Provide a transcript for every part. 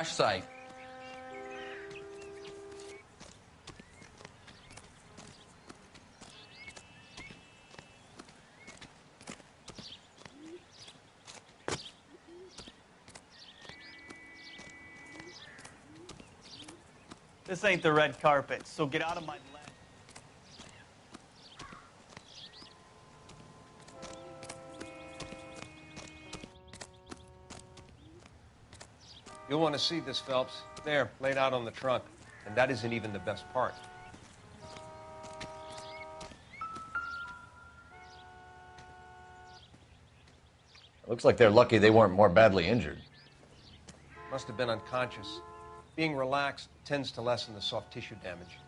site. This ain't the red carpet, so get out of my lane. You'll want to see this, Phelps. There, laid out on the trunk. And that isn't even the best part. Looks like they're lucky they weren't more badly injured. Must have been unconscious. Being relaxed tends to lessen the soft tissue damage.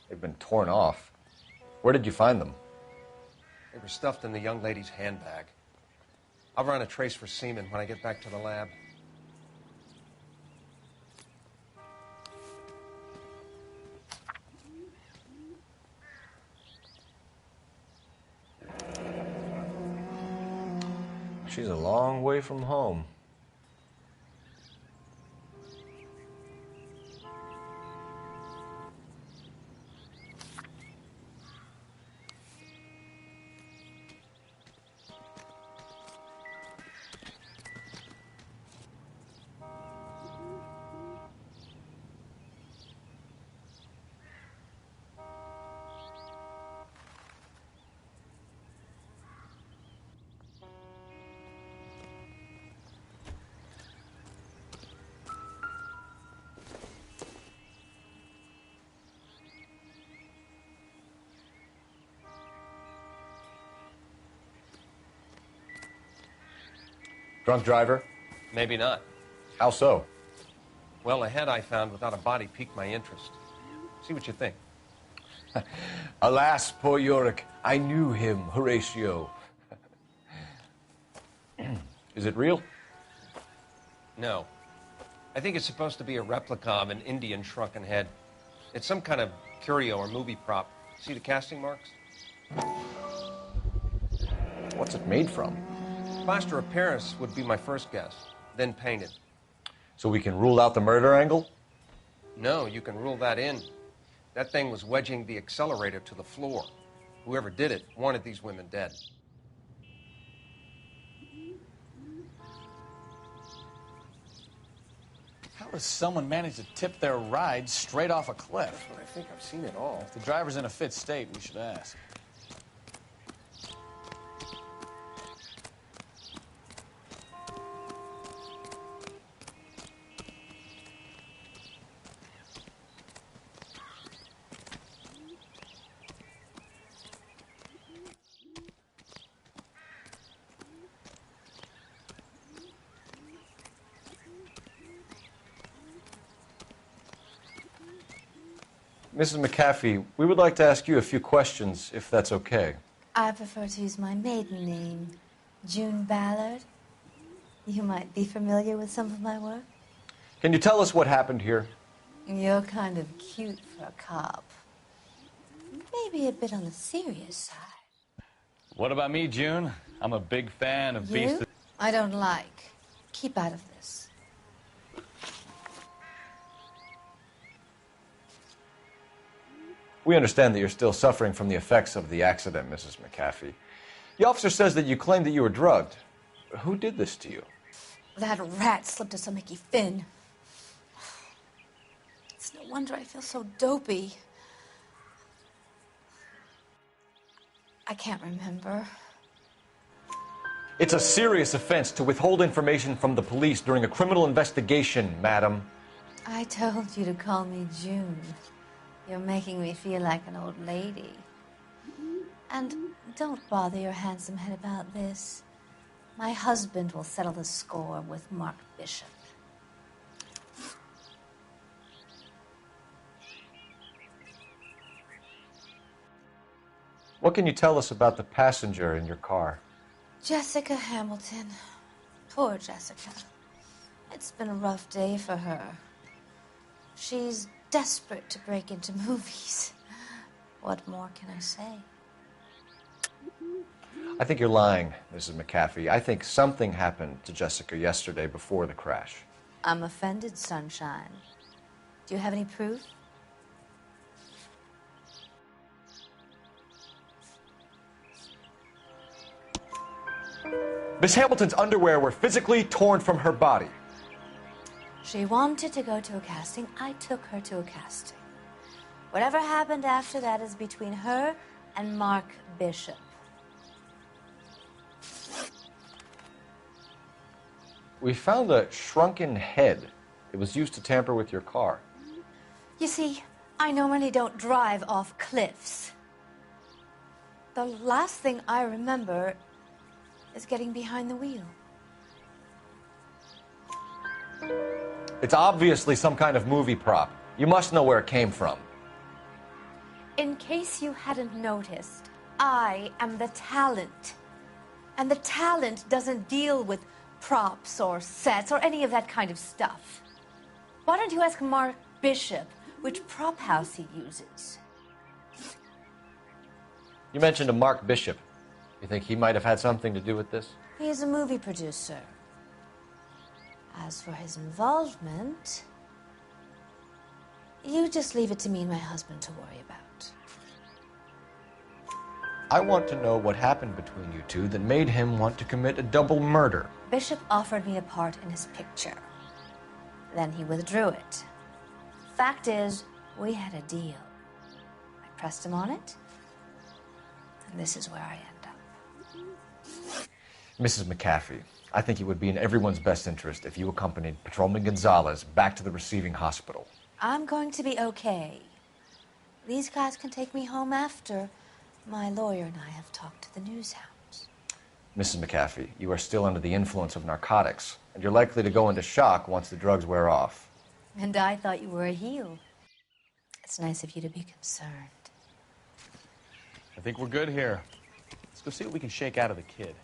They've been torn off. Where did you find them? They were stuffed in the young lady's handbag. I'll run a trace for semen when I get back to the lab. She's a long way from home. Drunk driver? Maybe not. How so? Well, the head I found without a body piqued my interest. See what you think. Alas, poor Yorick, I knew him, Horatio. Is it real? No. I think it's supposed to be a replica of an Indian shrunken head. It's some kind of curio or movie prop. See the casting marks? What's it made from? Plaster of Paris would be my first guess, then painted. So we can rule out the murder angle? No, you can rule that in. That thing was wedging the accelerator to the floor. Whoever did it wanted these women dead. How does someone manage to tip their ride straight off a cliff? But I think I've seen it all. If the driver's in a fit state, we should ask. Mrs. McAfee, we would like to ask you a few questions, if that's okay. I prefer to use my maiden name, June Ballard. You might be familiar with some of my work. Can you tell us what happened here? You're kind of cute for a cop. Maybe a bit on the serious side. What about me, June? I'm a big fan of You? Beast. I don't like. Keep out of this. We understand that you're still suffering from the effects of the accident, Mrs. McAfee. The officer says that you claimed that you were drugged. Who did this to you? That rat slipped us on Mickey Finn. It's no wonder I feel so dopey. I can't remember. It's a serious offense to withhold information from the police during a criminal investigation, madam. I told you to call me June. You're making me feel like an old lady. And don't bother your handsome head about this. My husband will settle the score with Mark Bishop. What can you tell us about the passenger in your car? Jessica Hamilton. Poor Jessica. It's been a rough day for her. She's desperate to break into movies. What more can I say? I think you're lying, Mrs. McAfee. I think something happened to Jessica yesterday before the crash. I'm offended, Sunshine. Do you have any proof? Miss Hamilton's underwear were physically torn from her body. She wanted to go to a casting. I took her to a casting. Whatever happened after that is between her and Mark Bishop. We found a shrunken head. It was used to tamper with your car. You see, I normally don't drive off cliffs. The last thing I remember is getting behind the wheel. It's obviously some kind of movie prop. You must know where it came from. In case you hadn't noticed, I am the talent. And the talent doesn't deal with props or sets or any of that kind of stuff. Why don't you ask Mark Bishop which prop house he uses? You mentioned a Mark Bishop. You think he might have had something to do with this? He is a movie producer. As for his involvement, you just leave it to me and my husband to worry about. I want to know what happened between you two that made him want to commit a double murder. Bishop offered me a part in his picture. Then he withdrew it. Fact is, we had a deal. I pressed him on it, and this is where I end up. Mrs. McAfee, I think it would be in everyone's best interest if you accompanied Patrolman Gonzalez back to the receiving hospital. I'm going to be okay. These guys can take me home after. My lawyer and I have talked to the news hounds. Mrs. McAfee, you are still under the influence of narcotics, and you're likely to go into shock once the drugs wear off. And I thought you were a heel. It's nice of you to be concerned. I think we're good here. Let's go see what we can shake out of the kid.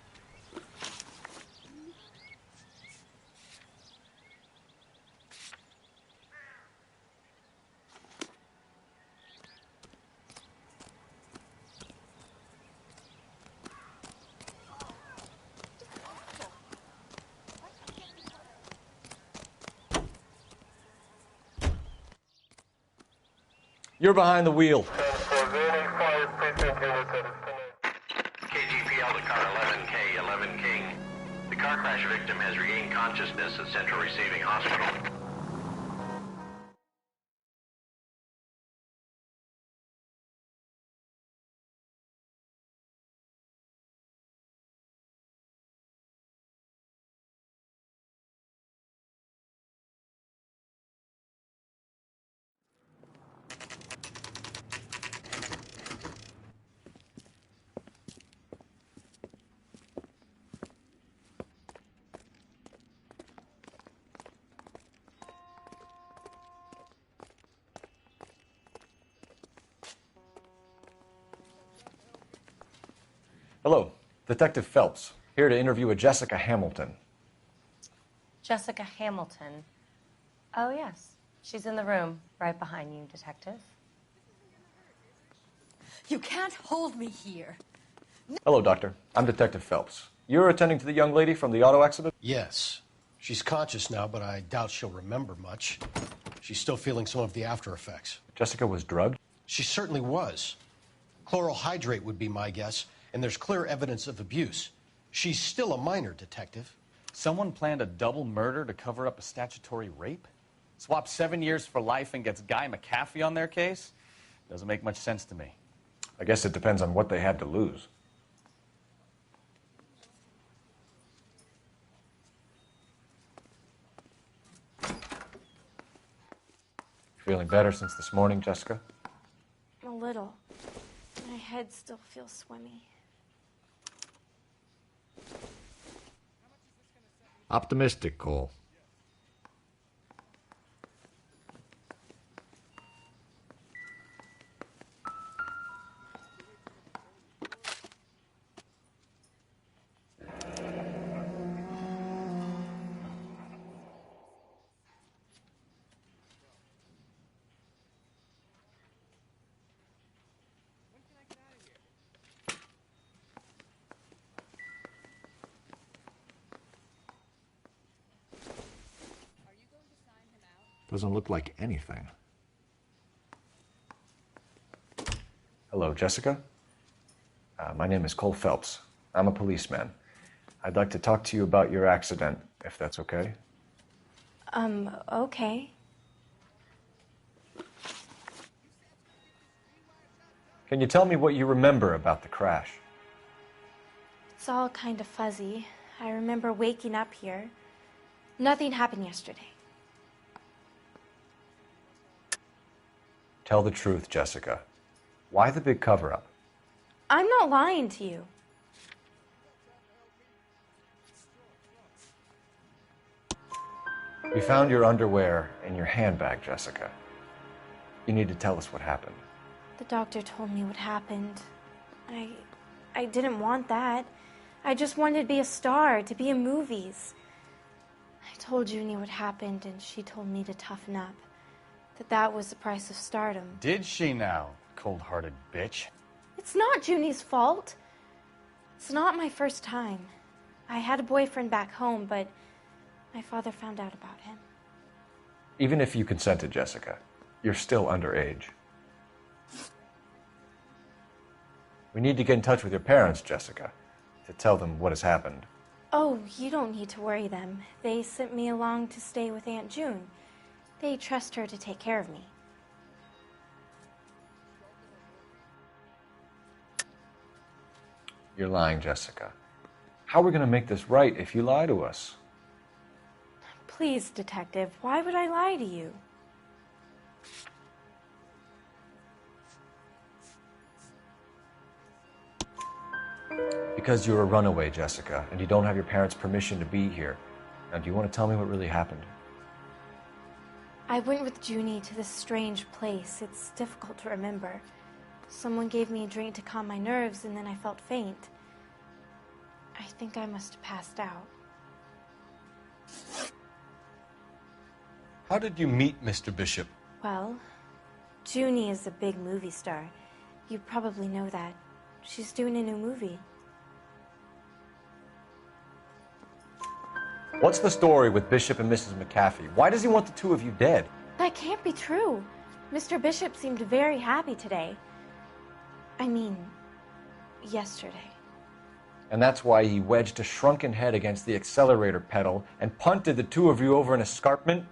You're behind the wheel. KGPL to car 11K, 11 King. The car crash victim has regained consciousness at Central Receiving Hospital. Hello, Detective Phelps, here to interview a Jessica Hamilton. Jessica Hamilton. Oh, yes. She's in the room right behind you, Detective. You can't hold me here. Hello, Doctor. I'm Detective Phelps. You're attending to the young lady from the auto accident? Yes. She's conscious now, but I doubt she'll remember much. She's still feeling some of the after effects. Jessica was drugged? She certainly was. Chloral hydrate would be my guess, and there's clear evidence of abuse. She's still a minor, Detective. Someone planned a double murder to cover up a statutory rape? Swap 7 years for life and gets Guy McAfee on their case? Doesn't make much sense to me. I guess it depends on what they had to lose. Feeling better since this morning, Jessica? A little. My head still feels swimmy. Optimistic, Cole. Doesn't look like anything. Hello, Jessica. My name is Cole Phelps. I'm a policeman. I'd like to talk to you about your accident, if that's okay. Okay. Can you tell me what you remember about the crash? It's all kind of fuzzy. I remember waking up here. Nothing happened yesterday. Tell the truth, Jessica. Why the big cover-up? I'm not lying to you. We found your underwear in your handbag, Jessica. You need to tell us what happened. The doctor told me what happened. I didn't want that. I just wanted to be a star, to be in movies. I told Junie what happened, and she told me to toughen up. That was the price of stardom. Did she now, cold-hearted bitch? It's not Junie's fault. It's not my first time. I had a boyfriend back home, but my father found out about him. Even if you consented, Jessica, you're still underage. We need to get in touch with your parents, Jessica, to tell them what has happened. Oh, you don't need to worry them. They sent me along to stay with Aunt June. They trust her to take care of me. You're lying, Jessica. How are we going to make this right if you lie to us? Please, Detective, why would I lie to you? Because you're a runaway, Jessica, and you don't have your parents' permission to be here. Now, do you want to tell me what really happened? I went with Junie to this strange place. It's difficult to remember. Someone gave me a drink to calm my nerves, and then I felt faint. I think I must have passed out. How did you meet Mr. Bishop? Well, Junie is a big movie star. You probably know that. She's doing a new movie. What's the story with Bishop and Mrs. McAfee? Why does he want the two of you dead? That can't be true. Mr. Bishop seemed very happy today. I mean, yesterday. And that's why he wedged a shrunken head against the accelerator pedal and punted the two of you over an escarpment?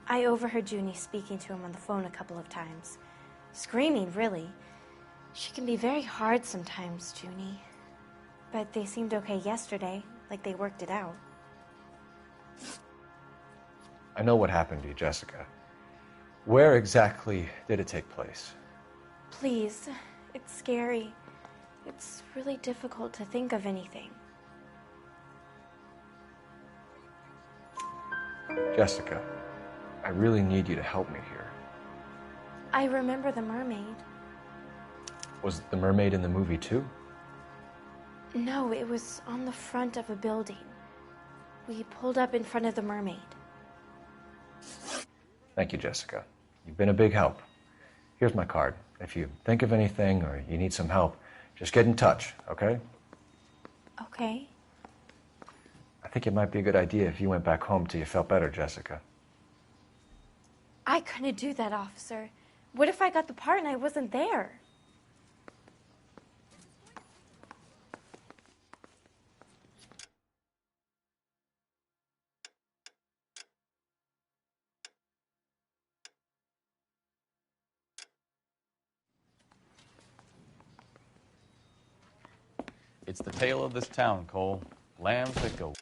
I overheard Junie speaking to him on the phone a couple of times. Screaming, really. She can be very hard sometimes, Junie. But they seemed okay yesterday, like they worked it out. I know what happened to you, Jessica. Where exactly did it take place? Please, it's scary. It's really difficult to think of anything. Jessica, I really need you to help me here. I remember the mermaid. Was the mermaid in the movie too? No, it was on the front of a building. We pulled up in front of the mermaid. Thank you, Jessica. You've been a big help. Here's my card. If you think of anything or you need some help, just get in touch, okay? Okay. I think it might be a good idea if you went back home till you felt better, Jessica. I couldn't do that, officer. What if I got the part and I wasn't there? It's the tale of this town, Cole. Lambs that go.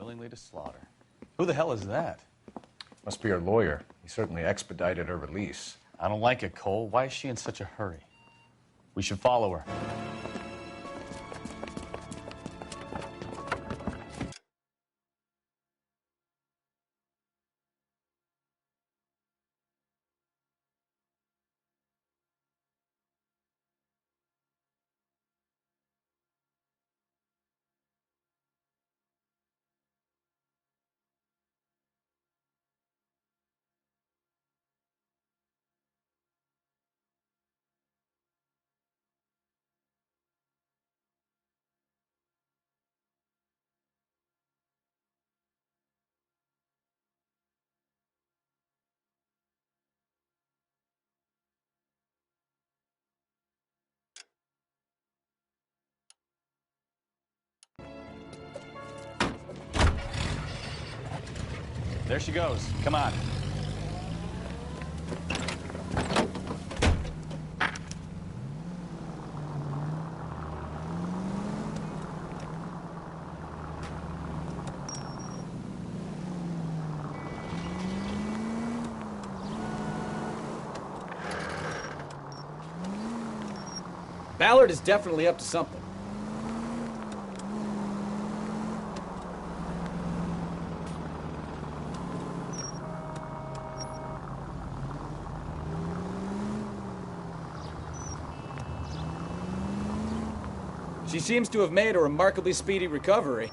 willingly to slaughter. Who the hell is that? Must be her lawyer. He certainly expedited her release. I don't like it, Cole. Why is she in such a hurry? We should follow her. There she goes. Come on. Ballard is definitely up to something. She seems to have made a remarkably speedy recovery.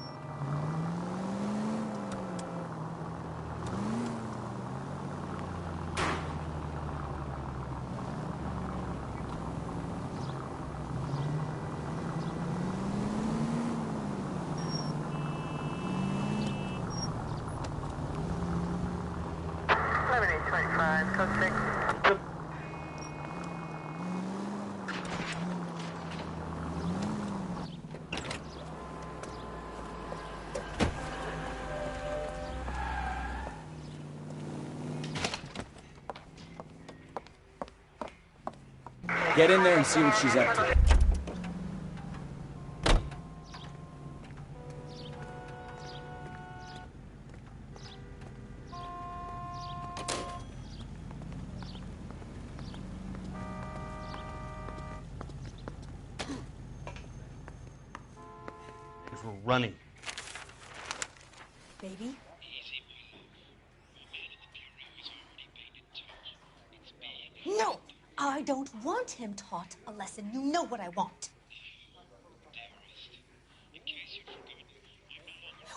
Get in there and see what she's up to. Because we're running. Baby? No! I don't want him taught a lesson. You know what I want.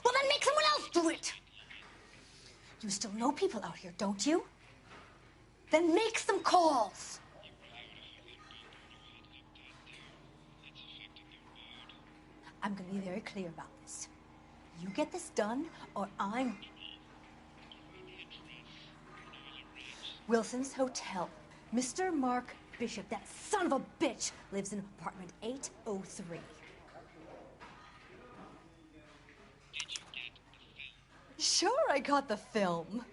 Well, then make someone else do it! You still know people out here, don't you? Then make some calls! I'm gonna be very clear about this. You get this done, or I'm... Wilson's Hotel. Mr. Mark Bishop, that son of a bitch, lives in apartment 803. Sure, I got the film.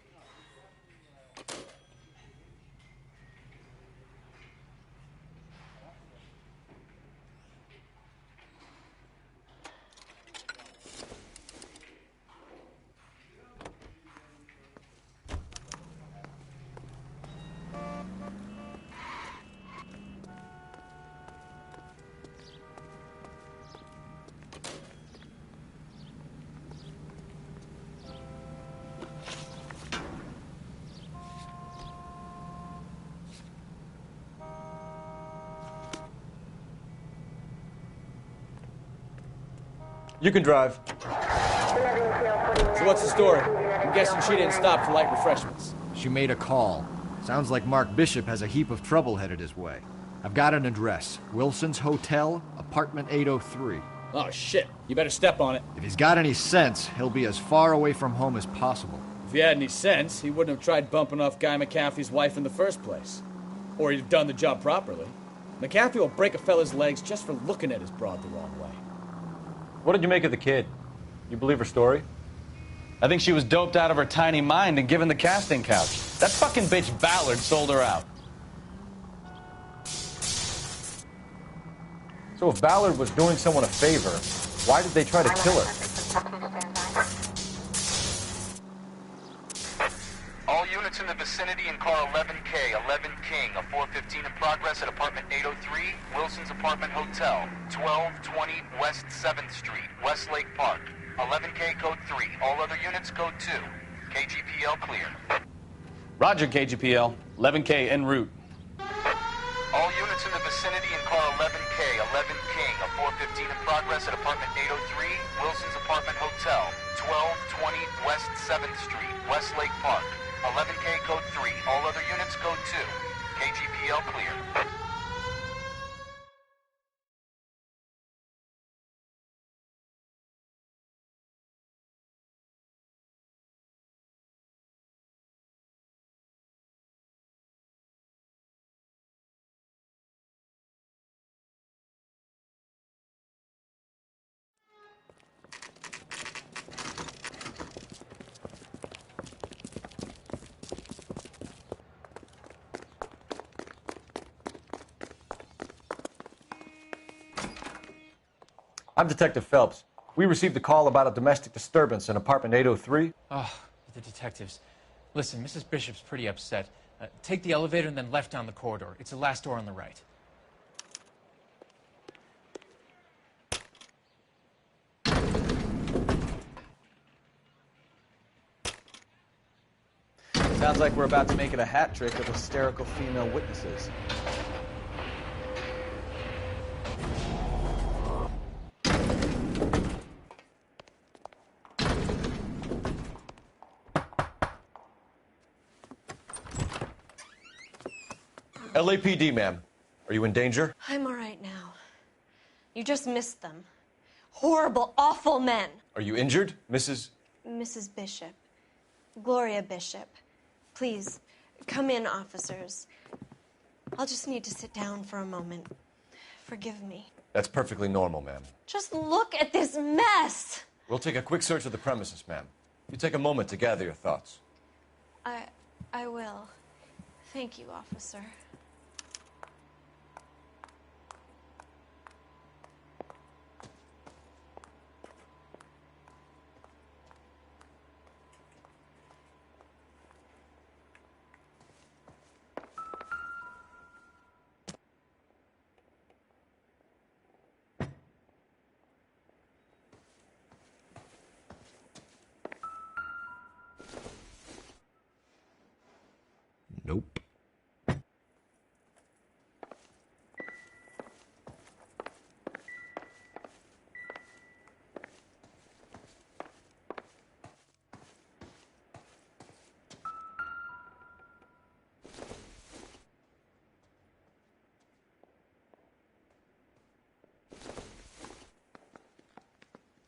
You can drive. So what's the story? I'm guessing she didn't stop for light refreshments. She made a call. Sounds like Mark Bishop has a heap of trouble headed his way. I've got an address. Wilson's Hotel, apartment 803. Oh, shit. You better step on it. If he's got any sense, he'll be as far away from home as possible. If he had any sense, he wouldn't have tried bumping off Guy McAfee's wife in the first place. Or he'd have done the job properly. McAfee will break a fella's legs just for looking at his broad the wrong way. What did you make of the kid? You believe her story? I think she was doped out of her tiny mind and given the casting couch. That fucking bitch Ballard sold her out. So if Ballard was doing someone a favor, why did they try to kill her? units in the vicinity in car 11K, 11 King, a 415 in progress at apartment 803, Wilson's Apartment Hotel, 1220 West 7th Street, Westlake Park. 11K code 3. All other units code 2. KGPL clear. Roger, KGPL. 11K en route. All units in the vicinity in car 11K, 11 King, a 415 in progress at apartment 803, Wilson's Apartment Hotel, 1220 West 7th Street, Westlake Park. 11K code 3. All other units code 2. KGPL clear. I'm Detective Phelps. We received a call about a domestic disturbance in apartment 803. Oh, the detectives. Listen, Mrs. Bishop's pretty upset. Take the elevator and then left down the corridor. It's the last door on the right. Sounds like we're about to make it a hat trick of hysterical female witnesses. LAPD, ma'am. Are you in danger? I'm all right now. You just missed them. Horrible, awful men. Are you injured, Mrs. Mrs. Bishop. Gloria Bishop. Please, come in, officers. I'll just need to sit down for a moment. Forgive me. That's perfectly normal, ma'am. Just look at this mess. We'll take a quick search of the premises, ma'am. You take a moment to gather your thoughts. I will. Thank you, officer. Nope.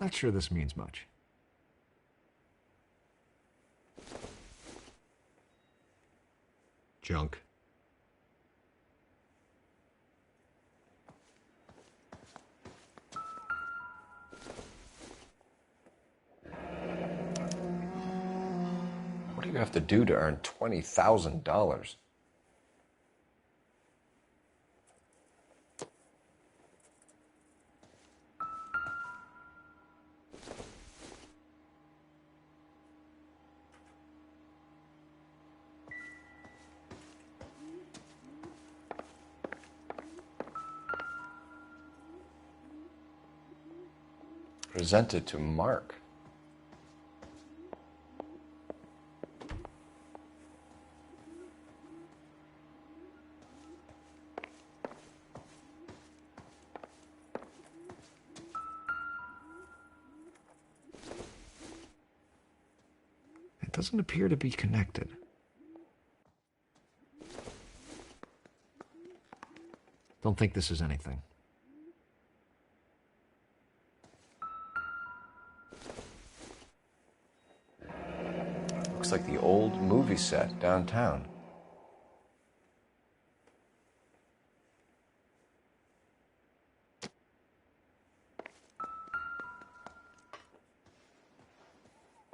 Not sure this means much. Junk. What do you have to do to earn $20,000? Presented to Mark. It doesn't appear to be connected. Don't think this is anything. Looks like the old movie set downtown.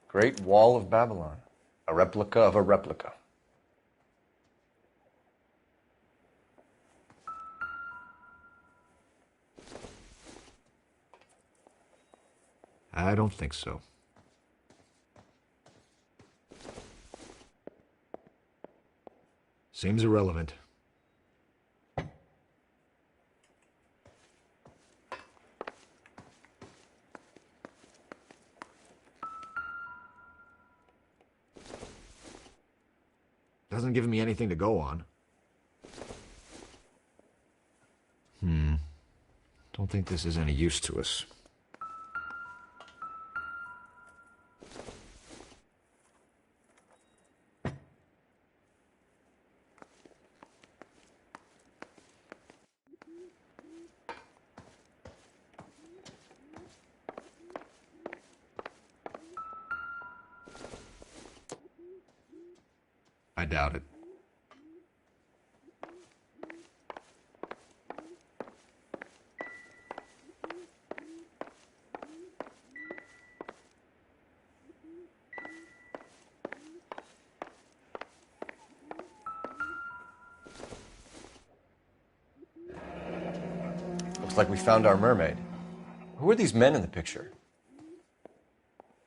Great Wall of Babylon. A replica of a replica. I don't think so. Seems irrelevant. Doesn't give me anything to go on. Don't think this is any use to us. I doubt it. Looks like we found our mermaid. Who are these men in the picture?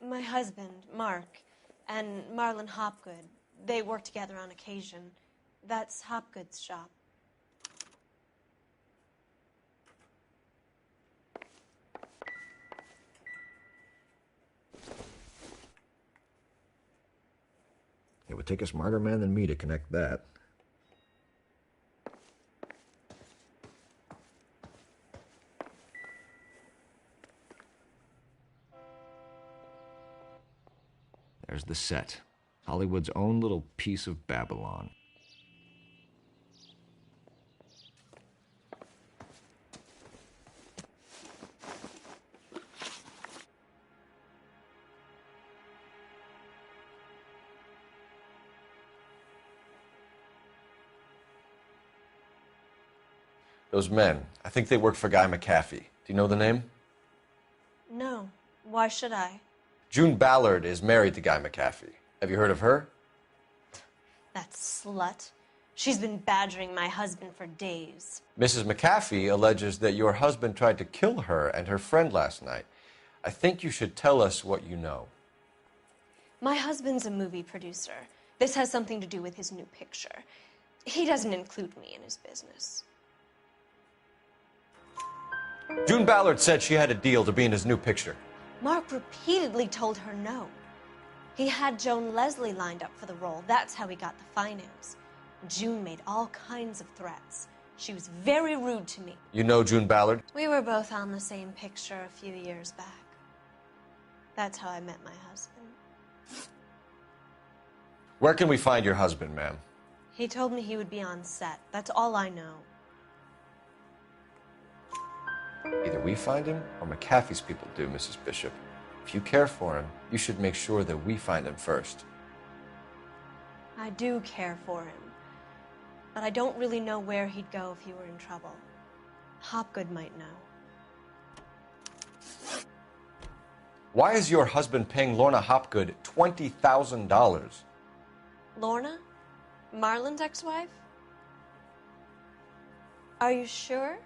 My husband, Mark, and Marlon Hopgood. They work together on occasion. That's Hopgood's shop. It would take a smarter man than me to connect that. There's the set. Hollywood's own little piece of Babylon. Those men, I think they work for Guy McAfee. Do you know the name? No. Why should I? June Ballard is married to Guy McAfee. Have you heard of her? That slut. She's been badgering my husband for days. Mrs. McAfee alleges that your husband tried to kill her and her friend last night. I think you should tell us what you know. My husband's a movie producer. This has something to do with his new picture. He doesn't include me in his business. June Ballard said she had a deal to be in his new picture. Mark repeatedly told her no. He had Joan Leslie lined up for the role. That's how he got the finance. June made all kinds of threats. She was very rude to me. You know June Ballard? We were both on the same picture a few years back. That's how I met my husband. Where can we find your husband, ma'am? He told me he would be on set. That's all I know. Either we find him or McAfee's people do, Mrs. Bishop. If you care for him, you should make sure that we find him first. I do care for him. But I don't really know where he'd go if he were in trouble. Hopgood might know. Why is your husband paying Lorna Hopgood $20,000? Lorna? Marlon's ex-wife? Are you sure?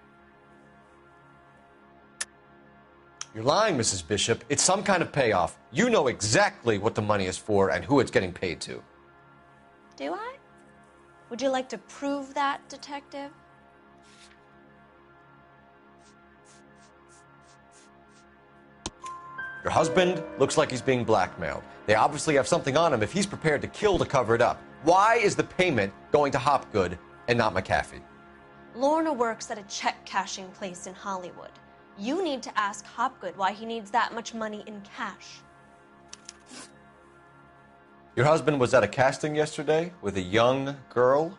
You're lying, Mrs. Bishop. It's some kind of payoff. You know exactly what the money is for and who it's getting paid to. Do I? Would you like to prove that, Detective? Your husband looks like he's being blackmailed. They obviously have something on him if he's prepared to kill to cover it up. Why is the payment going to Hopgood and not McAfee? Lorna works at a check-cashing place in Hollywood. You need to ask Hopgood why he needs that much money in cash. Your husband was at a casting yesterday with a young girl?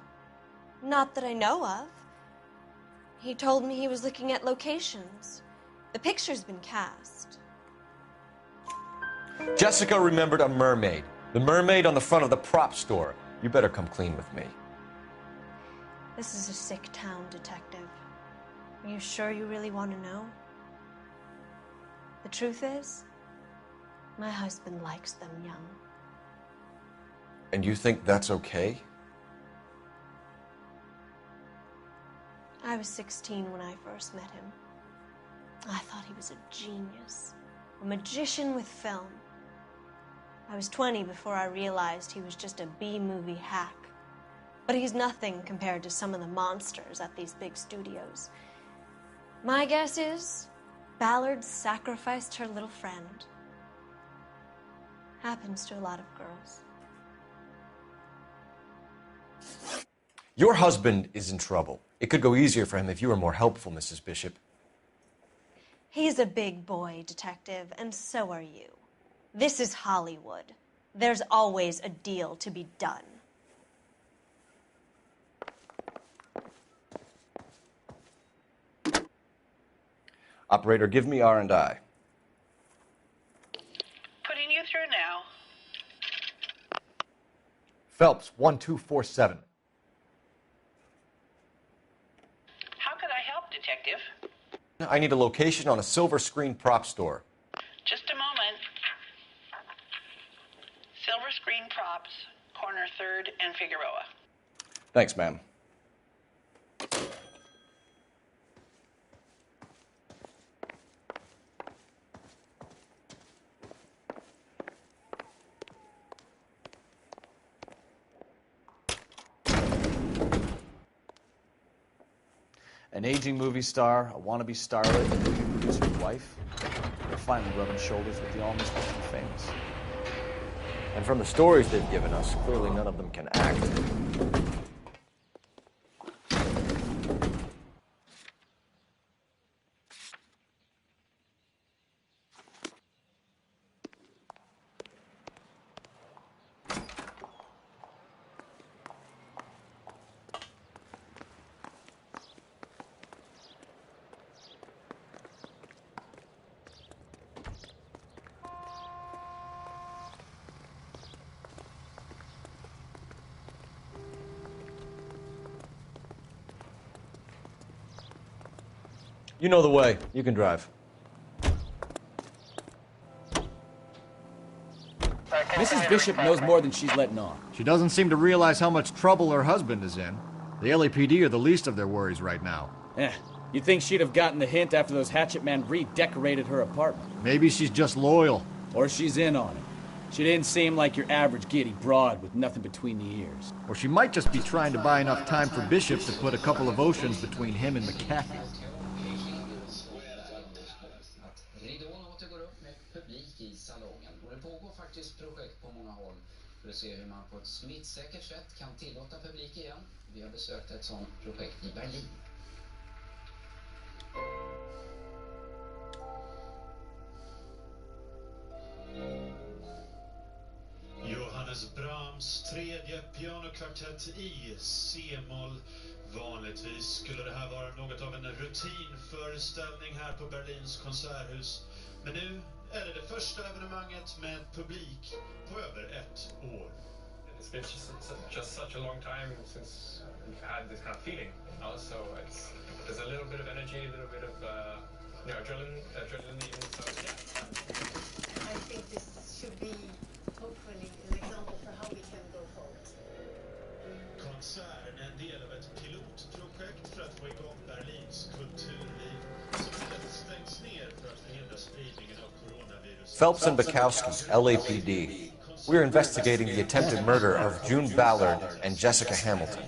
Not that I know of. He told me he was looking at locations. The picture's been cast. Jessica remembered a mermaid. The mermaid on the front of the prop store. You better come clean with me. This is a sick town, Detective. Are you sure you really want to know? The truth is, my husband likes them young. And you think that's okay? I was 16 when I first met him. I thought he was a genius, a magician with film. I was 20 before I realized he was just a B-movie hack. But he's nothing compared to some of the monsters at these big studios. My guess is Ballard sacrificed her little friend. Happens to a lot of girls. Your husband is in trouble. It could go easier for him if you were more helpful, Mrs. Bishop. He's a big boy, Detective, and so are you. This is Hollywood. There's always a deal to be done. Operator, give me R&I. Putting you through now. Phelps, 1247. How could I help, Detective? I need a location on a silver screen prop store. Just a moment. Silver Screen Props, corner 3rd and Figueroa. Thanks, ma'am. An aging movie star, a wannabe starlet, and a movie producer's wife. They're finally rubbing shoulders with the almost famous. And from the stories they've given us, clearly none of them can act. You know the way. You can drive. Mrs. Bishop knows more than she's letting on. She doesn't seem to realize how much trouble her husband is in. The LAPD are the least of their worries right now. You'd think she'd have gotten the hint after those hatchet men redecorated her apartment. Maybe she's just loyal. Or she's in on it. She didn't seem like your average giddy broad with nothing between the ears. Or she might just be trying to buy enough time for Bishop to put a couple of oceans between him and McCaffrey. För att se hur man på ett smittsäkert sätt kan tillåta publik igen. Vi har besökt ett sådant projekt i Berlin. Johannes Brahms tredje pianokvartett i C-moll. Vanligtvis skulle det här vara något av en rutinföreställning här på Berlins konserthus. Men nu är det första evenemanget med publik på över ett år. It's been just such a long time since we've had this kind of feeling. Also, there's a little bit of energy, a little bit of adrenaline even. So yeah. I think this should be hopefully an example for how we can go forward. Konserten är en del av ett pilotprojekt för att få igång Berlins kulturliv som stängts ner för att förhindra spridningen av coronavirus. Phelps and Bukowski, LAPD. We're investigating the attempted murder of June Ballard and Jessica Hamilton.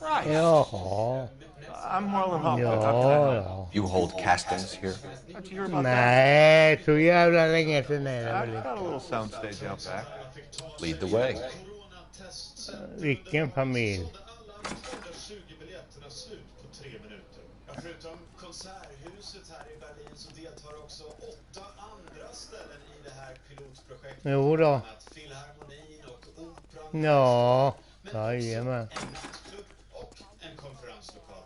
Jaha. I'm more than happy to talk to that. You hold castings here? How'd you hear about Nej, så jävla länge sedan är det väl I've got a little soundstage out back. Lead the way. Vilken familj? Förutom konserthuset här i Berlin så deltar också 8 andra ställen i det här pilotprojektet. Jo då. Filharmonin och operan. Ja, jajamän. Och en konferenslokal.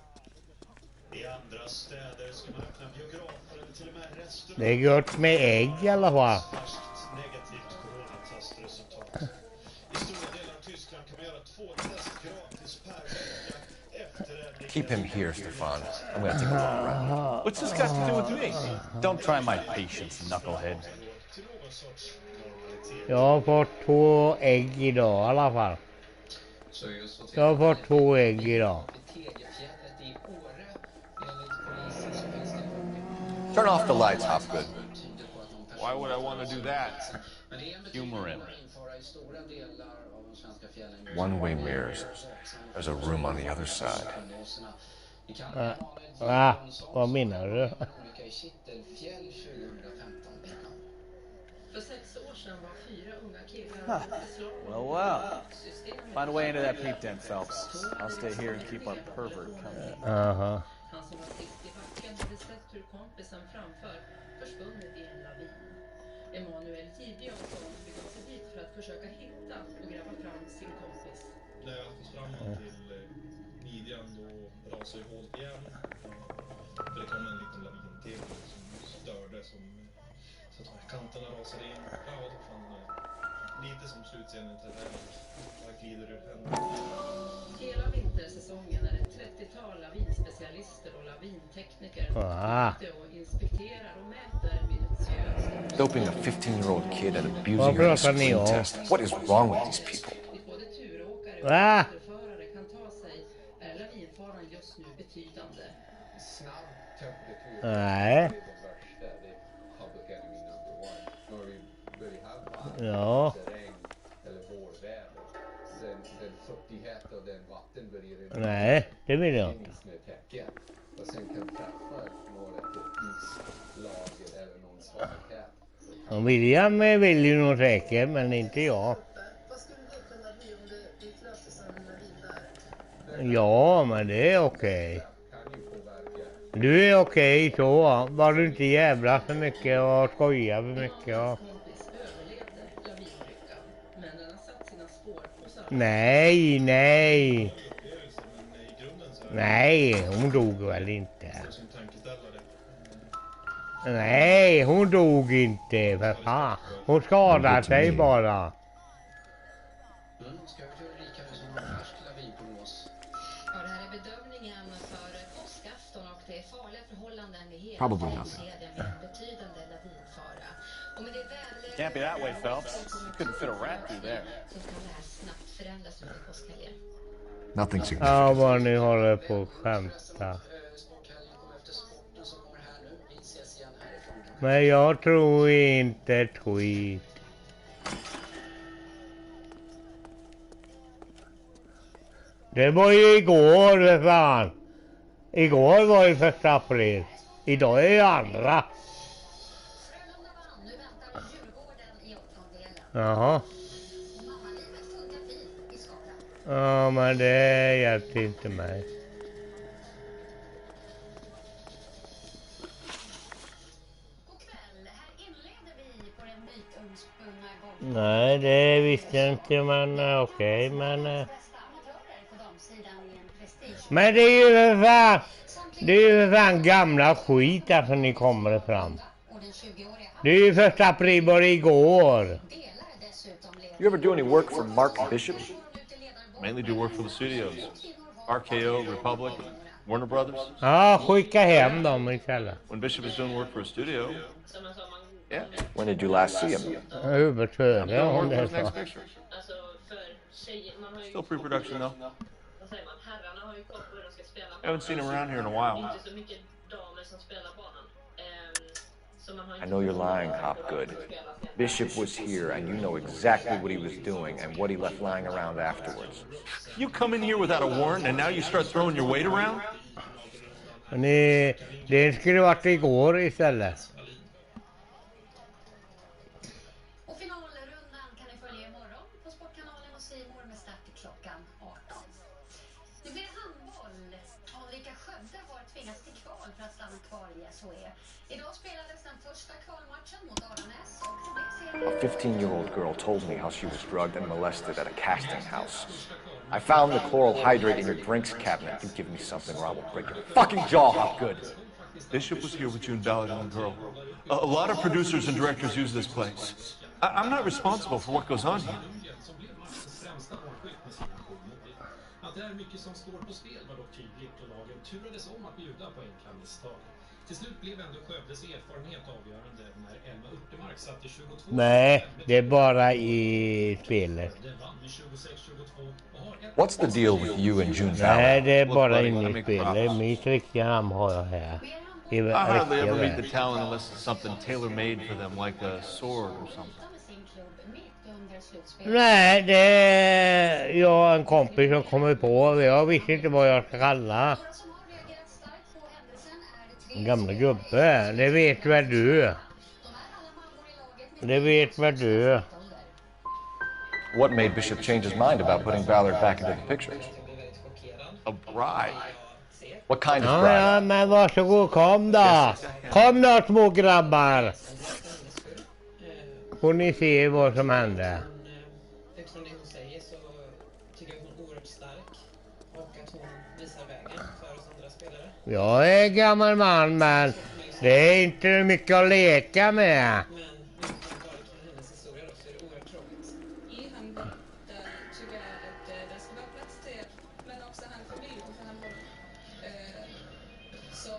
I andra städer ska man öppna biografer eller till och med restauranger. Det är gott med ägg i alla fall. Negativt coronatestresultat. I stora delar av Tyskland kan man göra 2 test gratis per vecka. Keep him here, Stefan. I'm going to take a look around. What's this got to do with me? Don't try my patience, knucklehead. Jag har fått 2 ägg idag i alla fall. Jag har fått 2 ägg idag. Turn off the lights, Hopgood. Why would I want to do that? Humor in. One-way mirrors. There's a room on the other side. Vad menar du? Well. Find a way into that peep den, Phelps. I'll stay here and keep our pervert company. Uh-huh. Han som var sist i backen hade sett hur kompisen framför försvunnit i en lavin. Emanuel Gideonsson begav sig dit för att försöka hitta och gräva fram sin kompis. När jag kom fram till midjan då rasade hålet igen. För det kom en liten lavin till som störde så att de här kanterna rasade in. Ja, då fann lite som slutscenen till det här. Jag glider ur händerna. Hela vintersäsongen är ett 30-tal lavinspecialister och lavintekniker ute och inspekterar och mäter minutiöst. Doping a 15-year-old kid and abusing her in a screen test. What is wrong with these people? Både turåkare och förare kan ta sig är lavinfaran just nu betydande. Nej. Ja. Nej, det vill jag inte. Och William vill ju nog säkert, men inte jag. Ja, men det är okej. Du är okej så, bara du inte jävlar för mycket och skojar för mycket. Och... Nej. Nej, hon dog väl inte. Nej, hon dog inte, för fan. Hon skadade sig bara. Probably nothing. Can't be that way, Phelps. You couldn't fit a rat through there. Nothing significant. Ja, vad ni håller på att skämta. Men jag tror inte ett skit. Det var ju igår, för fan. Igår var ju 1 april. Idag är ju andra. Jaha. Ja, men det hjälpte inte mig. Nej, det visste jag inte, men okej, men... Men det är ju för fan... Det är ju för fan gamla skit där som ni kommer fram. Det är ju 1 april bara igår. You ever do any work for Mark Bishop? Mainly do work for the studios. RKO, Republic, Warner Brothers. Ja, skicka hem dem istället. When Bishop is doing work for a studio. Yeah. When did you last see him? Övertörde om det så. Still pre-production though. I haven't seen him around here in a while. I know you're lying, Hopgood. Bishop was here, and you know exactly what he was doing and what he left lying around afterwards. You come in here without a warrant, and now you start throwing your weight around? Nej, det skulle varit igår istället. Och finalrundan kan ni följa imorgon på Sportkanalen och C-more med start klockan 18. Det blir handboll. Ulrika Skövde har tvingats till kval för att stanna kvar i SHE. Idag spelades den första kvalmatchen mot Aranäs och A 15-year-old girl told me how she was drugged and molested at a casting house. I found the chloral hydrate in your drinks cabinet. You give me something or I will break your fucking jaw, Hopgood. Bishop was here with June Ballard and the girl. A lot of producers and directors use this place. I'm not responsible for what goes on here. Att det är mycket som står på spel var dock tydligt och lagen turades om att bjuda på enkammisdagen. Till slut blev ändå Skövdes erfarenhet avgörande när Elma Urtemark satte 22. Nej, det är bara i spelet. What's the deal with you and June Ballard? Nej, det är bara inne i spelet. Mitt riktiga namn har jag här. I hardly ever meet the talent unless it's something tailor-made for them, like a sword or something. Nej, det är jag och en kompis som kommer på. Jag visste inte vad jag ska kalla. Gamla gubbe, det vet väl du. Det vet väl du. What made Bishop change his mind about putting Ballard back into the picture? A bride? What kind of Ja, bride? ja, men varsågod, kom då. Kom då, små grabbar. Får ni se vad som händer. Utifrån det hon säger så tycker jag att hon är oerhört stark och att hon visar vägen för oss andra spelare. Jag är gammal man, men det är inte mycket att leka med. I handboll, där tycker jag att det ska vara plats till, men också han familj och handboll. Så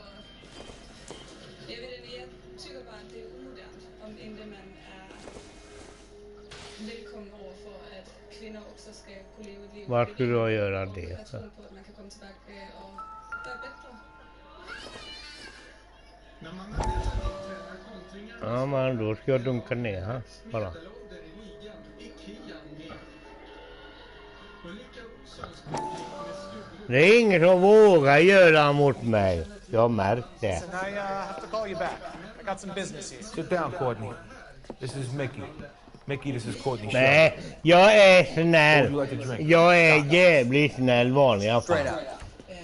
jag tycker bara att det är omodernt om inte man välkomna att få att kvinnor också ska få leva ett liv. Var skulle jag göra det? Jag tror på att man kan komma tillbaka och vara bättre. Ja, men då ska jag dunka ner här bara. Det är ingen som vågar göra mot mig. Jag har märkt det. I have to call you back. I got some business here. Sit down, Courtney. This is Mickey. Mickey, this is Courtney. Nej, jag är snäll. Jag är jävligt snäll vanliga fall.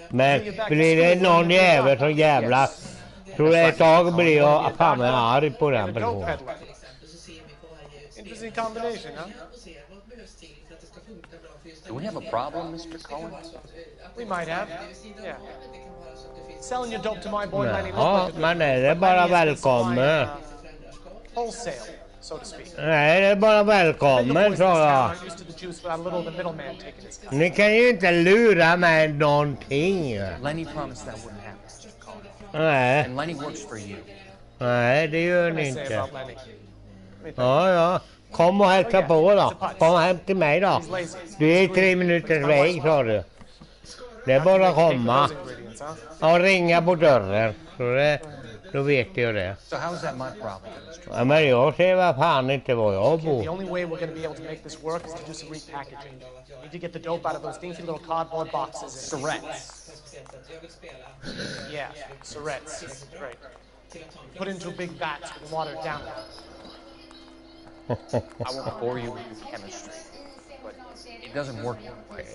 Men blir det någon jävel som jävlar så ett tag blir jag fan med arg på den personen. Interesting combination, huh? Do we have a problem, Mr. Cohen? We might have. Yeah. Selling your dope to my boy Lenny Ja, men det är bara välkommen. Wholesale, so to speak. Nej, det är bara välkommen, sa jag. I'm used to the juice without little the middleman taking his cut. Ni kan ju inte lura mig någonting. Lenny promised that wouldn't happen, Mr. Cohen. Nej. And Lenny works for you. Nej, det gör ni Say inte. about Lenny. Ja, ja. Kom och hälsa på då. Kom hem till mig då. Du är 3 minuters väg, sa du. Det är bara att komma. Och ringa på dörren. Så det, då vet jag det. So how is that my problem, Mr. Ja, men jag ser vad fan inte var jag The bor. only way we're going to be able to make this work is to do some repackaging. We need to get the dope out of those dinky little cardboard boxes. Syrettes. Yeah, syrettes. Great. Put into big vats with water down. I won't bore you with chemistry, but it doesn't work that way.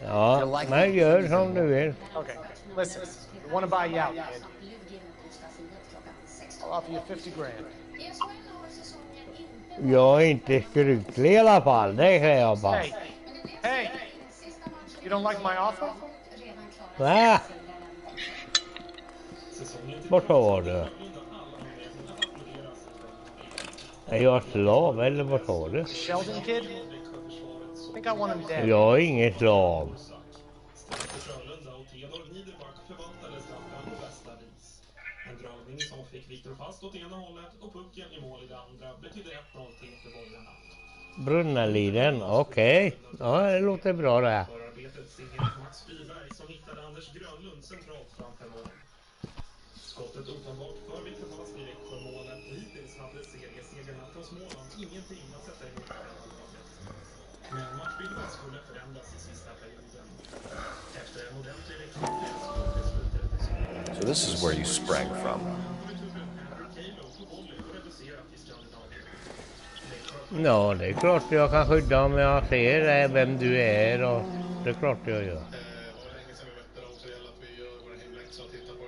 Ja, men gör som du vill. Okay, listen. We want to buy you out, kid. I'll offer you 50 grand. Jag är inte skrutlig i alla fall, det kan jag bara. Hey, hey! You don't like my offer? Va? Vad sa du? Är jag slav eller vad sa du? Sheldon kid? I think I want him dead. Jag är ingen slav. En dragning som fick Viktor fast åt ena hållet och pucken i mål i det andra betydde 1-0 till Göteborgarna. Brunnaliden, okej. Ja, det låter bra det. Förarbetet signerat Max Friberg som hittade Anders Grönlund centralt framför mål. Skottet uppenbart för Viktor fast direkt för målet. Hittills hade seriesegrarna från Småland ingenting att sätta emot det här laget. Men matchbilden skulle förändras i sista perioden. Efter en ordentlig reklampress kom det slutet. So this is where you sprang from. Ja, det är klart jag kan skydda om jag ser vem du är och det är klart jag gör.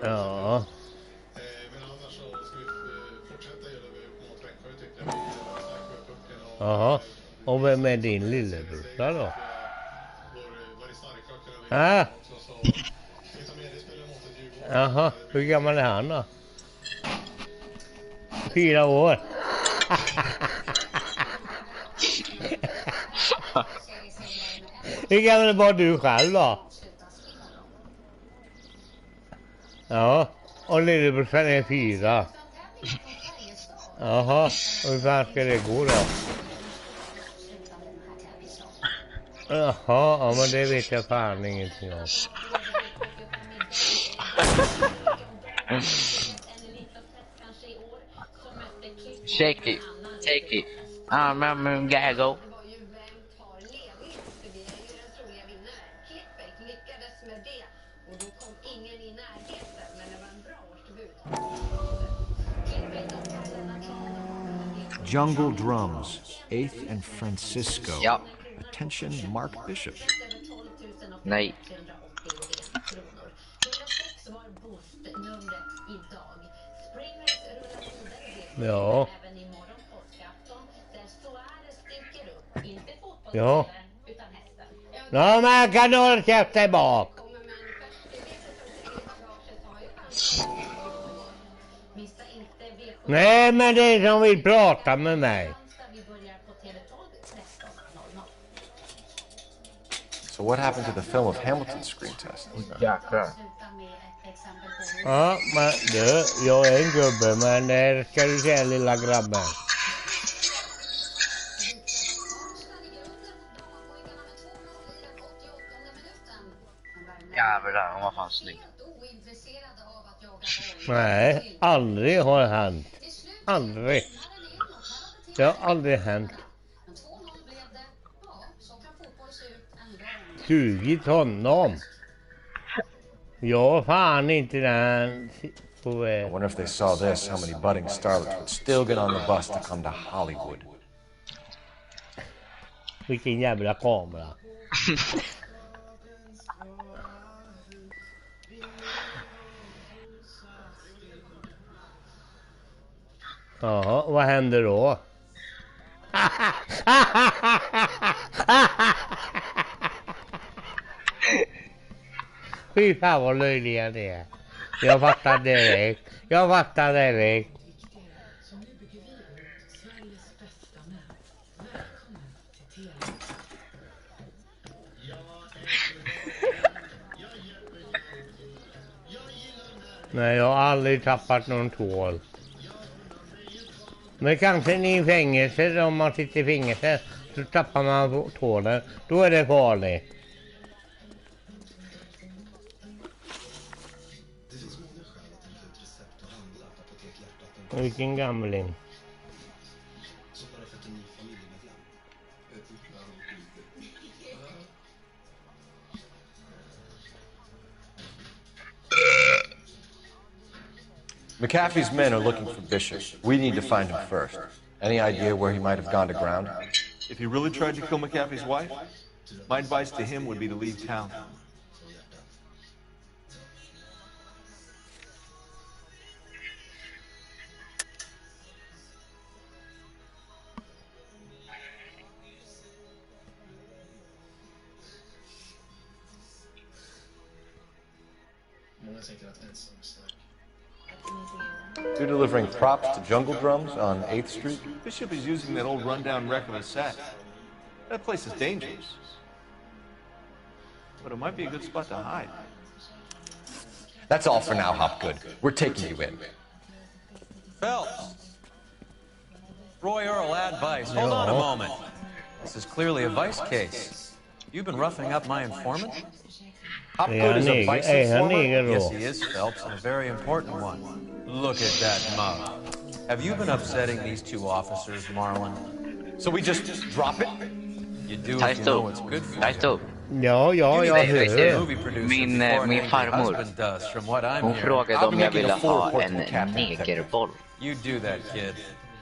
Ja. Jaha, och vem är din lillebrorsa då? Ja. Jaha, hur gammal är han då? 4 år. Hur gammal var du själv då? Ja, och lillebrorsan är 4. Jaha, och hur fan ska det gå då? Jaha, ja, men det vet jag fan ingenting om. Shake it, take it. I remember Gaggle. Och då kom ingen i närheten, men det var en bra årsdebut. Jungle Drums, 8th and Francisco. Ja. Attention, Mark Bishop. Nej. Ja. Ja. Ja, man kan hålla käften bak. Nej, men det är som vill prata med mig. So what happened to the film of Hamilton's screen test? Jäklar. Ja, men du, jag är en gubbe, men det ska du säga, lilla grabben. Jävlar, hon var fan snygg. Nej, aldrig har hänt. Aldrig. Det har aldrig hänt. 20 honom. Jag fan inte den på väg. I wonder if they saw this, how many budding starlets would still get on the bus to come to Hollywood. Vilken jävla kamera. Jaha, vad händer då? Fy fan vad löjliga det är. Jag fattar direkt. Jag fattar direkt. Nej, jag har aldrig tappat någon tål. Men kanske ni i fängelse, om man sitter i fängelse så tappar man tålen. Då är det farligt. Vilken gamling. McAfee's men are looking for Bishop. We need to find him first. Any idea where he might have gone to ground? If he really tried to kill McAfee's wife, my advice to him would be to leave town. You're delivering props to Jungle Drums on 8th Street? Bishop is using that old rundown wreck of a set. That place is dangerous. But it might be a good spot to hide. That's all for now, Hopgood. We're taking you in. Phelps! Roy Earl, advice. Hold on a moment. This is clearly a vice case. You've been roughing up my informant? Hopgood is a vice informer? Yes, he is, Phelps, and a very important one. Look at that mug. Have you been upsetting these two officers, Marlon? So we just drop it? You do if you know what's good for you. Ja, jag hör. Min farmor, hon frågade om jag ville ha en negerboll. You do that, kid.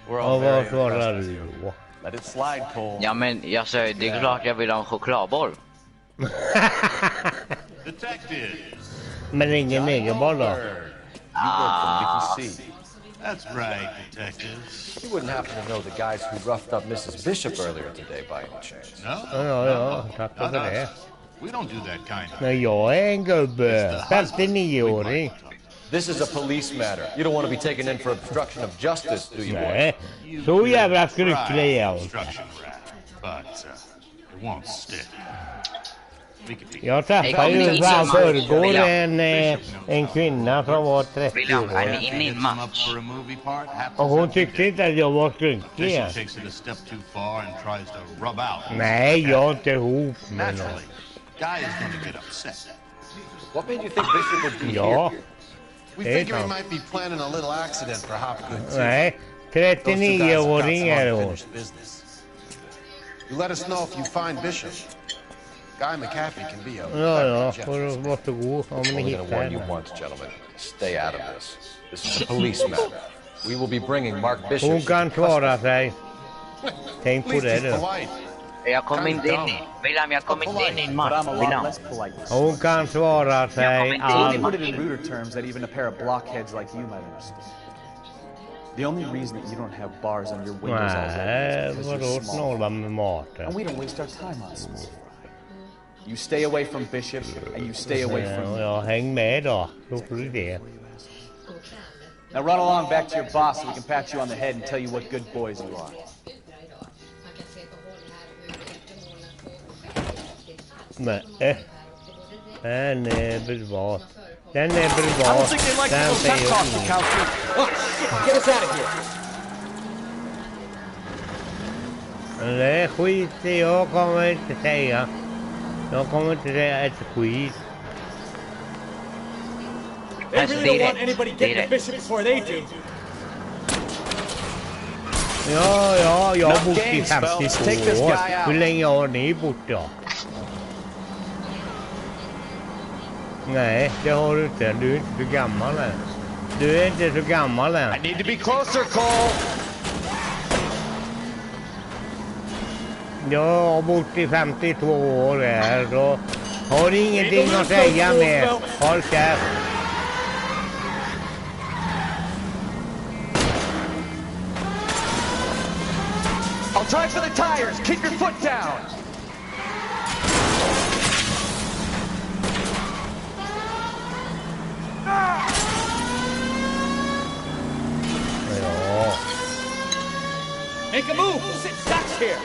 Och vad svarar du då? Let it slide, Cole. Ja, men jag sa det är klart jag vill ha en chokladboll. Men ingen negerboll då? That's right, detectives. You wouldn't happen to know the guys who roughed up Mrs. Bishop earlier today by any chance? No? Ja, tackar för det. We don't do that kind of... Men jag är en gubbe, 59-åring. This is a police matter. You don't want to be taken in for obstruction of justice, do you, boy? Nej, så jävla skrycklig är jag. But it won't stick. Jag träffade ju fram förrgår en kvinna som var 30 år. Är ni inne i en match? Och hon tyckte inte att jag var skrynklig. Nej, jag är inte ihop med någon. What made you think Bishop would be Ja. We figure he might be planning a little accident for Hopgood too. Nej, 39-åring är hon. You let us know if you find Bishop. Guy McCaffrey can be a Ja, varsågod om I'm ni only going to warn you hittar. once, gentlemen. Stay out of this. This is a police matter. We will be bringing Mark Bishop. Hon kan klara sig. Tänk på det du. Jag kommer inte in i. William, jag kommer inte in i en match. William. Hon kan svara sig allt. Put it in ruder terms that even a pair of blockheads like you might understand. The only reason that you don't have bars on your windows all day Nej, is because vadå you're small. snåla med maten? And we don't waste our time on small fry. You stay away from Bishop and you stay away from... Ja, häng med då. Då får du det. Now run along back to your boss so we can pat you on the head and tell you what good boys you are. Nej. Den är bra. Den är bra. Den säger jag. Get us out of here. Det skiter jag kommer inte säga. Jag kommer inte säga ett skit. They really don't want anybody getting the bishop before they do. Ja, jag har bott i 52 år. Hur länge har ni bott då? Nej, det har du inte. Du är inte så gammal än. Du är inte så gammal än. I need to be closer, Cole. Jag har bott i 52 år här, så har ni ingenting att säga med. Håll käft. I'll try for the tires. Keep your foot down. Ja. Make a move. We'll sit stacks here.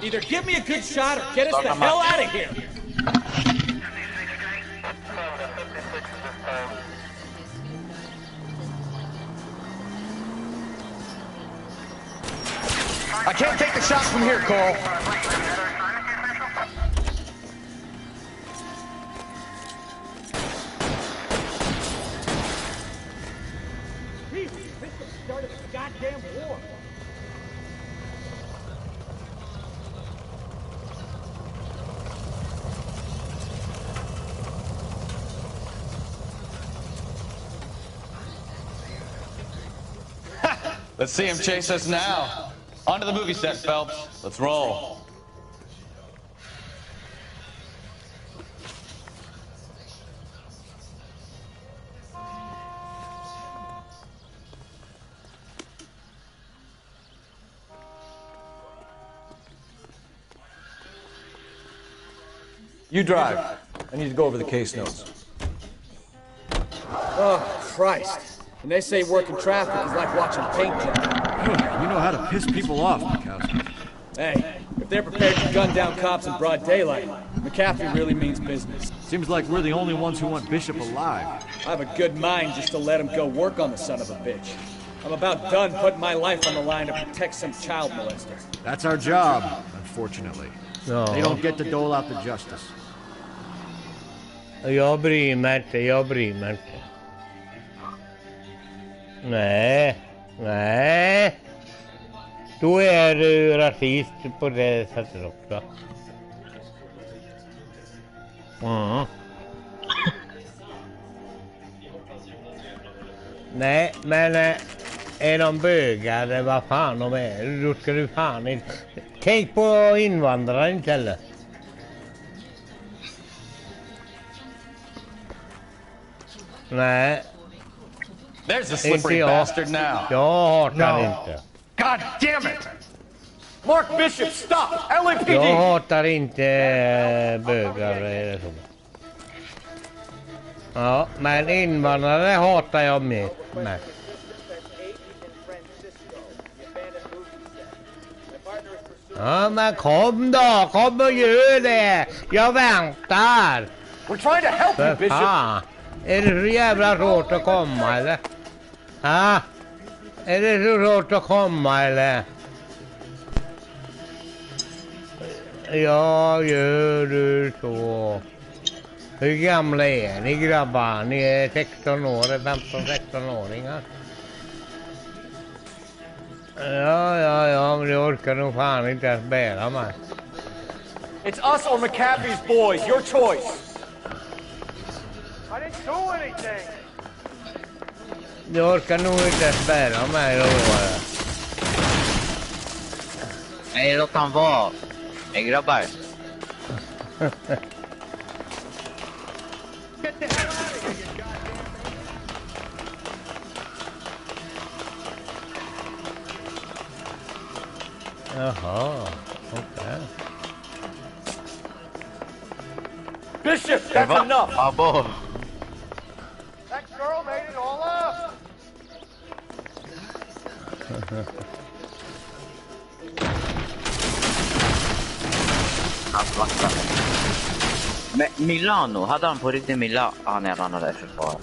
Either give me a good shot or get us the hell out of here. I can't take the shot from here, Cole. This is the start of the goddamn war. Let's see him chase us now. On to the movie set, Phelps. Let's roll. You drive. I need to go over the case notes. Oh, Christ. And they say working traffic is like watching paint dry. You know how to piss people off, Mikowski. Hey, if they're prepared to gun down cops in broad daylight, McCaffrey really means business. Seems like we're the only ones who want Bishop alive. I have a good mind just to let him go work on the son of a bitch. I'm about done putting my life on the line to protect some child molester. That's our job, unfortunately. No. They don't get to dole out the justice. Jag bryr mig inte. Nej. Då är du rasist på det sättet också. Nej, men är de bögade, vad fan de är, då ska du fan inte... Tänk på invandrare inte heller. Nej. There's the slippery bastard now. Jag hatar inte. God damn it! Mark Bishop, stop! LAPD! Jag hatar inte bögar eller så. Ja, men invandrare hatar jag med. Ja, men kom då, kom och gör det. Jag väntar. We're trying to help you, Bishop. Fan. Är det så jävla svårt att komma eller? Ja. Är det så svårt att komma eller? Ja, gör du så. Hur gamla är ni grabbar? Ni är 16 år, 15-16-åringar. Ja, men det orkar nog fan inte ens bära mig. It's us or McAfee's boys, your choice. I didn't do anything. Det orkar nog inte ens bära mig då. Nej, låt han vara. Nej, grabbar. Jaha, okej. Bishop, that's enough. Abo. That girl made it all up. Men Milano, hade han på riktigt Milano? Ah, nej, han hade försvarat.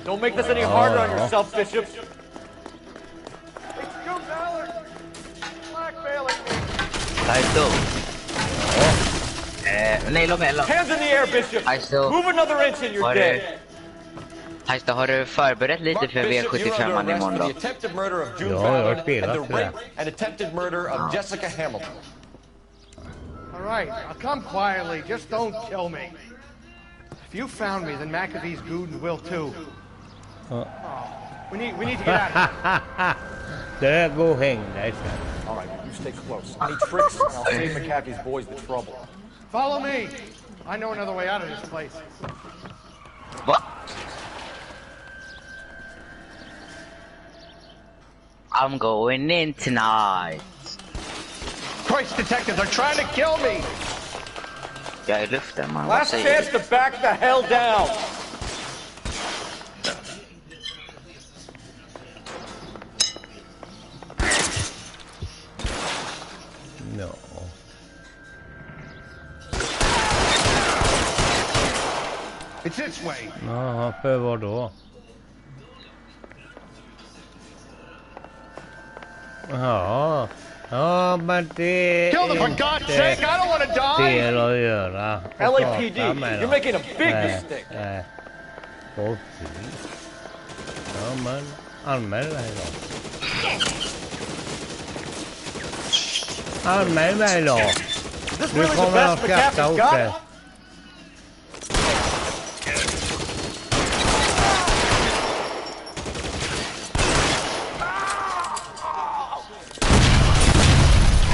Don't make this any harder on yourself, Bishop. I still. Nej, låt mig. Hands in the air, Bishop. I still. Move another inch and you're dead. Heista, har du förberett lite för V75 imorgon då? Attempted murder of June Ja, jag har Fowler spelat and the det. rape and attempted murder of Jessica Hamilton. All right, I'll come quietly. Just don't kill me. If you found me, then McAfee's Gooden will too. We need to get out of here. Där går häng dig sen. All right, you stay close. Any tricks, and I'll save McAfee's boys the trouble. Follow me. I know another way out of this place. What? I'm going in tonight. Christ, detectives are trying to kill me. Jag är i luften, man. Vad Last säger chance to back the hell down. No. It's this way. Jaha, för vad då? Ja, men det Kill them for God's sake! I don't want to die. Fel att göra. LAPD, you're making a big mistake. Ja, men anmäl dig då. Anmäl mig då. Du kommer att skratta åt det.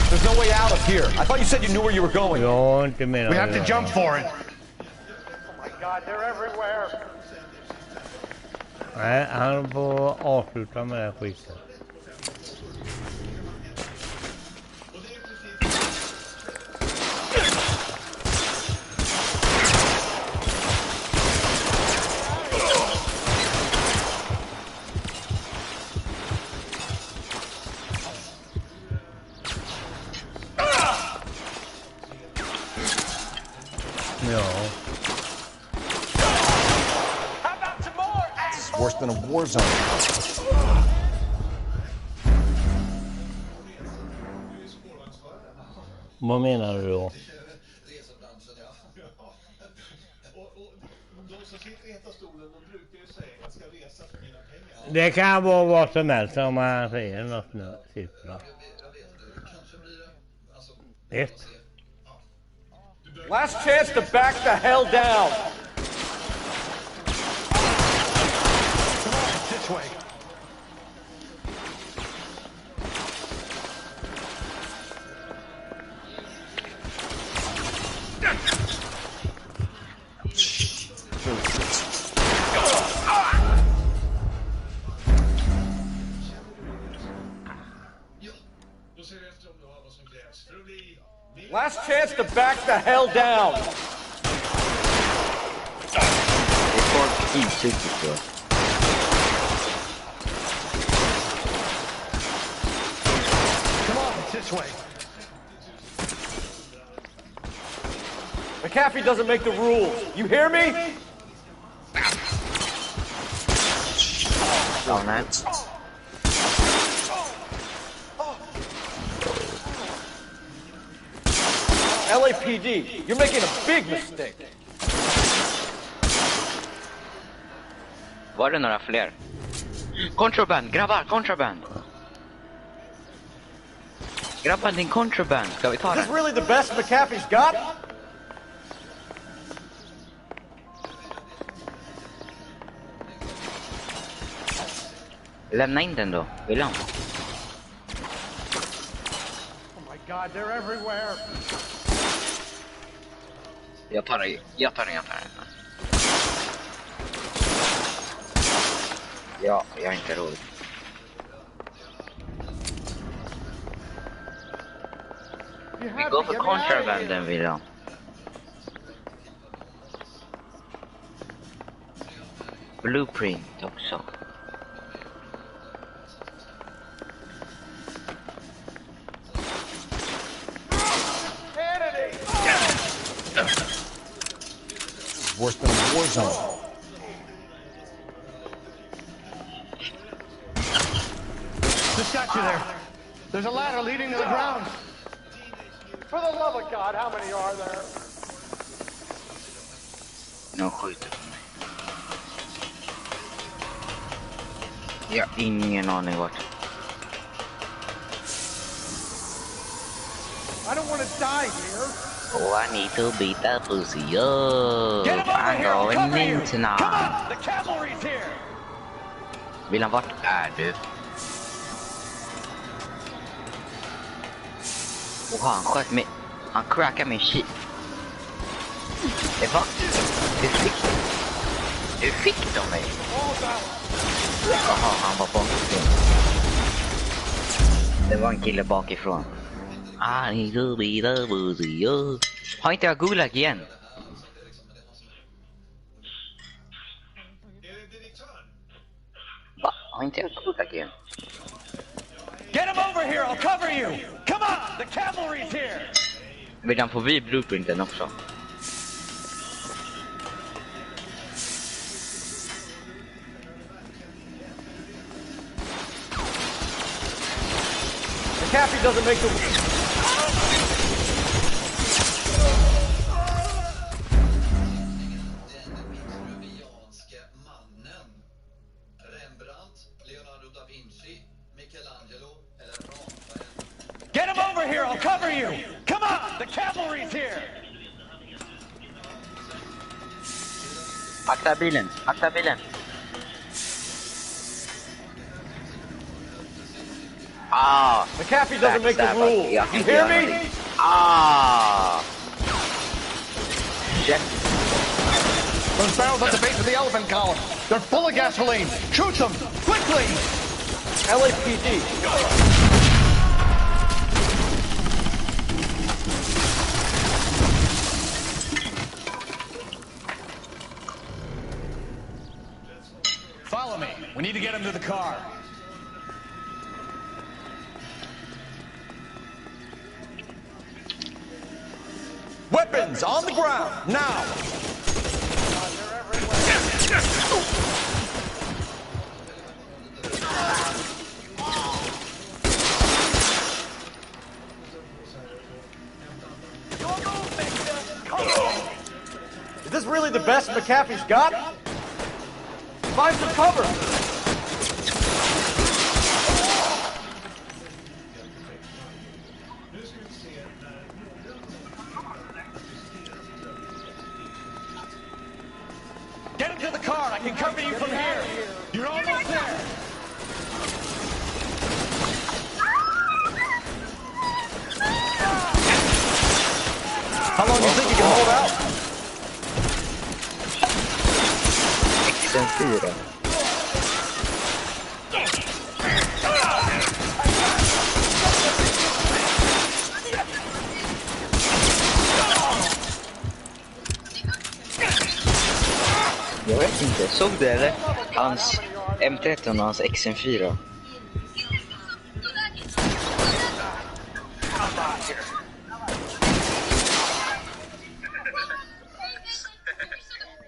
There's no way out of here. I thought you said you knew where you were going. Jag inte menar We have to det. jump for it. Oh my God, they're everywhere. Nej, han får avsluta med det här skiten. Ja. It's worse than a war zone. Vad menar du då? Det kan vara vad som helst om man säger något nu. Siffra. 1. Last chance to back the hell down. This way. Last chance to back the hell down. Det är folk insugget då. Come on, it's this way. McAfee doesn't make the rules. You hear me? Ja, nej. LAPD, you're making a big mistake. Var det några fler? Contraband, grabbar, contraband. Grabbar, din contraband. Ska vi ta Is den? this really the best McAfee's got? Lämna in den då, vill han? Oh my God, they're everywhere. Jag tar den. Ja, jag är inte rolig. Vi går för contrabanden, vill han. Blueprint också. Worse than a war zone. Just got you there. There's a ladder leading to the ground. For the love of God, how many are there? No, skjuter på mig. Jag har ingen aning vart. I don't want to die here. Oh, I need to beat that pussy up. I'm going in tonight. The cavalry's here. William, vart är du? Oha, han sköt mig. Han crackade min shit. Det var... Du fick de mig. Jaha, han var bakifrån. Det var en kille bakifrån. I need to beat the pussy up. Har inte jag gulag igen? Va? Har inte jag gulag igen? Get him over here, I'll cover you. Come on, the cavalry's here. Vill han få vid blueprinten också? McAfee doesn't make the... Get him over here, I'll cover you. Come on, the cavalry's here. Akta bilen, akta bilen. Ah, McAfee doesn't make the rules. You hear me? Ah. Shit. Those barrels at the base of the elephant column. They're full of gasoline. Shoot them, quickly. LAPD. Follow me. We need to get him to the car. Weapons on the ground, now! Is this really the best McAfee's got? Find some cover! Get him to the car. I can cover you from here. You're almost there. How long do you think you can hold out? XM4. Jag vet inte, såg du eller? Hans M13 och hans XM4.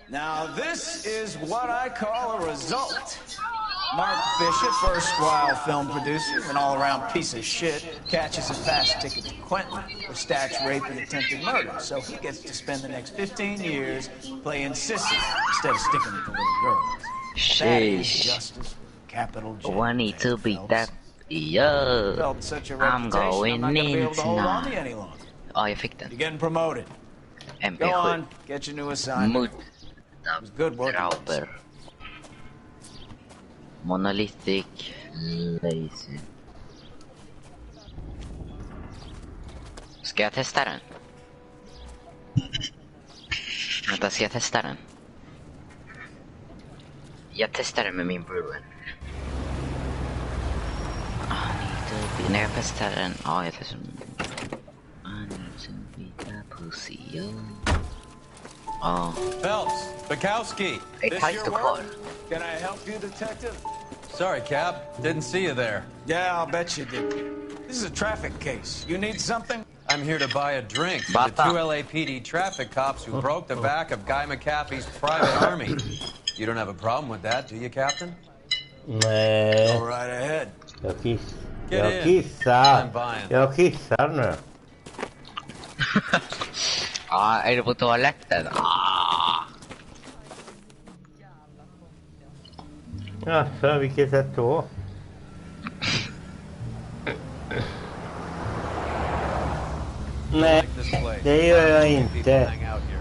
Now this is what I call a result. Mark Bishop, erstwhile film producer, an all-around piece of shit, catches a fast ticket to Quentin for Stack's rape and attempted murder, so he gets to spend the next 15 years playing sissy instead of sticking with the little girls. That is justice, capital J. Oh, I need to beat that. Yeah. I'm going in tonight. Ja, jag fick den. You're getting promoted. Go on, get your new assignment. It was good work. Monolithic laser. Ska jag testa den? Vänta, ska jag testa den? Jag testar den med min bror. När jag testar den... Ja, jag testar den. I need to beat that pussy, yo. Oh. Phelps, Bukowski. This your work? Can I help you, detective? Sorry, Cap. Didn't see you there. Yeah, I'll bet you did. This is a traffic case. You need something? I'm here to buy a drink for the two LAPD traffic cops who broke the back of Guy McAfee's private army. You don't have a problem with that, do you, Captain? Nej. Go right ahead. Jag kissar nu. Ja, är du på toaletten? Jaså, vilket sätt då? Nej, det gör jag inte.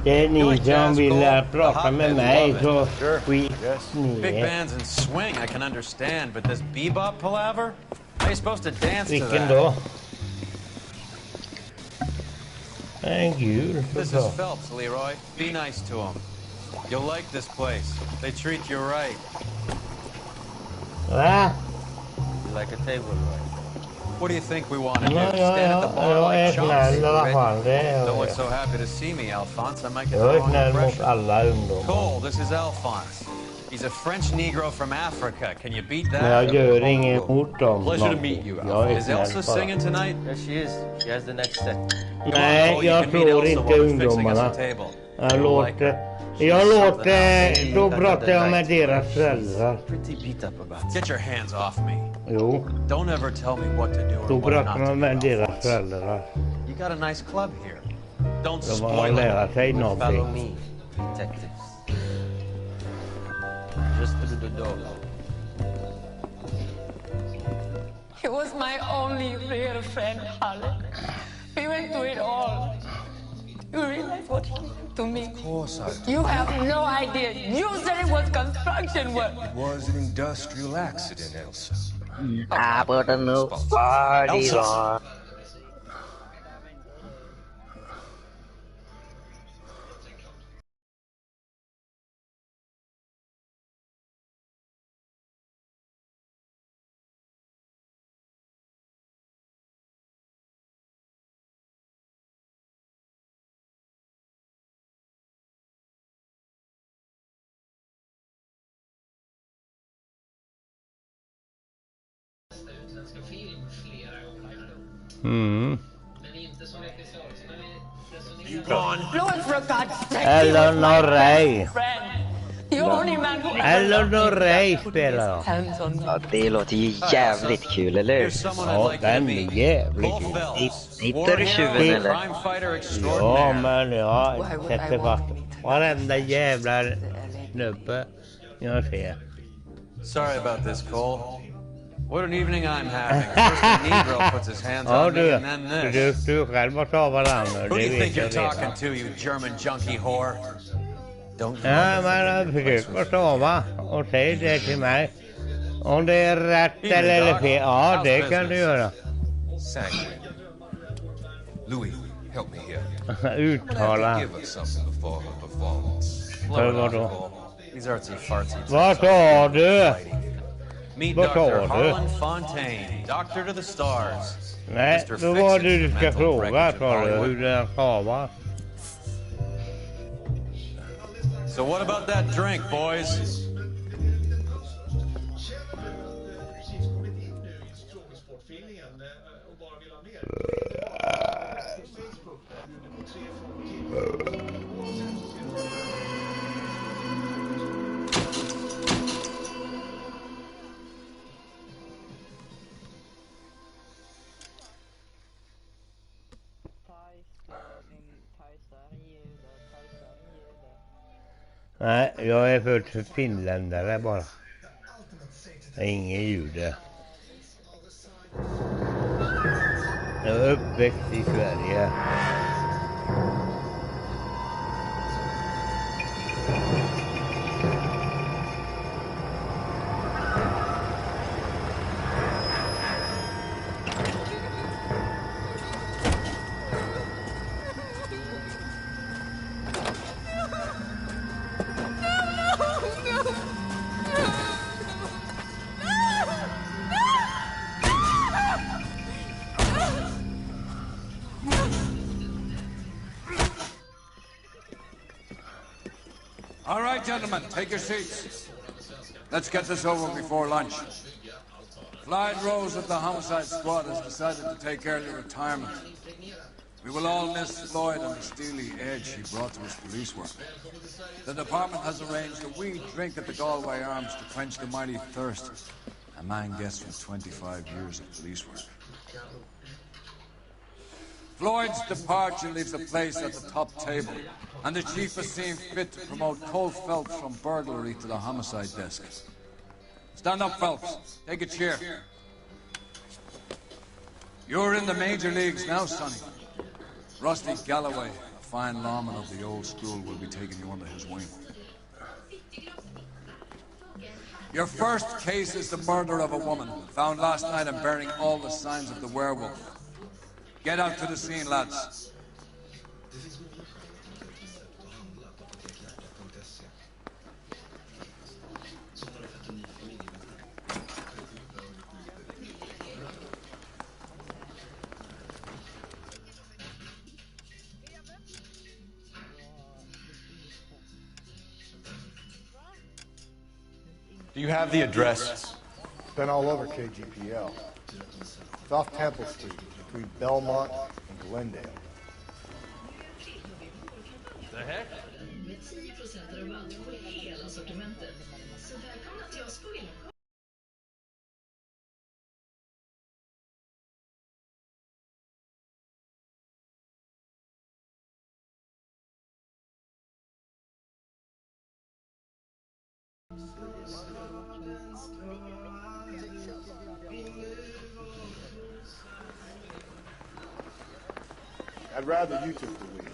Det är ni som vill prata med mig, så skit ni. Big bands and swing, I can understand, but this bebop palaver? How are you supposed to dance to that? Vilken då? Thank you. This is Phelps, Leroy. Be nice to him. You'll like this place. They treat you right. Va? You like a table, right? What do you think we want to do? Stand at the bar like chumps? Don't look so happy to see me, Alphonse. I might get the wrong impression. Cole, this is Alphonse. He's a French Negro from Africa. Can you beat that? Jag gör ingen mot dem. Pleasure to meet you, Alphonse. Is Elsa singing tonight? Yes, she is. She has the next set. Nej, jag tror inte ungdomarna. Jag låter, då pratar jag med deras föräldrar. Get your hands off me. Jo. Don't ever tell me what to do or Då what not pratar to man med do. deras föräldrar. You got a nice club here. Don't De har spoil lära it. sig någonting. Follow me, detectives. Just through the door. He was my only real friend, Harley. We went through it all. You realize what he did to me? Of course I do. You have no idea. You said it was construction work. It was an industrial accident, Elsa. I put a new party on. Men inte som regissör. Så när vi resonerar... for God's sake! Eleanor Rey. The only man who... Eleanor Rey spelar. Ja, det låter ju jävligt kul, eller hur? Ja, den är jävligt kul. Hittar du tjuven, eller? Ja, men jag sätter fast varenda jävla snubbe jag ser. Sorry about this, Cole. What an evening I'm having. First a Negro puts his hands on me and then this. Du själv måste ha varandra. Who do you think you're talking to, you German junkie whore? Don't you Ja, men försök att stava och säg det till mig. Om det är rätt eller fel. Ja, det kan du göra. Louis, help me here. Uttala. Give us something before her performance. För vadå? These artsy fartsy. Vad sa du? Meet Vad Dr. sa du? Harlan Fontaine, Doctor to the Stars. Nej, Mr. då var Fix-It, du ska mental fråga, breakage sa du, Hollywood. hur den stavas. So what about that drink, boys? Nej, jag är född för finländare bara. Ingen jude. Jag är uppväxt i Sverige. All right, gentlemen, take your seats. Let's get this over before lunch. Clyde Rose of the Homicide Squad has decided to take early retirement. We will all miss Floyd and the steely edge he brought to his police work. The department has arranged a wee drink at the Galway Arms to quench the mighty thirst a man gets from 25 years of police work. Floyd's departure leaves the place at the top table, and the chief has seen fit to promote Cole Phelps from burglary to the homicide desk. Stand up, Phelps. Take a chair. You're in the major leagues now, Sonny. Rusty Galloway, a fine lawman of the old school, will be taking you under his wing. Your first case is the murder of a woman, found last night and bearing all the signs of the werewolf. Get out to the scene, lads. Do you have the address? Been all over KGPL. It's off Temple Street, between Belmont and Glendale. The heck? Med 10% rabatt på hela sortimentet. Så välkomna till oss på Villagården. I'd rather you took the lead.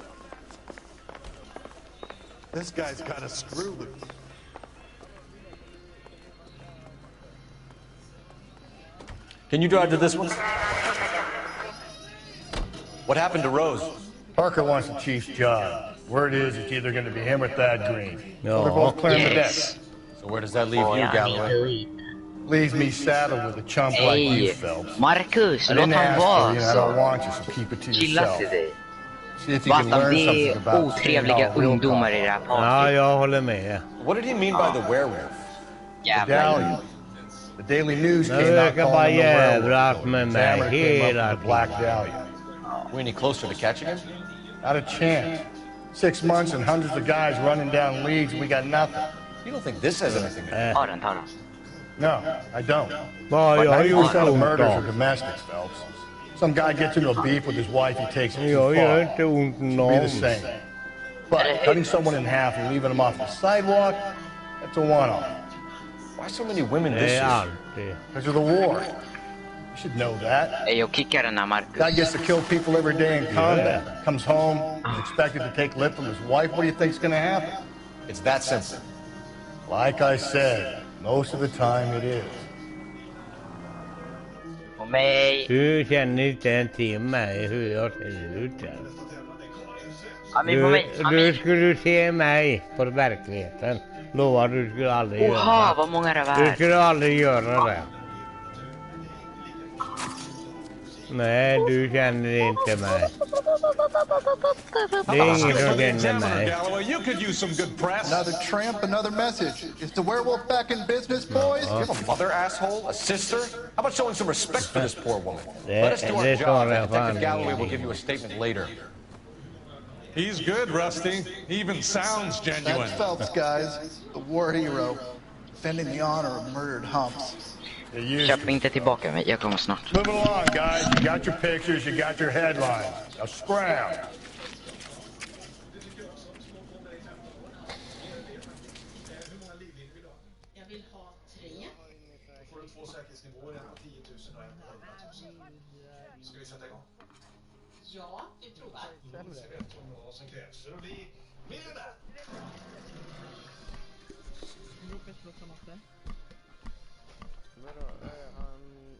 This guy's got a screw loose. Can you drive to this one? What happened to Rose? Parker wants the chief's job. Word is it's either going to be him or Thad Green. No. They're both clearing the desk. So where does that leave you, Galloway? Leaves me saddled with a chump like you, Phelps. Marcus, I låt didn't han ask for vara you, and I don't want you, so keep it to Chilla yourself. till dig. See if you can learn Det something är about otrevliga ungdomar i det här Ja, partiet. jag håller med. What did he mean by the werewolf? Medallion. The Daily News Jag came out verkar bara calling him the werewolf. jävlas med mig Examiner came up hela with the Black tiden. Dahlia. We any closer to catching him? Not a chance. 6 months and hundreds of guys running down leads, and we got nothing. You don't think this has anything to do with it? Ta den. No, I don't. Vad jag har gjort 90% of ont murders are då? domestics, Phelps. Some guy gets into a beef with his wife, he takes it too Jag gör far. inte ont Be the någonsin. same. But cutting someone in half and leaving them off the sidewalk, that's a one-off. Why so many women Det this är year? alltid. Because of the war. You should know that. Jag kickar den här Marcus. Guy gets to kill people every day in combat. Comes home, he's expected to take lip from his wife. What do you think's gonna happen? It's that simple. Like I said, most of the time it is. Och mig. Du känner inte till mig hur jag ser ut. Du skulle se mig på verkligheten. Lovar du skulle aldrig göra Oha, vad många det det. var. Du skulle aldrig göra det. Nej, du känner inte mig. Det är ingen som känner mig. Galloway, you could use some good press. Another tramp, another message. Is the werewolf back in business, boys? You have a mother, asshole? A sister? How about showing some respect for this poor woman? Det- Let us do our det job, tar and jag fan Detective Galloway will ingenting. give you a statement later. He's good, Rusty. He even sounds genuine. That's Phelps, guys. The war hero. Defending the honor of murdered humps. Köp inte tillbaka mig, jag kommer snart. Move along, guys. You got your pictures, you got your headlines. Now scram. Ska vi sätta igång? Ja, vi provar. Vad som krävs för att bli miljonär. Lukas slåss matte. Vadå?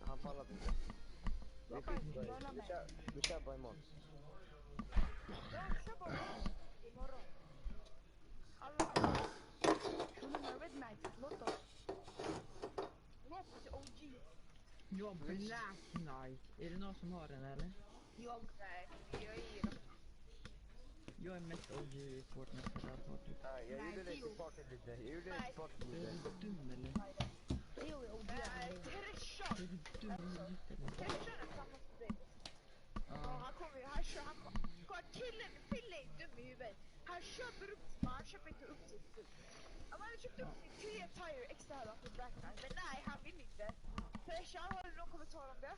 Han pallar inte. Vi kör bara imorgon. Jag Black Knight. Är det någon som har den eller? Jag är Jag är mest OG i Fortnite för det här partyt. Jag gjorde det till partyt lite. Är du dum eller? Jo, det är Teresa. Är du dum eller inte? Teresa är samma som dig. Han kommer ju, han kör, killen, Fille är dum i huvudet. Han köper upp, han köper inte upp sitt full. Han hade köpt upp sin 3 tire extra här för Black Knight, men nej, han vill inte. Teresa, har du någon kommentar om det?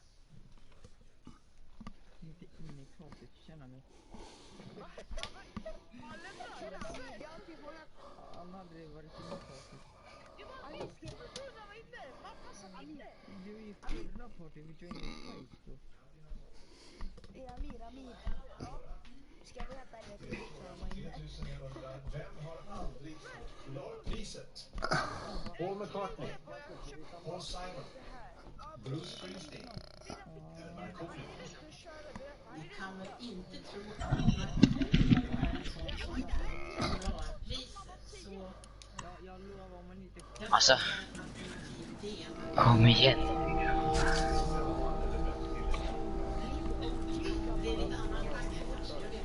Inte in i pratet, känna mig. Han hade aldrig varit inne i pratet. Du är ju förra party, vi kör in i fight då. Amir. Ska vi hämta det? 3905 har aldrig fått lagpriset. Paul McCartney, Paul Simon, Bruce Springsteen, Markoolio. Ni kan väl inte tro att ni har en sån bra pris så... Jag lovar om man inte... Alltså. Kom igen. Det är lite annan genre kanske, jag vet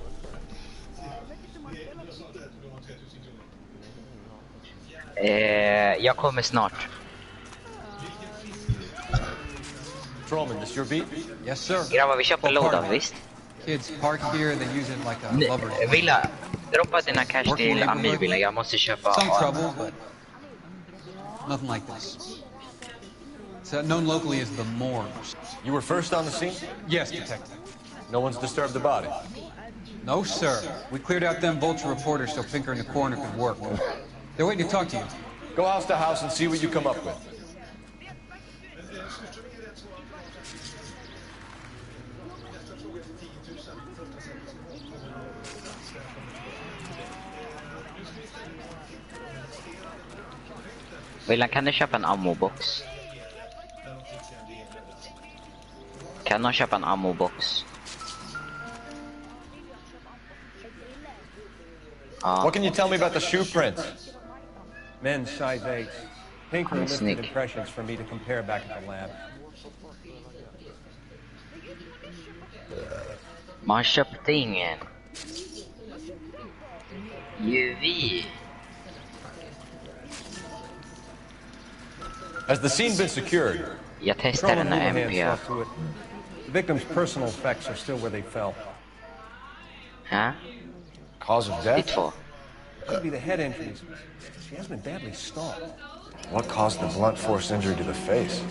inte. Jag kommer snart. Patrolman, this your beat? Yes, sir. Grabbar, vi köper lådan, visst? Kids park here, they use it like a lover's. Villa, droppa dina cash till Amir, Villa. Jag måste köpa... Some trouble, but nothing like this. It's known locally as the Moors. You were first on the scene? Yes, detective. No one's disturbed the body? No, sir. We cleared out them vulture reporters so Pinker in the corner could work. They're waiting to talk to you. Go house to house and see what you come up with. Villa, kan du köpa en ammo-box? Kan någon köpa en ammo-box? What can you tell me about the shoe prints? Men's size 8. Pinker I'm a lifted sneak. impressions for me to compare back at the lab. Man köpte ingen. Juvi. Has the scene been secured? Jag testar den här Patrolman MP. Houlihan saw to it. The victim's personal effects are still where they fell. Huh? Cause of death? Could be the head injuries. She has been badly stalked. What caused the blunt force injury to the face?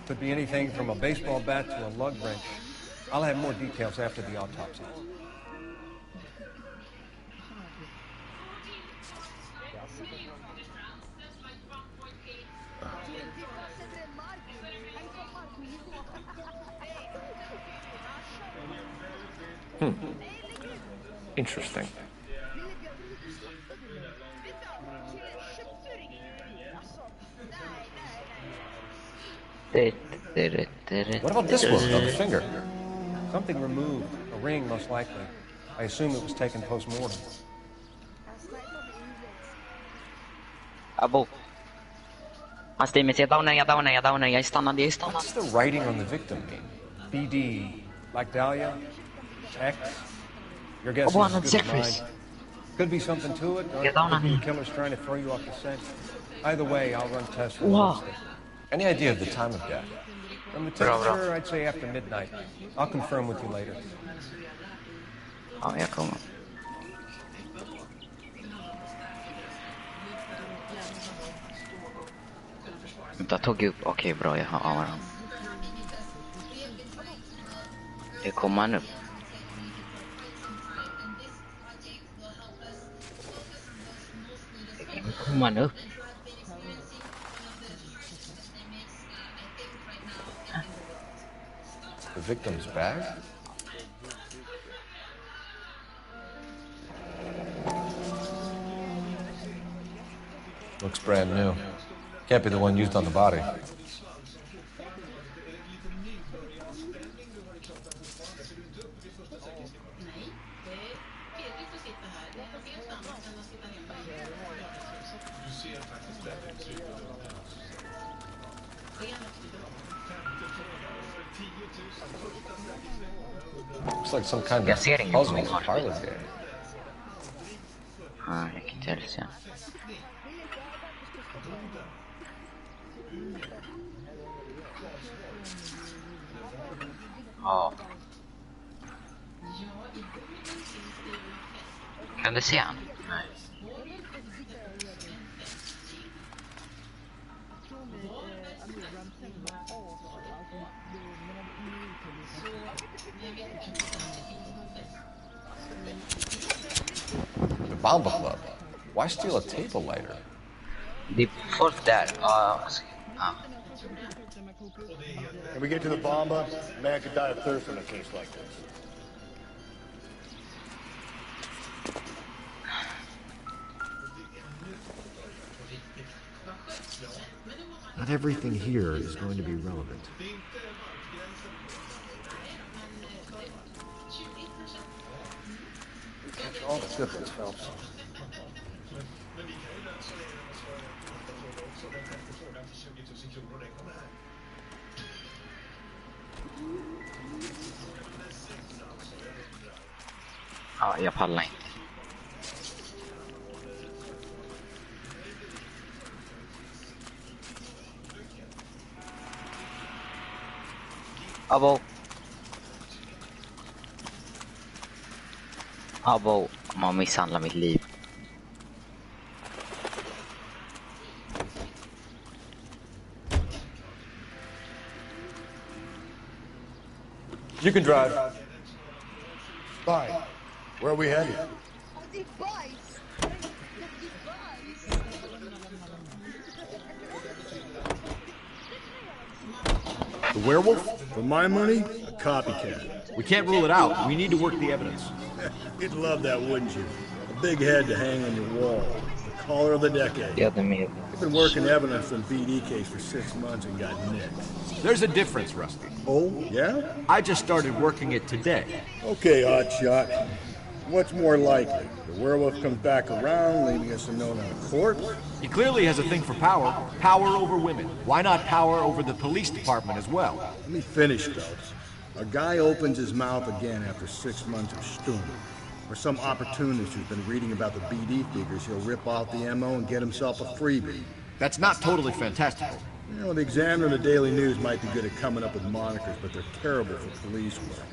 Could be anything from a baseball bat to a lug wrench. I'll have more details after the autopsy. Interesting. What about this one on the finger? Something removed. A ring, most likely. I assume it was taken post-mortem. Abo. Han stämmer mig, jag downar, jag är stannad. What's the writing on the victim mean? BD, like Dahlia? X? Your guess Abo, is han as good as mine. surface. Could be something to it, or Jag downar could be nu. the killer's trying to throw you off the scent. Either way, I'll run tests for Wow. honesty. Any idea of the time of death? From the Bra, bra. temperature, I'd say after midnight. I'll confirm with you later. Ja, jag kommer. Vänta, tog upp. Okej, bra, jag har auran. Det kommer han upp. Det kommer han upp. The victim's bag? Looks brand new. Can't be the one used on the body. Looks like some kind of puzzle parlor game. Ah, jag kan inte heller se. Ja. Kan du se han? Nej. The Bomba Club. Why steal a table lighter? Det är folk där. When we get to the Bomba, a man could die of thirst in a case like this. Not everything here is going to be relevant. All the good ones, Phelps. Ja, jag pallar inte. Abo, man misshandlar mitt liv. You can drive. Fine. Where are we headed? The werewolf? For my money, a copycat. We can't rule it out. We need to work the evidence. You'd love that, wouldn't you? A big head to hang on your wall. The caller of the decade. Yeah, the meal. You've been working evidence on BD case for 6 months and got nicked. There's a difference, Rusty. Oh, yeah? I just started working it today. Okay, Hotshot. What's more likely? The werewolf comes back around, leaving us a note on a corpse? He clearly has a thing for power. Power over women. Why not power over the police department as well? Let me finish, Phelps. A guy opens his mouth again after 6 months of stewing. Or some opportunist who's been reading about the BD figures, he'll rip off the MO and get himself a freebie. That's not totally fantastical. You know, the Examiner and the Daily News might be good at coming up with monikers, but they're terrible for police work.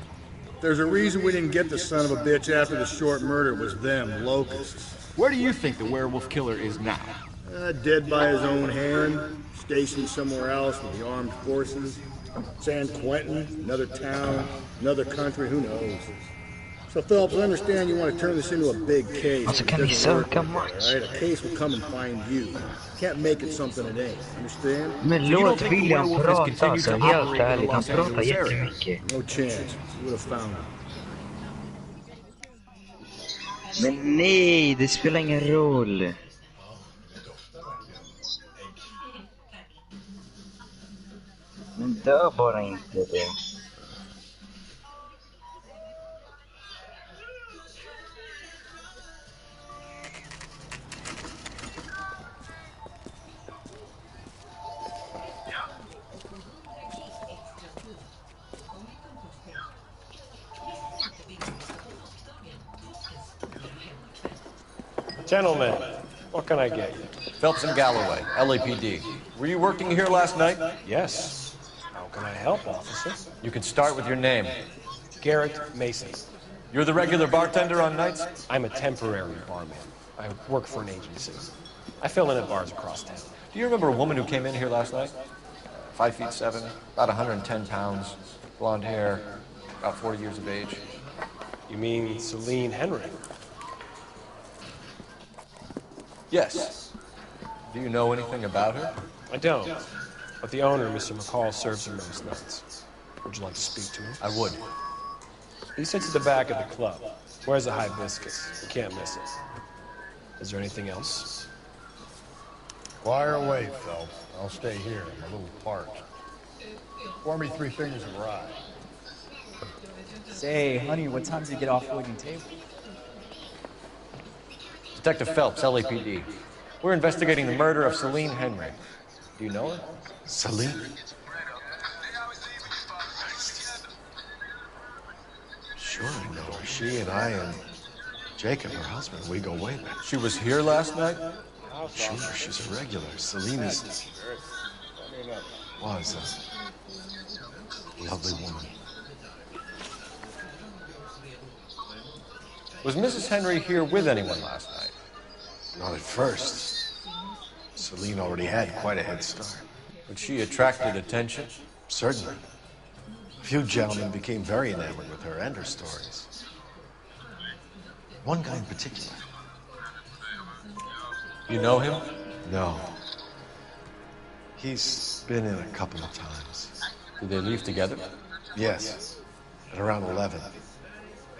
There's a reason we didn't get the son of a bitch after the short murder. It was them, locusts. Where do you think the werewolf killer is now? Dead by his own hand, stationed somewhere else with the armed forces. San Quentin, another town, another country, who knows? So, Phelps, I understand you want to turn this into a big case. Alltså kan vi söka match? Right? A case will come and find you. Can't make it something it ain't. Understand? Men låt William prata alltså, helt ärligt. Han pratar jättemycket. No chance. You would have found him. Men nej, det spelar ingen roll. Men dö bara inte det. Gentlemen, what can I get you? Phelps and Galloway, LAPD. Were you working here last night? Yes. How can I help, officer? You can start with your name. Garrett Mason. You're the regular bartender on nights? I'm a temporary barman. I work for an agency. I fill in at bars across town. Do you remember a woman who came in here last night? 5'7", about 110 pounds, blonde hair, about 40 years of age. You mean Celine Henry? Yes. Do you know anything about her? I don't, but the owner, Mr. McCall, serves her most nights. Would you like to speak to him? I would. He sits at the back of the club. Wears a hibiscus. You can't miss it. Is there anything else? Fire away, Phelps. I'll stay here. I'm a little parched. Pour me 3 fingers of rye. Say, honey, what time does he get off waiting table? Detective Phelps, LAPD. We're investigating the murder of Celine Henry. Do you know her? Celine? Sure, I know her. She and I and Jacob, her husband, we go way back. She was here last night? Sure, she's a regular. Celine was a lovely woman. Was Mrs. Henry here with anyone last night? Not at first. Celine already had quite a head start. But she attracted attention? Certainly. A few gentlemen became very enamored with her and her stories. One guy in particular. You know him? No. He's been in a couple of times. Did they leave together? Yes. At around 11.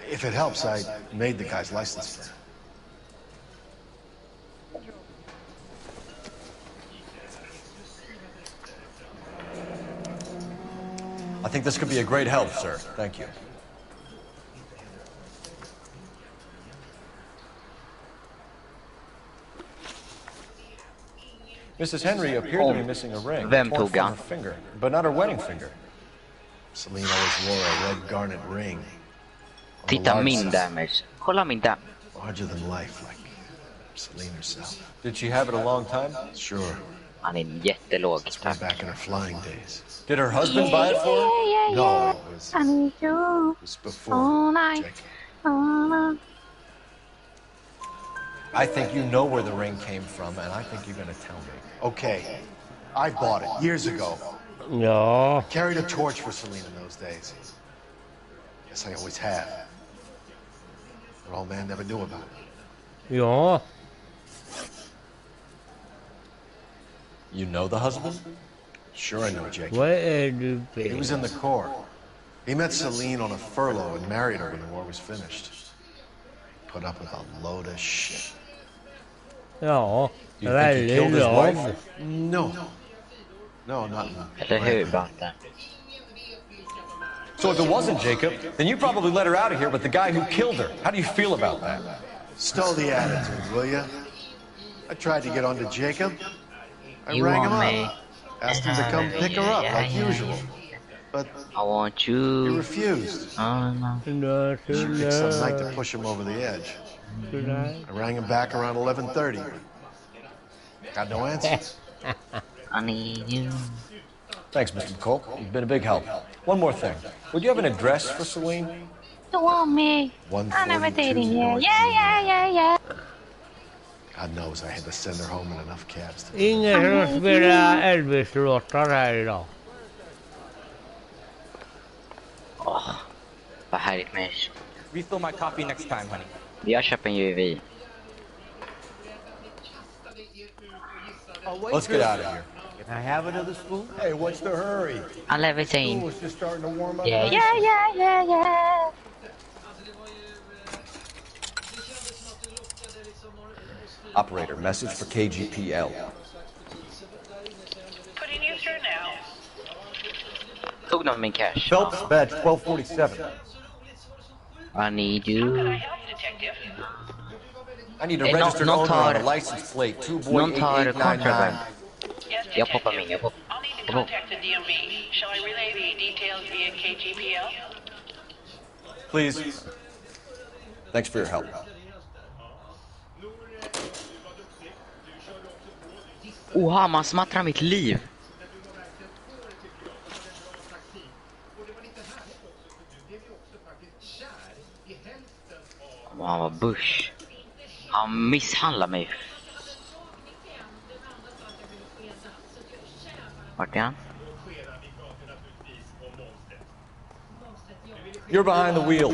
If it helps, I made the guy's license plate. I think this could be a great help, sir. Thank you. Mrs. Henry appeared to be missing a ring. Vem torn tog from han? her finger, but not her wedding finger. Celine always wore a red garnet ring. Titta min damage. Kolla min damage. Larger than life, like Celine herself. Did she have it a long time? Sure. Han är jättelåg. That's way back in her flying days. Did her husband buy it for her? No, it was before Jacob. I think you know where the ring came from, and I think you're going to tell me. Okay, I bought it years ago. Ja. Carried a torch for Celine in those days. Guess I always have. Her old man never knew about it. Ja. You know the husband? Sure I know Jacob. Vad är du He was in the Corps. He met Celine on a furlough and married her when the war was finished. Put up with a load of shit. Ja. You think he killed his wife? No. No, not Eller hur, Batta? So if it wasn't Jacob, then you probably let her out of here with the guy who killed her. How do you feel about that? Stow the attitude, will ya? I tried to get on to Jacob. I You rang him want me? up. Asked him to come pick her up like usual. But I want he you. refused. No. She picked some night to push him over the edge. I rang him back around 11:30. Got no answer. I need you. Thanks, Mr. McCall. You've been a big help. One more thing. Would you have an address for Celine? You want me? I never dating you. Yeah. God knows I had to send her home in enough cabs to... Ingen som spelar Elvis-låtar här idag. Vad härligt med. Refill my coffee next time, honey. Jag köper ju vin. Let's get out of here. Can I have another spoon? Hey, what's the hurry? I love it, School was just starting to warm up. Yeah. Operator, message for KGPL. Putting you through now. Tog de min cash? Phelps, badge 1247. I need you. I need a registered owner on a license plate. 2boy8899. Jag poppar min. I'll need to contact the DMV. Shall I relay the details via KGPL? Please. Thanks for your help. Man smattrar mitt liv. Han var Bush. Han misshandlar mig. Vart är han? You're behind the wheel.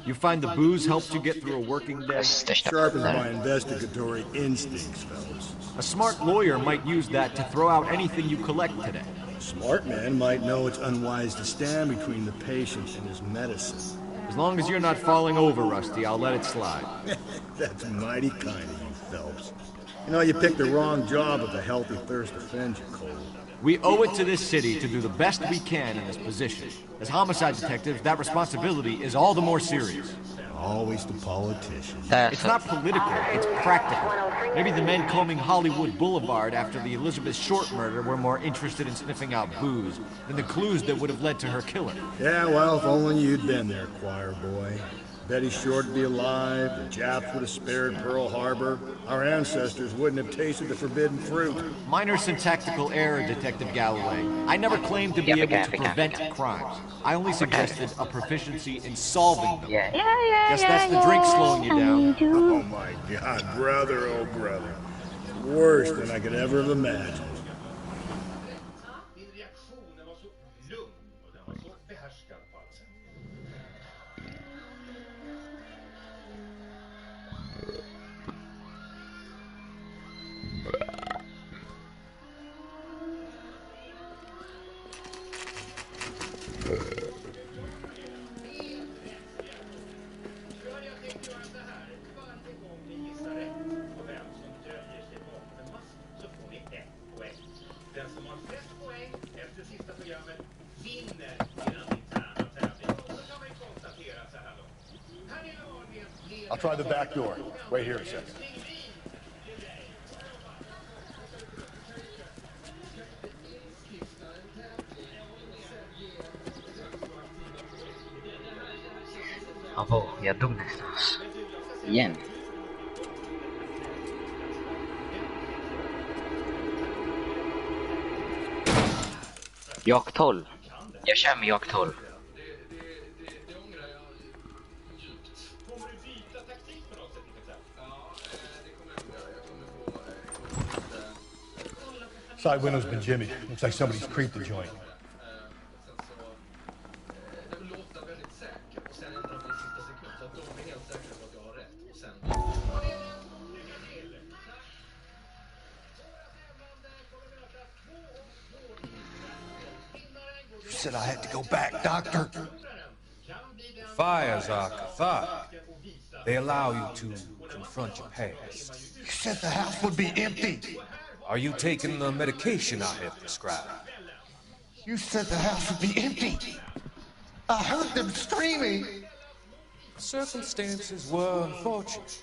You find the booze helped you get through a working day? Sharpens my investigatory instincts, fellas. A smart lawyer might use that to throw out anything you collect today. Smart man might know it's unwise to stand between the patient and his medicine. As long as you're not falling over, Rusty, I'll let it slide. That's mighty kind of you, Phelps. You know, you picked the wrong job if a healthy thirst offends you, Cole. We owe it to this city to do the best we can in this position. As homicide detectives, that responsibility is all the more serious. Always the politician. It's not political, it's practical. Maybe the men combing Hollywood Boulevard after the Elizabeth Short murder were more interested in sniffing out booze than the clues that would have led to her killing. Yeah, well, if only you'd been there, choir boy. Betty Short would be alive, the Japs would have spared Pearl Harbor, our ancestors wouldn't have tasted the forbidden fruit. Minor syntactical error, Detective Galloway. I never claimed to be able to prevent crimes. I only suggested a proficiency in solving them. Guess that's the drink slowing you down. Oh my God, brother, oh brother. Worse than I could ever have imagined. Din reaktion var så lugn och den var så behärskad på allt sätt. I'll try the back door. Wait here a second. Abo, jag dog någonstans. Igen. Jak 12. Jag kör med Jak 12. Side window's been jimmied. Looks like somebody's creeped the joint. You said I had to go back, Doctor. Fires are cathartic. They allow you to confront your past. You said the house would be empty. Are you taking the medication I have prescribed? You said the house would be empty. I heard them screaming. Circumstances were unfortunate.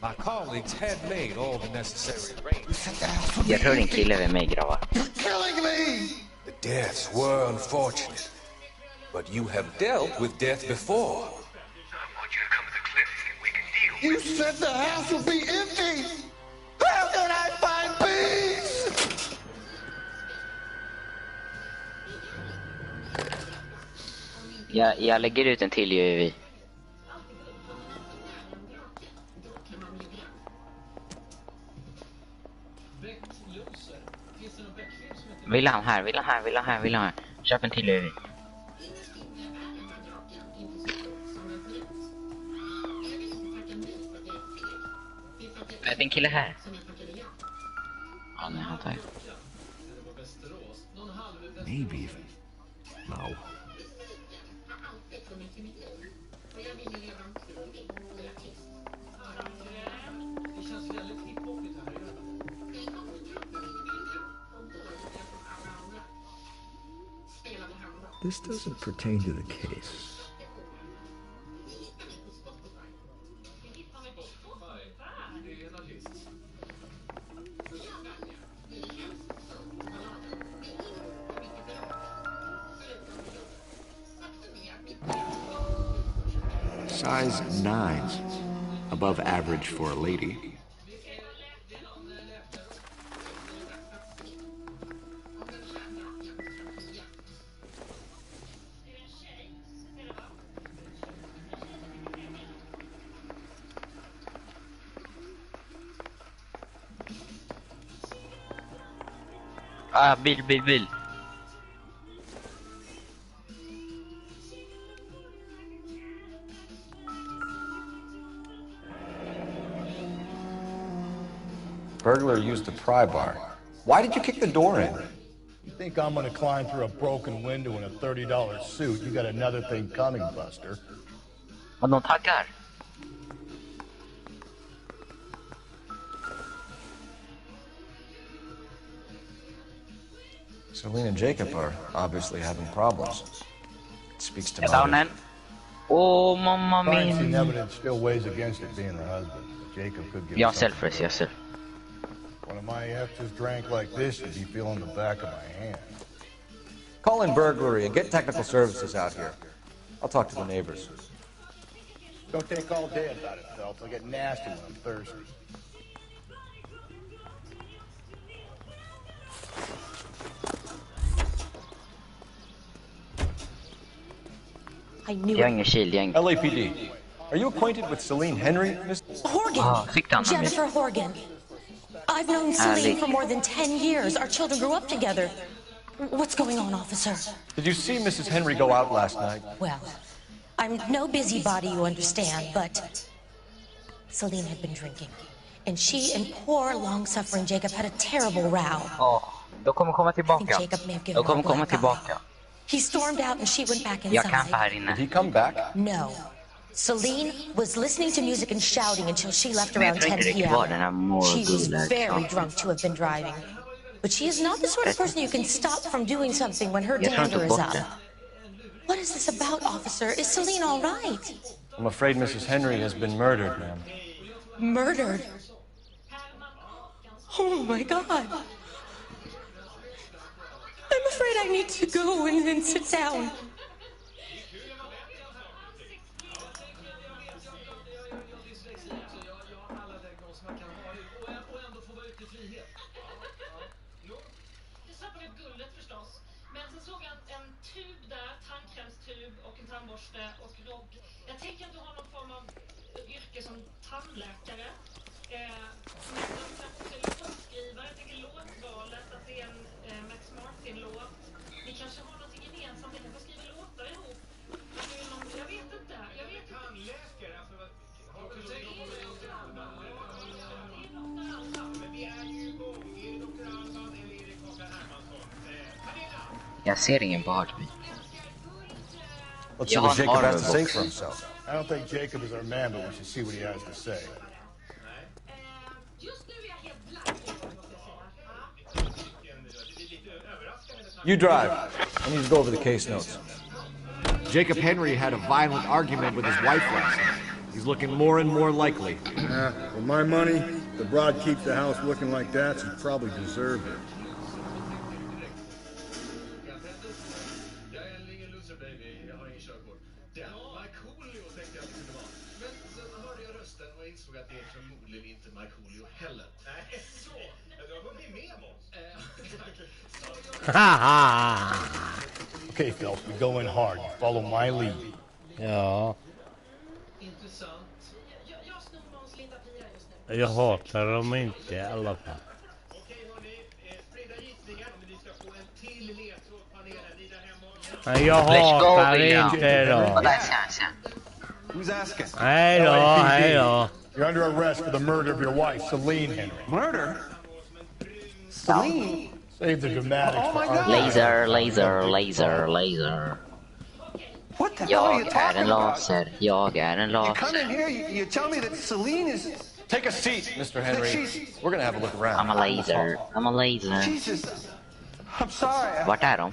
My colleagues had made all the necessary arrangements. Jag hör en kille vid mig, grabbar. Killing me! The deaths were unfortunate. But you have dealt with death before. I want you to come to the clinic and we can deal. You said the house would be empty. How can I find peace? Jag lägger ut en till UV. Vill han här. Köp en till UV. Är det en kille här? Ja, nej, han tar. Maybe even. No. This doesn't pertain to the case. Size 9s. Above average for a lady. Bil. Burglar used the pry bar. Why did you kick the door in? You think I'm gonna climb through a broken window in a $30 suit? You got another thing coming, Buster. Och de taggar. Celine and Jacob are obviously having problems. It speaks to motive. Oh, mamma Crime scene mia. evidence still weighs against it being the husband. But Jacob could get Yourself first, yourself. One of my exes drank like this, you'd be feeling the back of my hand. Call in burglary and get technical services out here. I'll talk to the neighbors. Don't take all day about it, Phelps. I'll get nasty when I'm thirsty. I knew Jag har ingen kilgäng. LAPD. Are you acquainted with Celine Henry, Miss? Horgan! fick han med. Jennifer Horgan. I've known Celine for more than 10 years. Our children grew up together. What's going on, officer? Did you see Mrs. Henry go out last night? Well, I'm no busybody, you understand, but Celine had been drinking. And she and poor, long-suffering Jacob had a terrible row. De kommer komma tillbaka. Jacob may have given De kommer her a komma black eye. tillbaka. He stormed out and she went back Jag campar inside. här inne. Did he come back? No. Celine was listening to music and shouting until she left Men jag around tror 10 inte det är kvar den här p.m. She was målgulliga very drunk to have been driving. But she is not the sort of person you can stop from doing something when her Jag tar dander inte is bort up. det. What is this about, officer? Is Celine all right? I'm afraid Mrs. Henry has been murdered, ma'am. Murdered? Oh my God. I'm afraid I need to go and sit down. Jag tänker att du har någon form av yrke som tandläkare. Låtskrivare, jag tänker låtvalet, att det är en Max Martin-låt. Ni kanske har någonting gemensamt, ni kanske skriver låtar ihop. Jag vet inte. Tandläkare, alltså har du men vi är ju igång. Är det Dr. Alban eller är det Kakan Hermansson? Jag ser ingen på Heartbeat. Let's see what Jacob has to say for himself. I don't think Jacob is our man, but we should see what he has to say. You drive. I need to go over the case notes. Jacob Henry had a violent argument with his wife last night. He's looking more and more likely. For my money, the broad keeps the house looking like that, she probably deserved it. Okay, Phelps, we go in hard. Follow my lead. Ja. Jag hatar dem inte i alla fall. Men jag hatar inte dem. Who's asking? Hej då, hej då. You're under arrest for the murder of your wife, Celine Henry. Murder? Celine? Save the dramatics for our Laser, laser, laser, laser. What the hell are you Jag är talking en about? laser, jag är en You come in laser. here, you tell me that Celine is... Take a seat, Mr. Henry. We're gonna have a look around. I'm a laser, I'm a laser. Jesus. I'm sorry. Vart är de?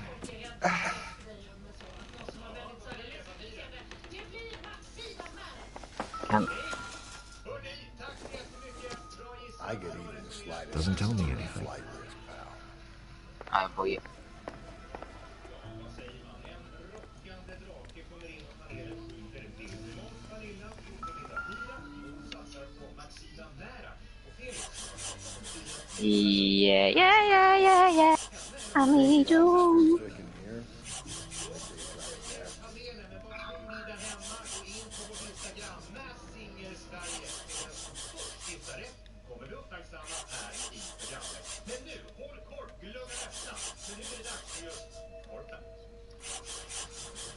Kan... I get even the slightest. Doesn't tell me anything. Ja, jag får ju... Yeah. I need you.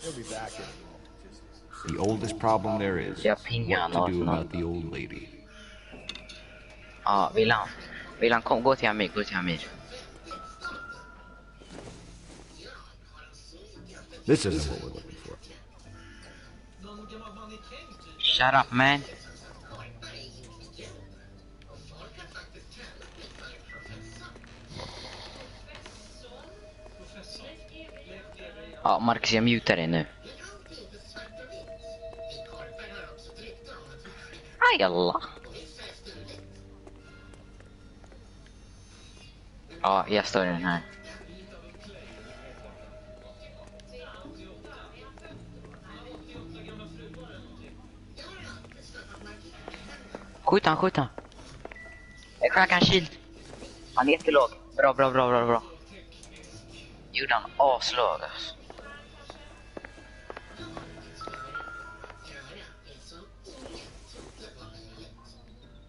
He'll be back in. The oldest problem there is Jag what pingar to do någon. about the old lady. Ja, vill han gå till Amir, gå till Amir. This isn't what we're looking for. Shut up, man. Ja, Marcus, jag mutar dig nu. Aj, Allah. Ja, jag står i den här. Skjut han. Jag crackar en shield. Han är jättelåg. Bra. Gjorde han aslåg alltså.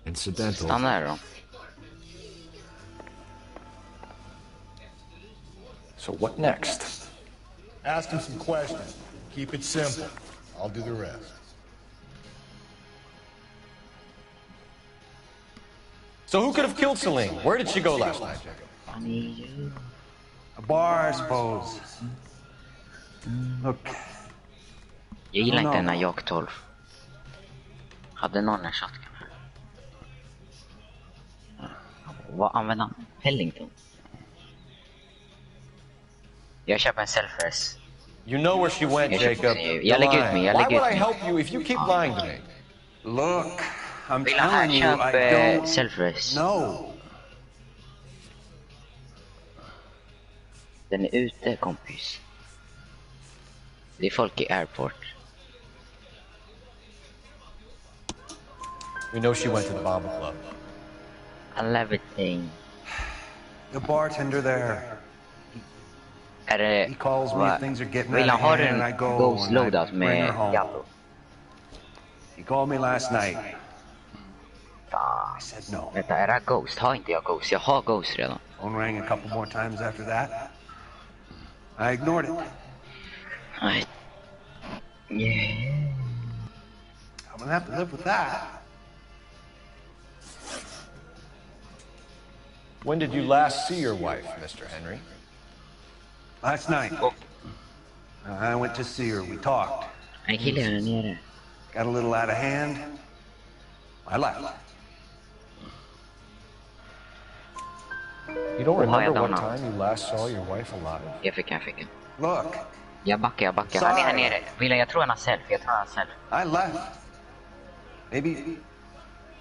Incidental. Stanna här då. So what next? Ask him some questions. Keep it simple. I'll do the rest. So who could have killed Celine? Where did she go last night, Jacob? A bar, I suppose. Look. Jag gillar inte den här Jak 12. Hade någon en shotgun här? Vad använder han? Pellington. Jag köper en self-res. You know where she went, Jacob. Jag lägger ut mig. Why would I help you if you keep lying to me? Look, I'm Vill han telling you, I köpa don't self-res? know. Den är ute, kompis. Det är folk i airport. We know she went to the Bomber Club. I love it thing. The bartender there. Är det... He calls me if things are getting Vill out han of ha hand en and I go Ghost and I Loadout bring her med home. Gallo? He called me last night. Fan. I said no. Vänta, är det Ghost? Har inte jag Ghost? Jag har Ghost redan. Phone rang a couple more times after that. I ignored it. Yeah. I'm gonna have to live with that. When did you last see your wife, Mr. Henry? Last night. I went to see her. We talked. I killed her nere. Got a little out of hand. I left. You don't remember what time you last saw your wife alive? Jag fick en. Look. Jag backar. Han är här nere. Jag tror han har self. I left. Maybe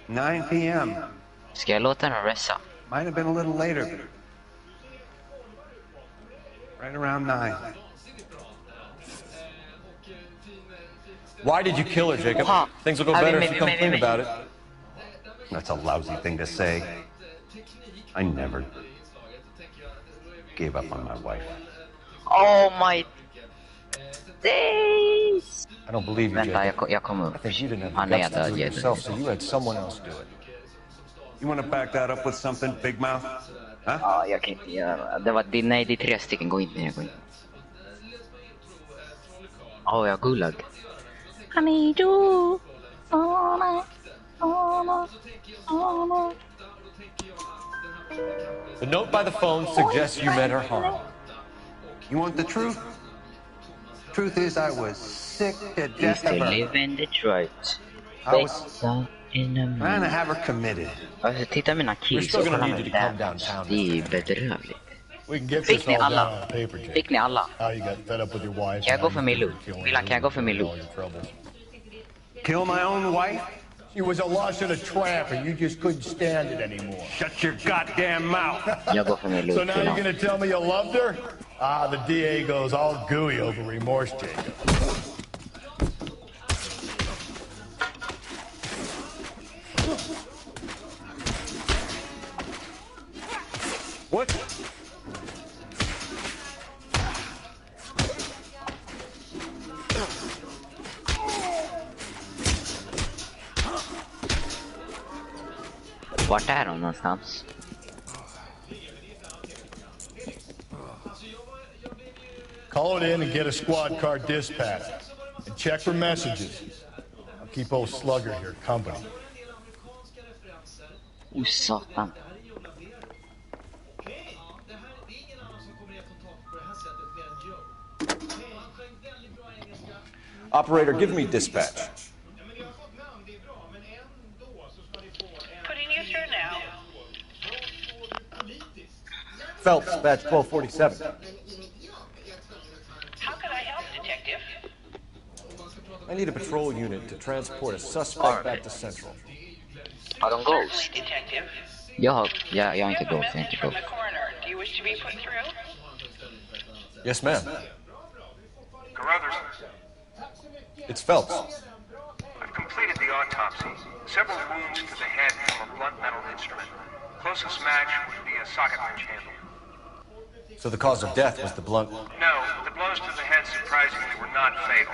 9 p.m. Ska jag låta den resa? Might have been a little later. But right around 9. Why did you kill her, Jacob? Things will go better if you come clean about it. That's a lousy thing to say. I never gave up on my wife. Oh my days! I don't believe you, Jacob. Jag kommer upp. I think you didn't have the guts to do it yourself, so you had someone else do it. You want to back that up with something, Big Mouth? Huh? Ja, jag kan inte göra det. Nej, det är 3 stycken. Gå in. Åh, jag gullag. I need you. The note by the phone suggests you met her harm. You want the truth? Truth is, I was sick to Used death to of her. live in Detroit. I was trying to have her committed. Alltså, titta mina kills. We're still gonna need you to come downtown. Det är bedrövligt. We can get Fick this ni all alla? down on paper, Jake. Fick ni alla? How you got fed up with your wife? Kan jag gå för min loot? Kan jag gå för min loot? Kill my own wife? She was a lush and a tramp, and you just couldn't stand it anymore. Shut your goddamn mouth. Jag går för min loot. So now you're gonna tell me you loved her? Ah, the DA goes all gooey over remorse, Jacob. What? Vart är de någonstans? Call it in and get a squad car dispatch. And check for messages. I'll keep old Slugger here company. Satan. Operator, give me dispatch. Putting you through now. Phelps, badge 1247. How could I help, Detective? I need a patrol unit to transport a suspect back to Central. Har de Ghost? Jag har inte Ghost, jag är inte Ghost. Do you wish to be put through? Yes, ma'am. Carruthers, It's Phelps. I've completed the autopsy. Several wounds to the head from a blunt metal instrument. Closest match would be a socket wrench handle. So the cause of death was the blunt. No, the blows to the head surprisingly were not fatal.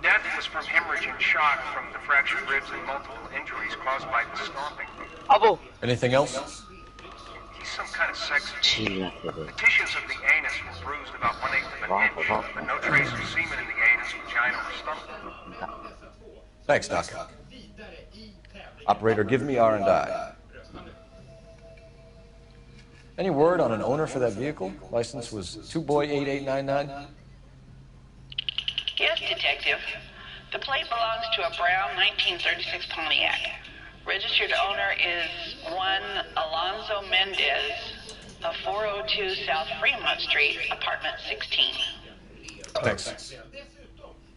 Death was from hemorrhage and shock from the fractured ribs and multiple injuries caused by the stomping. Anything else? He's some kind of sex fiend. The tissues of the anus were bruised about 1/8 of an inch, but no trace of semen in the anus, vagina, or stomach. Thanks, Doc. Operator, give me R&I. Any word on an owner for that vehicle? License was 2boy8899. Yes, Detective. The plate belongs to a brown 1936 Pontiac. Registered owner is one Alonzo Mendez of 402 South Fremont Street, apartment 16. Thanks.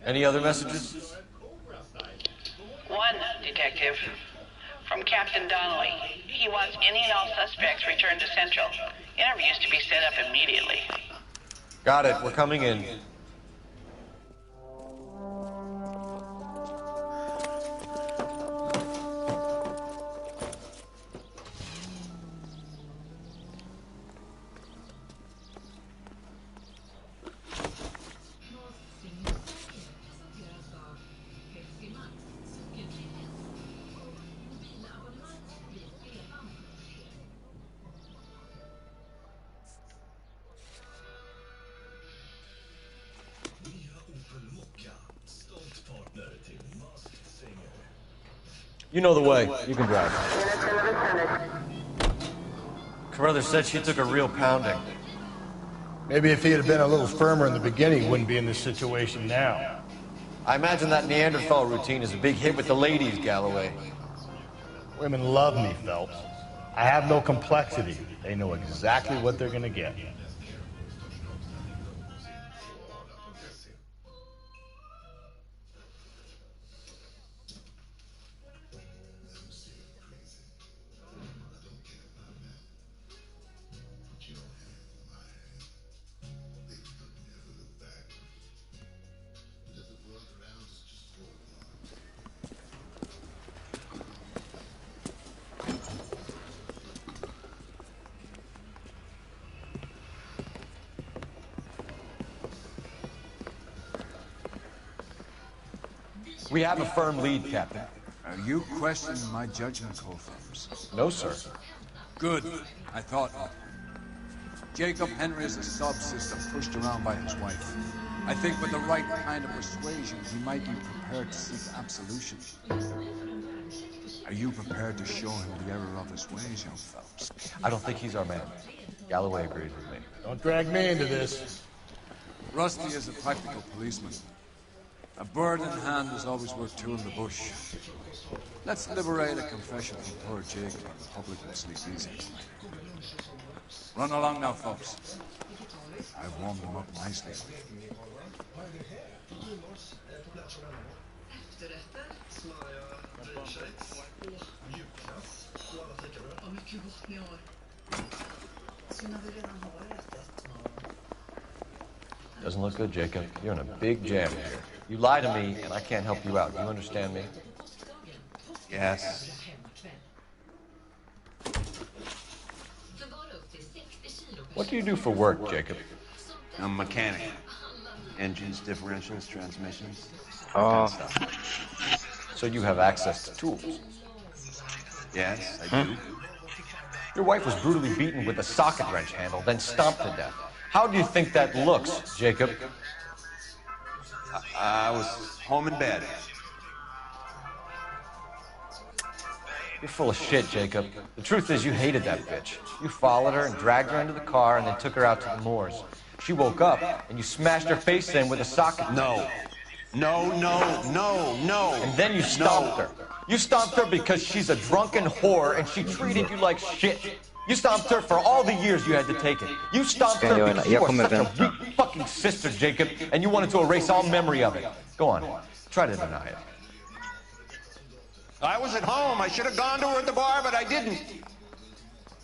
Any other messages? One, Detective. From Captain Donnelly. He wants any and all suspects returned to Central. Interviews to be set up immediately. Got it. We're coming in. You know the way. You can drive. Carruthers said she took a real pounding. Maybe if he had been a little firmer in the beginning, he wouldn't be in this situation now. I imagine that Neanderthal routine is a big hit with the ladies, Galloway. Women love me, Phelps. I have no complexity. They know exactly what they're gonna get. We have a firm lead, Captain. Are you questioning my judgment call, Phelps? No, sir. Good. I thought not. Jacob Henry is a sub-system pushed around by his wife. I think with the right kind of persuasion, he might be prepared to seek absolution. Are you prepared to show him the error of his ways, young Phelps? I don't think he's our man. Galloway agrees with me. Don't drag me into this. Rusty is a practical policeman. A bird in hand is always worth two in the bush. Let's liberate a confession from poor Jacob and the public will sleep easy. Run along now, folks. I've warmed them up nicely. Doesn't look good, Jacob. You're in a big jam here. You lie to me, and I can't help you out. Do you understand me? Yes. What do you do for work, Jacob? I'm a mechanic. Engines, differentials, transmissions. Oh. So you have access to tools? Yes, I do. Your wife was brutally beaten with a socket wrench handle, then stomped to death. How do you think that looks, Jacob? I was home in bed. You're full of shit, Jacob. The truth is you hated that bitch. You followed her and dragged her into the car and then took her out to the moors. She woke up and you smashed her face in with a socket. No. No. And then you stomped her. You stomped her because she's a drunken whore and she treated you like shit. You stomped her for all the years you had to take it. You stomped her because you were such a weak fucking sister, Jacob, and you wanted to erase all memory of it. Go on, try to deny it. I was at home. I should have gone to her at the bar, but I didn't.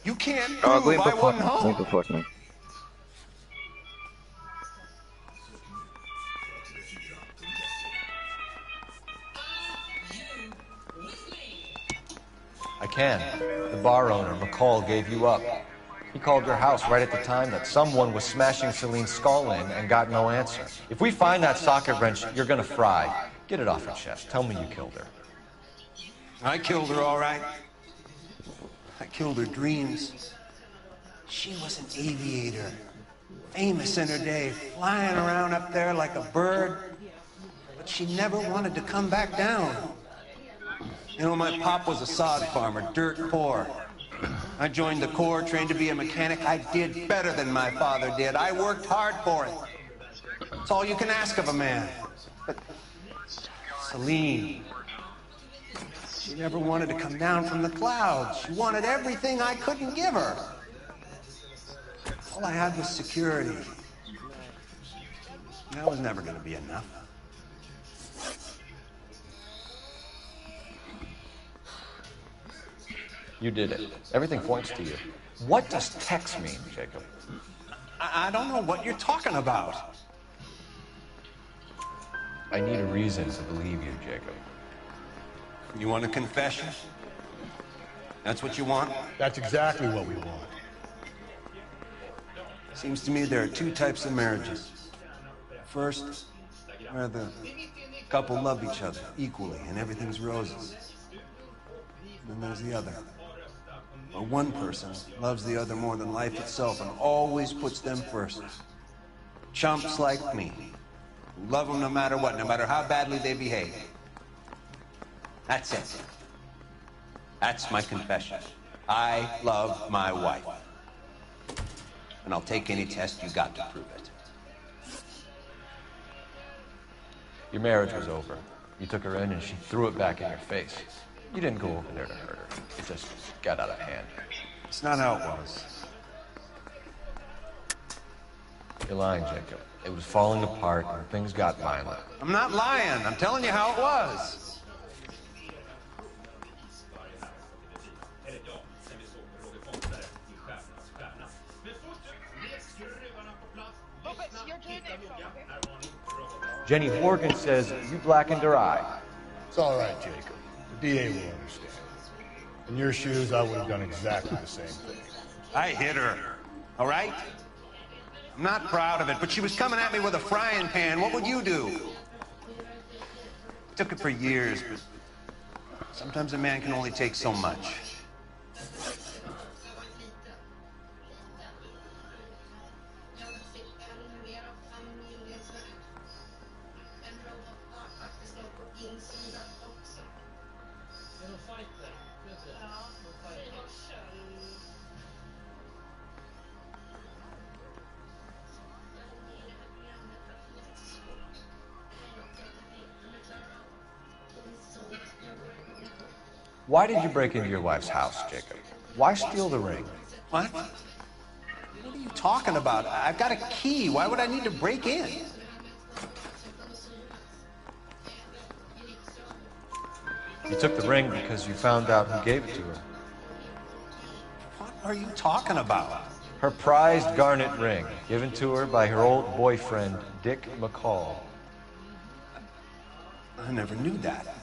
You can't prove I wasn't home. I can. The bar owner, McCall, gave you up. He called your house right at the time that someone was smashing Celine's skull in and got no answer. If we find that socket wrench, you're gonna fry. Get it off your chest. Tell me you killed her. I killed her, all right. I killed her dreams. She was an aviator, famous in her day, flying around up there like a bird, but she never wanted to come back down. You know, my pop was a sod farmer, dirt poor. I joined the Corps, trained to be a mechanic. I did better than my father did. I worked hard for it. It's all you can ask of a man. But Celine, she never wanted to come down from the clouds. She wanted everything I couldn't give her. All I had was security. That was never going to be enough. You did it. Everything points to you. What does Tex mean, Jacob? I don't know what you're talking about. I need a reason to believe you, Jacob. You want a confession? That's what you want? That's exactly what we want. Seems to me there are two types of marriages. First, where the couple love each other equally and everything's roses. Then there's the other, where one person loves the other more than life itself and always puts them first. Chumps like me, who love them no matter what, no matter how badly they behave. That's it. That's my confession. I love my wife. And I'll take any test you got to prove it. Your marriage was over. You took her in and she threw it back in your face. You didn't go over there to hurt her. It just got out of hand. It's not how it was. You're lying, Jacob. It was falling apart and things got violent. I'm not lying. I'm telling you how it was. Jenny Horgan says you blackened her eye. It's all right, Jacob. The DA will understand. In your shoes, I would have done exactly the same thing. I hit her, all right? I'm not proud of it, but she was coming at me with a frying pan. What would you do? Took it for years, but sometimes a man can only take so much. Why did you break into your wife's house, Jacob? Why steal the ring? What? What are you talking about? I've got a key. Why would I need to break in? You took the ring because you found out who gave it to her. What are you talking about? Her prized garnet ring, given to her by her old boyfriend, Dick McCall. I never knew that.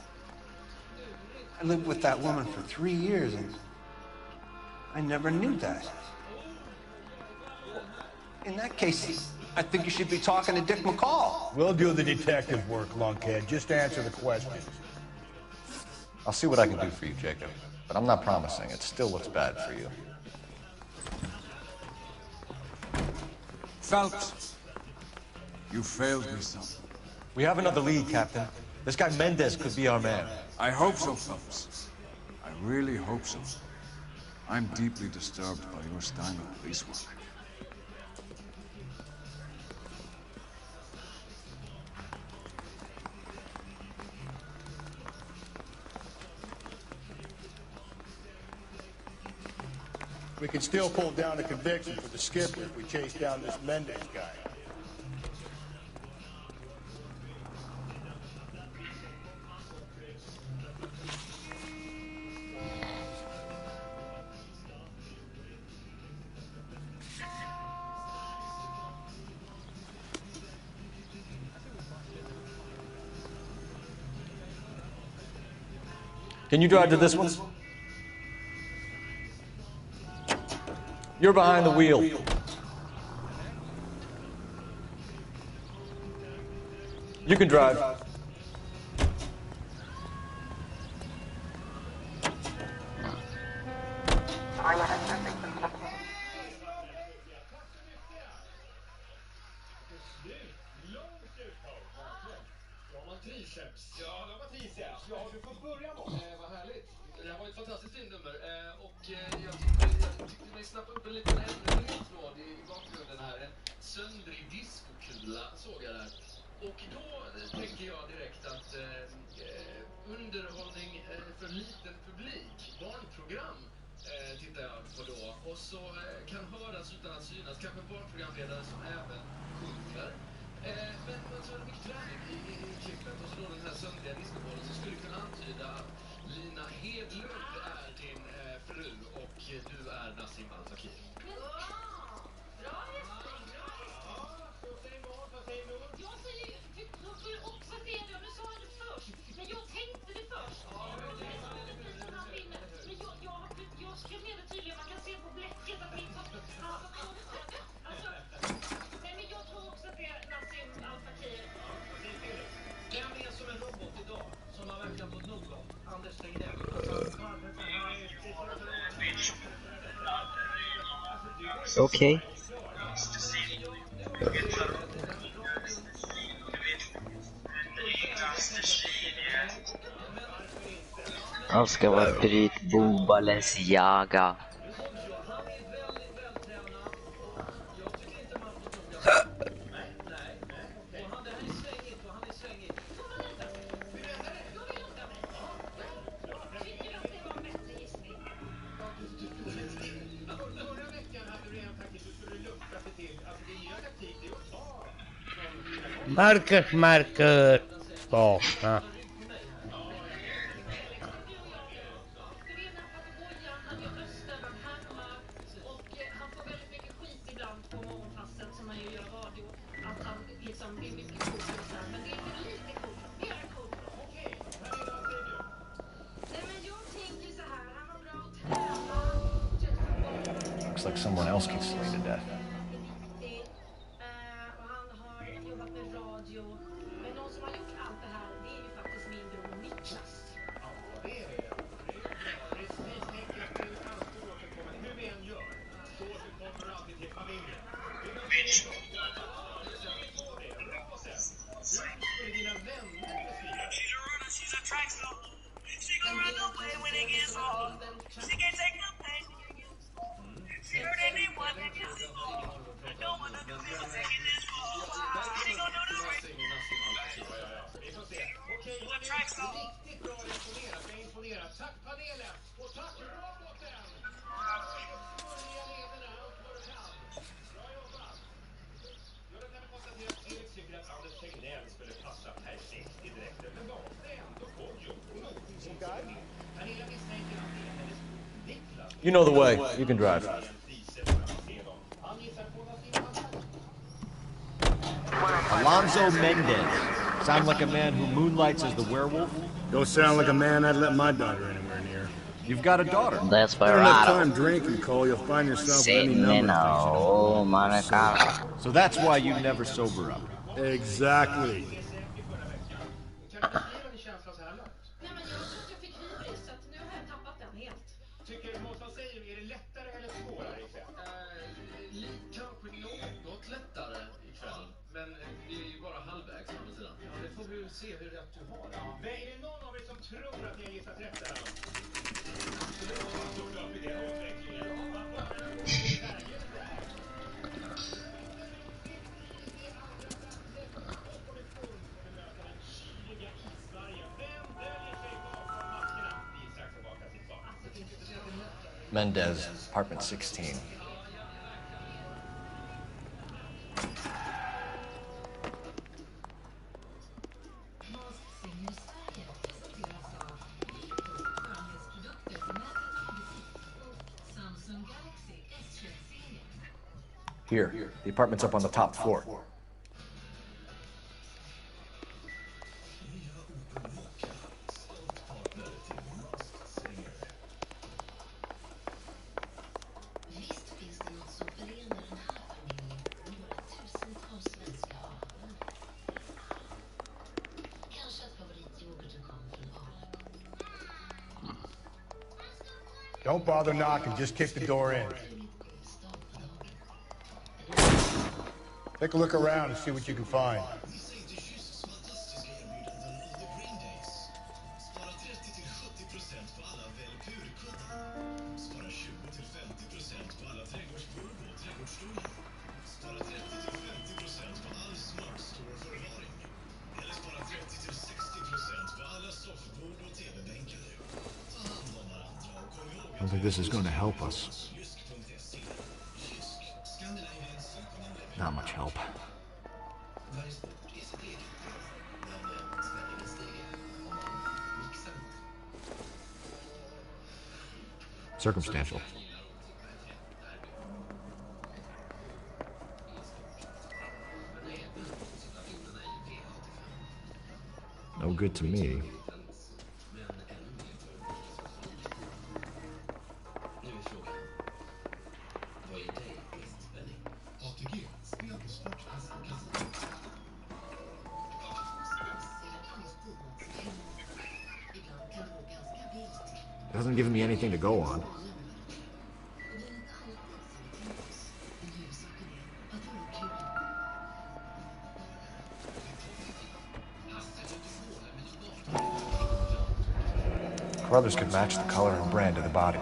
I lived with that woman for 3 years, and I never knew that. In that case, I think you should be talking to Dick McCall. We'll do the detective work, lunkhead. Just answer the questions. I'll see what I can do for you, Jacob. But I'm not promising. It still looks bad for you. Phelps, you failed me, son. We have another lead, Captain. This guy Mendez could be our man. I hope so, Phelps. I really hope so. I'm deeply disturbed by your style of police work. We could still pull down a conviction for the skipper if we chase down this Mendez guy. Can you drive to this one? You're behind the wheel. You can drive. Ja, de var triceps. Ja, du får börja då. Vad härligt. Det här var ett fantastiskt filmnummer. Och jag tyckte mig snappa upp en liten tråd i bakgrunden här. En söndrig diskokula såg jag där. Och då tänker jag direkt att underhållning för liten publik, barnprogram tittar jag på då. Och så kan höras utan att synas. Kanske en barnprogramledare som även sjunger. Men så är det mycket träning i klippet och så då den här söndriga diskobollen som skulle kunna antyda att Lina Hedlund är din fru och du är Nassim Al Fakir. Bra hästing, bra hästing. Jag säger ju också att det är det, nu sa jag det först. Men jag tänkte det först. Men jag skrev ner det tydligen, man kan se på bläcket att min nej men jag tror också att det är Nassim Al Fakir. Vem är som en robot idag som har verkligen fått nog av? Anders Tegnell. Okej. Jag ska vara bryt Balenciaga. Marcus, vakna. Looks like someone else keeps Celine to death. You know the way. You can drive. Alonzo Mendez. Sound like a man who moonlights as the werewolf? Don't sound like a man I'd let my daughter anywhere near. You've got a daughter. Desperado. You don't have time drinking, Cole. You'll find yourself with any number of things. So that's why you never sober up. Exactly. Se hur rätt du har. Ja. Är det någon av er som tror att ni har gissat rätt där? Mendez, apartment 16. Here, the apartment's up on the top floor. Don't bother knocking, just kick the door in. Take a look around and see what you can find. I don't think this is going to help us. Not much help. Circumstantial. No good to me. Doesn't give me anything to go on. Carruthers could match the color and brand of the body.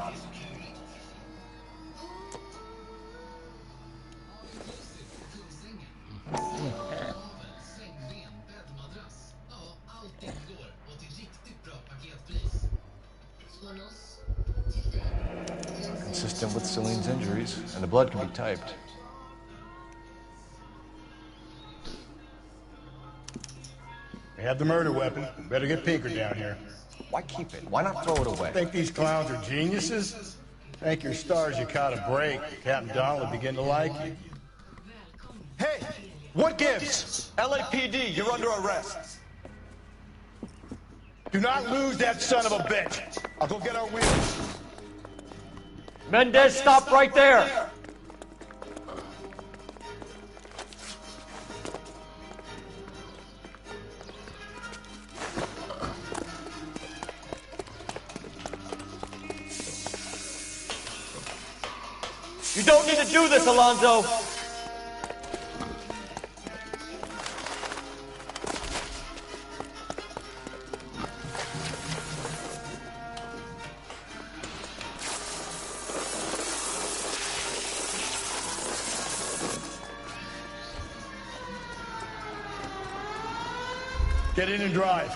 Consistent with Celine's injuries, and the blood can be typed. We have the murder weapon. Better get Pinker down here. Why keep it? Why not throw it away? Think these clowns are geniuses? Thank your stars you caught a break. Captain Donald will begin to like you. Hey! What gives? LAPD, you're under arrest. Do not lose that son of a bitch. I'll go get our wheels. Mendez, stop right there! You don't need to do this, Alonzo! Get in and drive.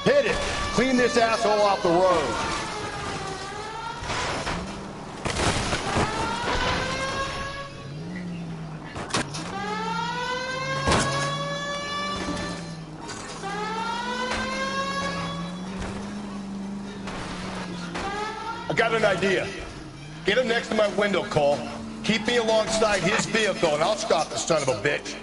Hit it! Clean this asshole off the road. I got an idea. Get him next to my window, Cole. Keep me alongside his vehicle, and I'll stop the son of a bitch.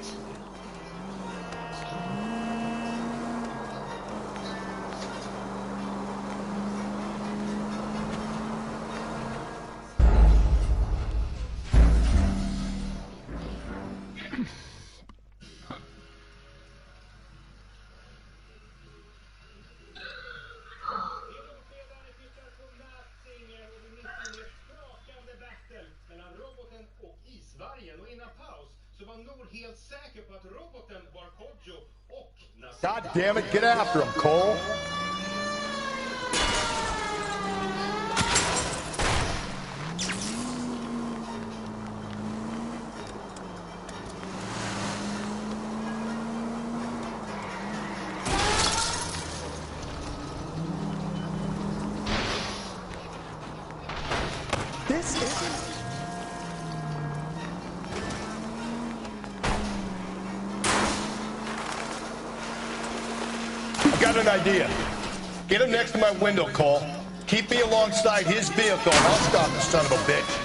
God damn it, get after him, Cole. I've got an idea. Get him next to my window, Cole. Keep me alongside his vehicle, and I'll stop the son of a bitch.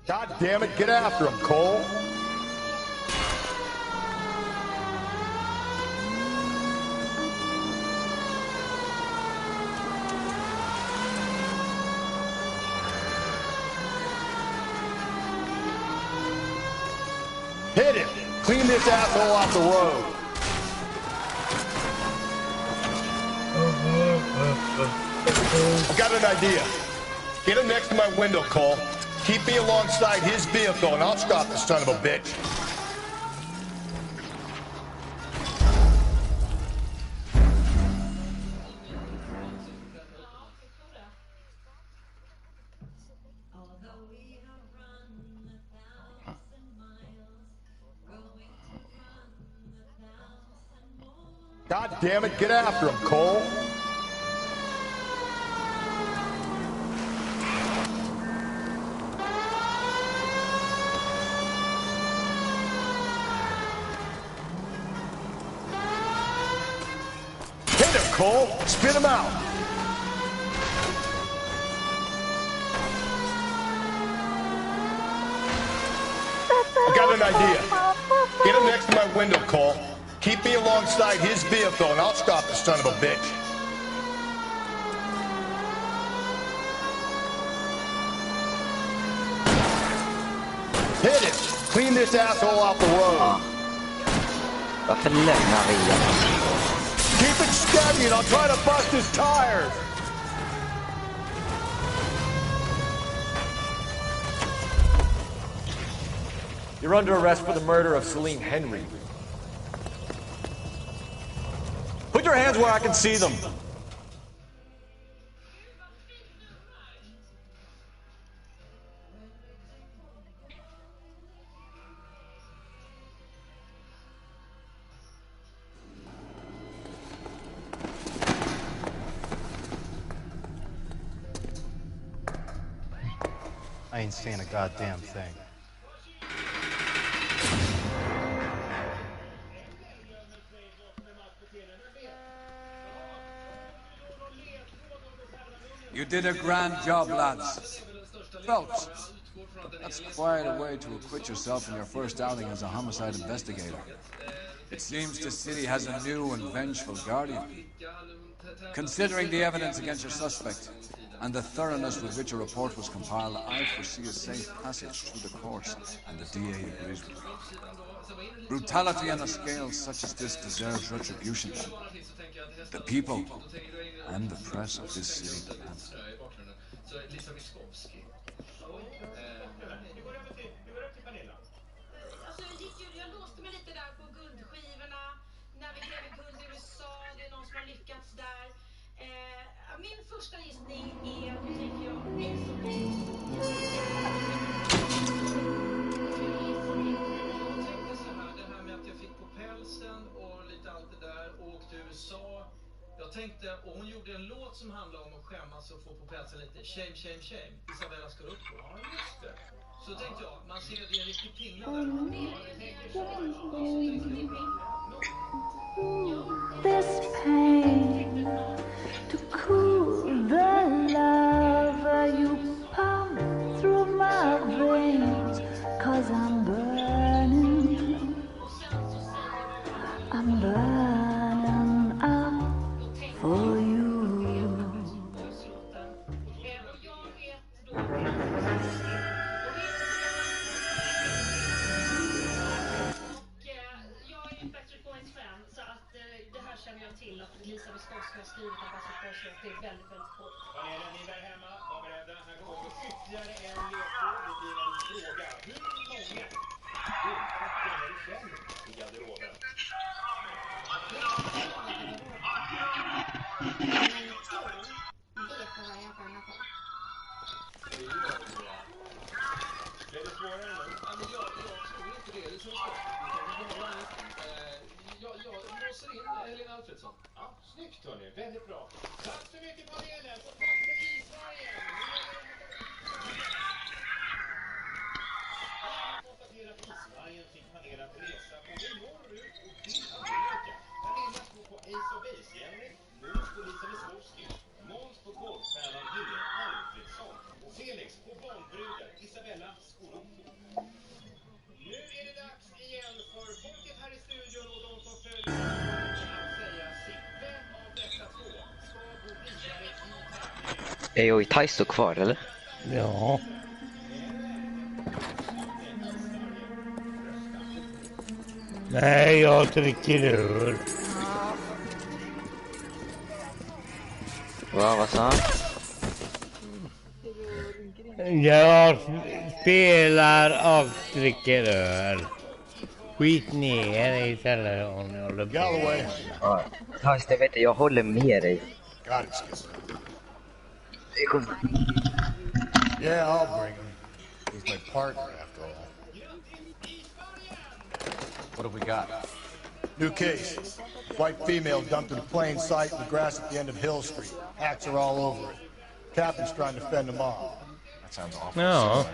God damn it, get after him, Cole. Hit him! Clean this asshole off the road. I've got an idea. Get him next to my window, Cole. Keep me alongside his vehicle, and I'll stop the son of a bitch. God damn it, get after him, Cole. Hit him, Cole. Spit him out. I got an idea. Get him next to my window, Cole. Keep me alongside his vehicle, and I'll stop the son of a bitch. Hit it! Clean this asshole off the road. Varför lämnar vi igen? Keep it steady, and I'll try to bust his tires. You're under arrest for the murder of Celine Henry. Put your hands where I can see them. I ain't saying a goddamn thing. You did a grand job, lads. Phelps, that's quite a way to acquit yourself in your first outing as a homicide investigator. It seems the city has a new and vengeful guardian. Considering the evidence against your suspect and the thoroughness with which a report was compiled, I foresee a safe passage through the courts, and the DA agrees with me. Brutality on a scale such as this deserves retribution. The people and the press of this city demand it. Jag låste mig lite där på guldskivorna. När vi gräver guld i USA, det är någon som har lyckats där. Min första gissning är, tänker jag, Ace of Base. Det här med att jag fick på pälsen och lite allt det där, och åkte till USA. Jag tänkte, och hon gjorde en låt som handlar om att skämmas och få på pälsen lite. Shame, shame, shame. Isabella ska upp på. Ja, just det. Så tänkte jag, man ser det i en riktig pingla där. This pain to cool the love you pump through my veins, 'cause I'm burning up for you. Känner jag till att Lisa Viskonski har skrivit att Basse det är väldigt, väldigt kort. Panelen, ni där hemma, var beredda. Här kommer ytterligare en ledtråd. Det blir en fråga. Hur många guldknappar känner i garderoben? Är det svårare nu? Ja, men jag tror inte det. Det är så svårt. Jag låser in Helena Gottfridsson. Ja, snyggt hörni, väldigt bra. Tack så mycket panelen och tack för Isvargen. Jag konstaterar att Isvargen fick panelen att resa både norrut och till Amerika. Panelen stod på Ace of Base, Jenny, Måns på Lisa Miskovsky, Måns på golfstjärnan Helene Alfredsson och Felix på bollbruden Isabella Skoloppo. Nu är det dags igen för folket här i studion och de som följer att säga sitt. Vem av dessa två ska gå vidare i tävlingen? Är jag i Thais kvar eller? Ja. Nej, jag dricker öl. Vad sa han? Jag spelar och dricker öl. Skit ner istället om jag håller på. Galloway. Ja, Thais, det vet jag håller med dig. Got it, Skipper. Det är sjukt. Yeah, I'll bring him. He's my partner, after all. What have we got? New case. White female dumped in plain sight in the grass at the end of Hill Street. Hacks are all over it. Captain's trying to fend them off. That sounds awful. Ja,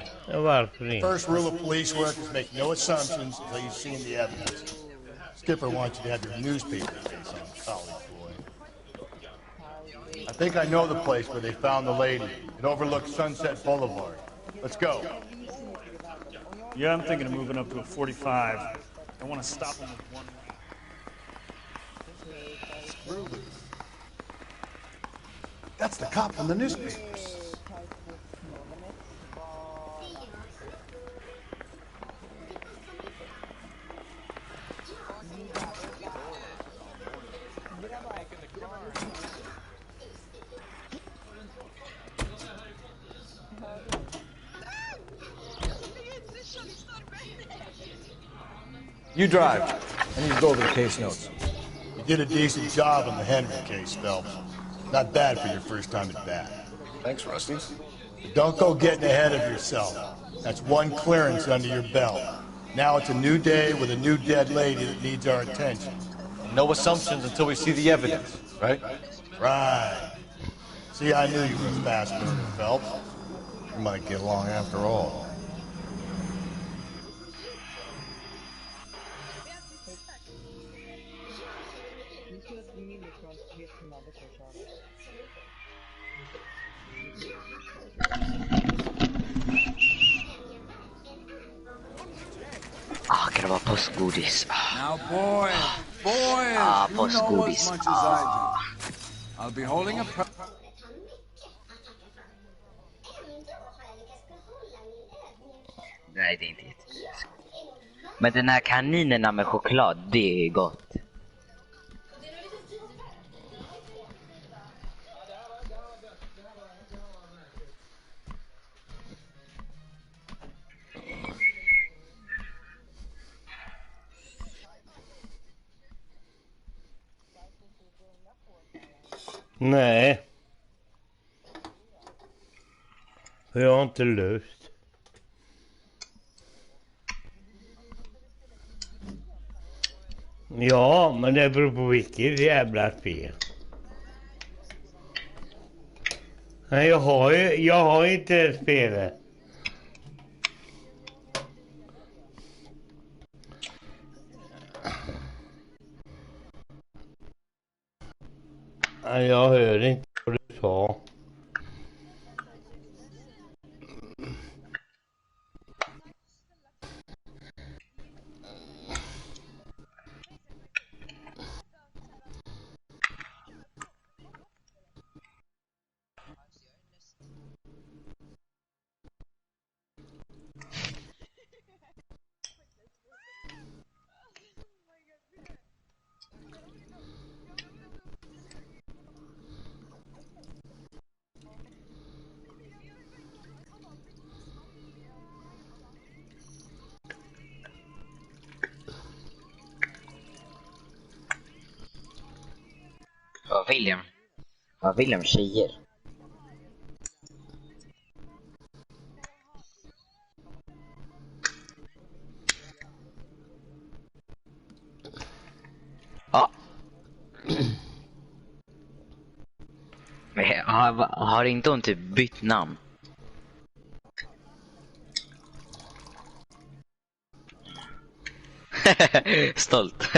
varför inte? First rule of police work is make no assumptions until you've seen the evidence. Skipper wants you to have your newspaper face on, college boy. I think I know the place where they found the lady. It overlooks Sunset Boulevard. Let's go. Yeah, I'm thinking of moving up to a 45. I want to stop him with one. That's the cop from the newspapers. You drive. I need to go over the case notes. You did a decent job on the Henry case, Phelps. Not bad for your first time at bat. Thanks, Rusty. Don't go getting ahead of yourself. That's one clearance under your belt. Now it's a new day with a new dead lady that needs our attention. No assumptions until we see the evidence, right? Right. See, I knew you were a fast learner, Phelps. You might get along after all. Ah, kan det vara postgodis? Now, boys, you know as postgodis. much as I do. I'll be holding a Nej, det är inte jättegott. Men den här kaninerna med choklad, det är gott. Nej. För jag har inte lust. Ja, men det beror på vilket jävla spel. Nej, jag har inte spelet. Nej, jag hör inte vad du sa. William tjejer. Ja. Har inte hon typ bytt namn? Stolt.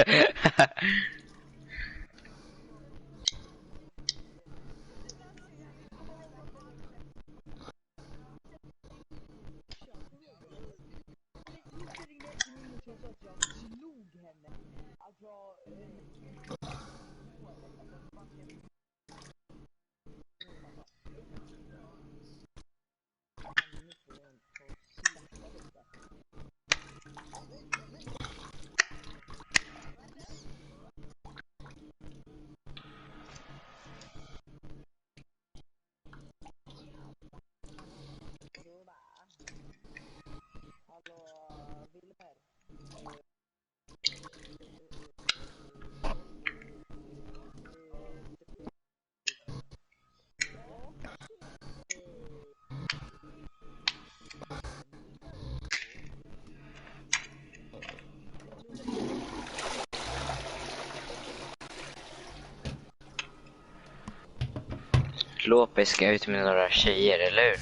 Lopez ska ut med några tjejer, eller hur?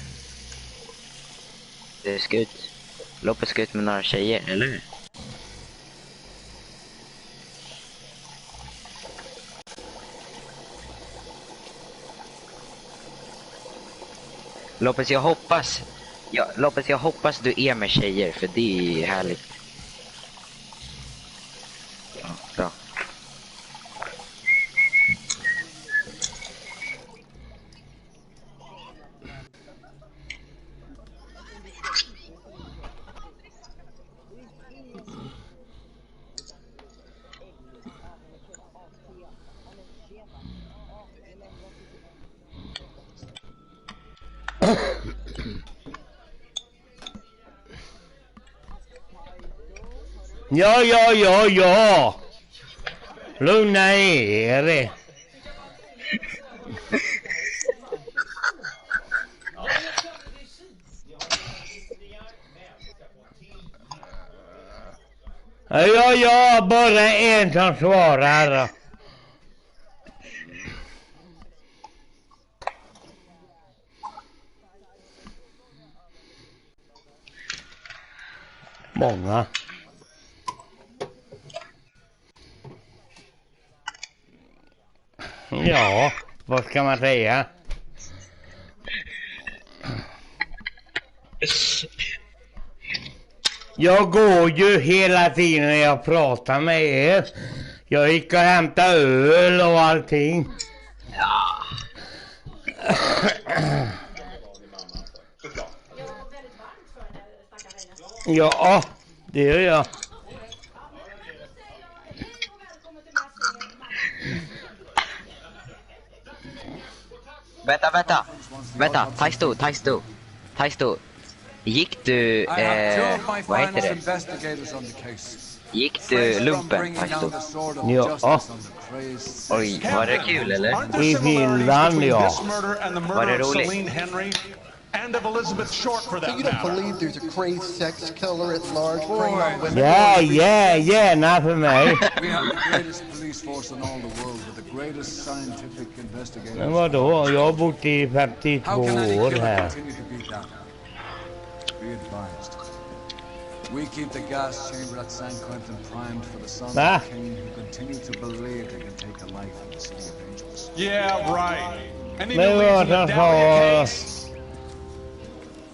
Det ska ut. Lopez ska ut med några tjejer, eller hur? Lopez, jag hoppas. Ja, Lopez, jag hoppas du är med tjejer, för det är härligt. Ja, bra. Ja. Lugna er. Ja, bara en som svarar. Många. Ja, vad ska man säga? Jag går ju hela tiden när jag pratar med er. Jag gick och hämtade öl och allting. Ja. Ja, det gör jag. Vänta, Taisto. Gick du, vad heter det? Gick du lumpen, Taisto? Ja. Oj, var det kul eller? I Finland, ja. Var det roligt? And of Elizabeth Short for that So you don't believe there's a crazed sex killer at large preying on women? Gärna för mig. We have the greatest police force in all the world with the greatest scientific investigators. Men vadå? Jag har bott i 52 år här. Be advised. We keep the gas chamber at San Quentin primed for the sons Va? of Cain who continue to believe they can take a life in the city of angels. Yeah, right. And he Men believes in vad the han Dahlia sa... case.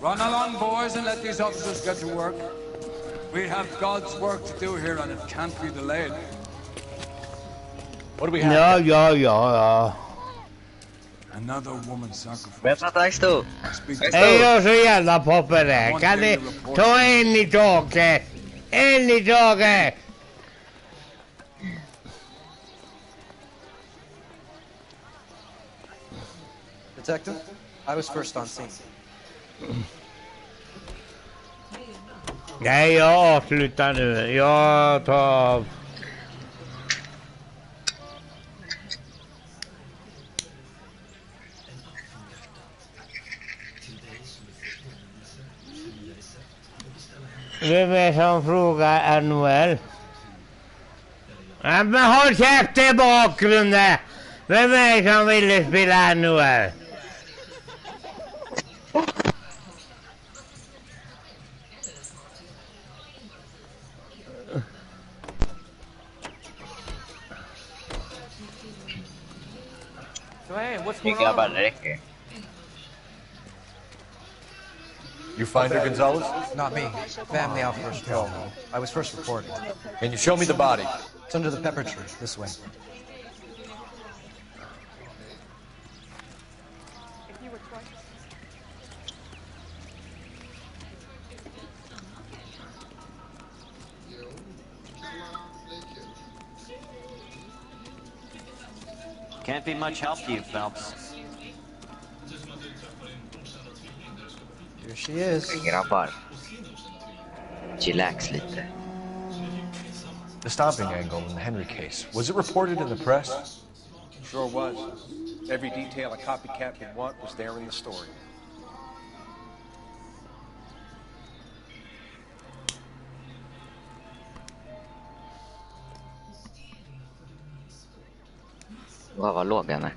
Run along, boys, and let these officers get to work. We have God's work to do here, and it can't be delayed. What do we have? Ja. Another woman sacrifice. Vänta, Taisto. Är jag så jävla populär? Kan ni ta en i taget? En i taget! Detective, I was first on scene. Nej, jag avslutar nu. Jag tar... Vem är som frågar NHL? Ja, men håll käft i bakgrunden! Vem är det som ville spela NHL? Tycker jag bara det räcker. You find her, Gonzalez? Not me. Family out first 12. I was first reported. Can you show me the body? It's under the pepper tree, this way. Can't be much help to you, Phelps. Here she is. Grabbar. Chillax lite. The stomping angle in the Henry case, was it reported in the press? Sure was. Every detail a copycat could want was there in the story. Vad låg han är?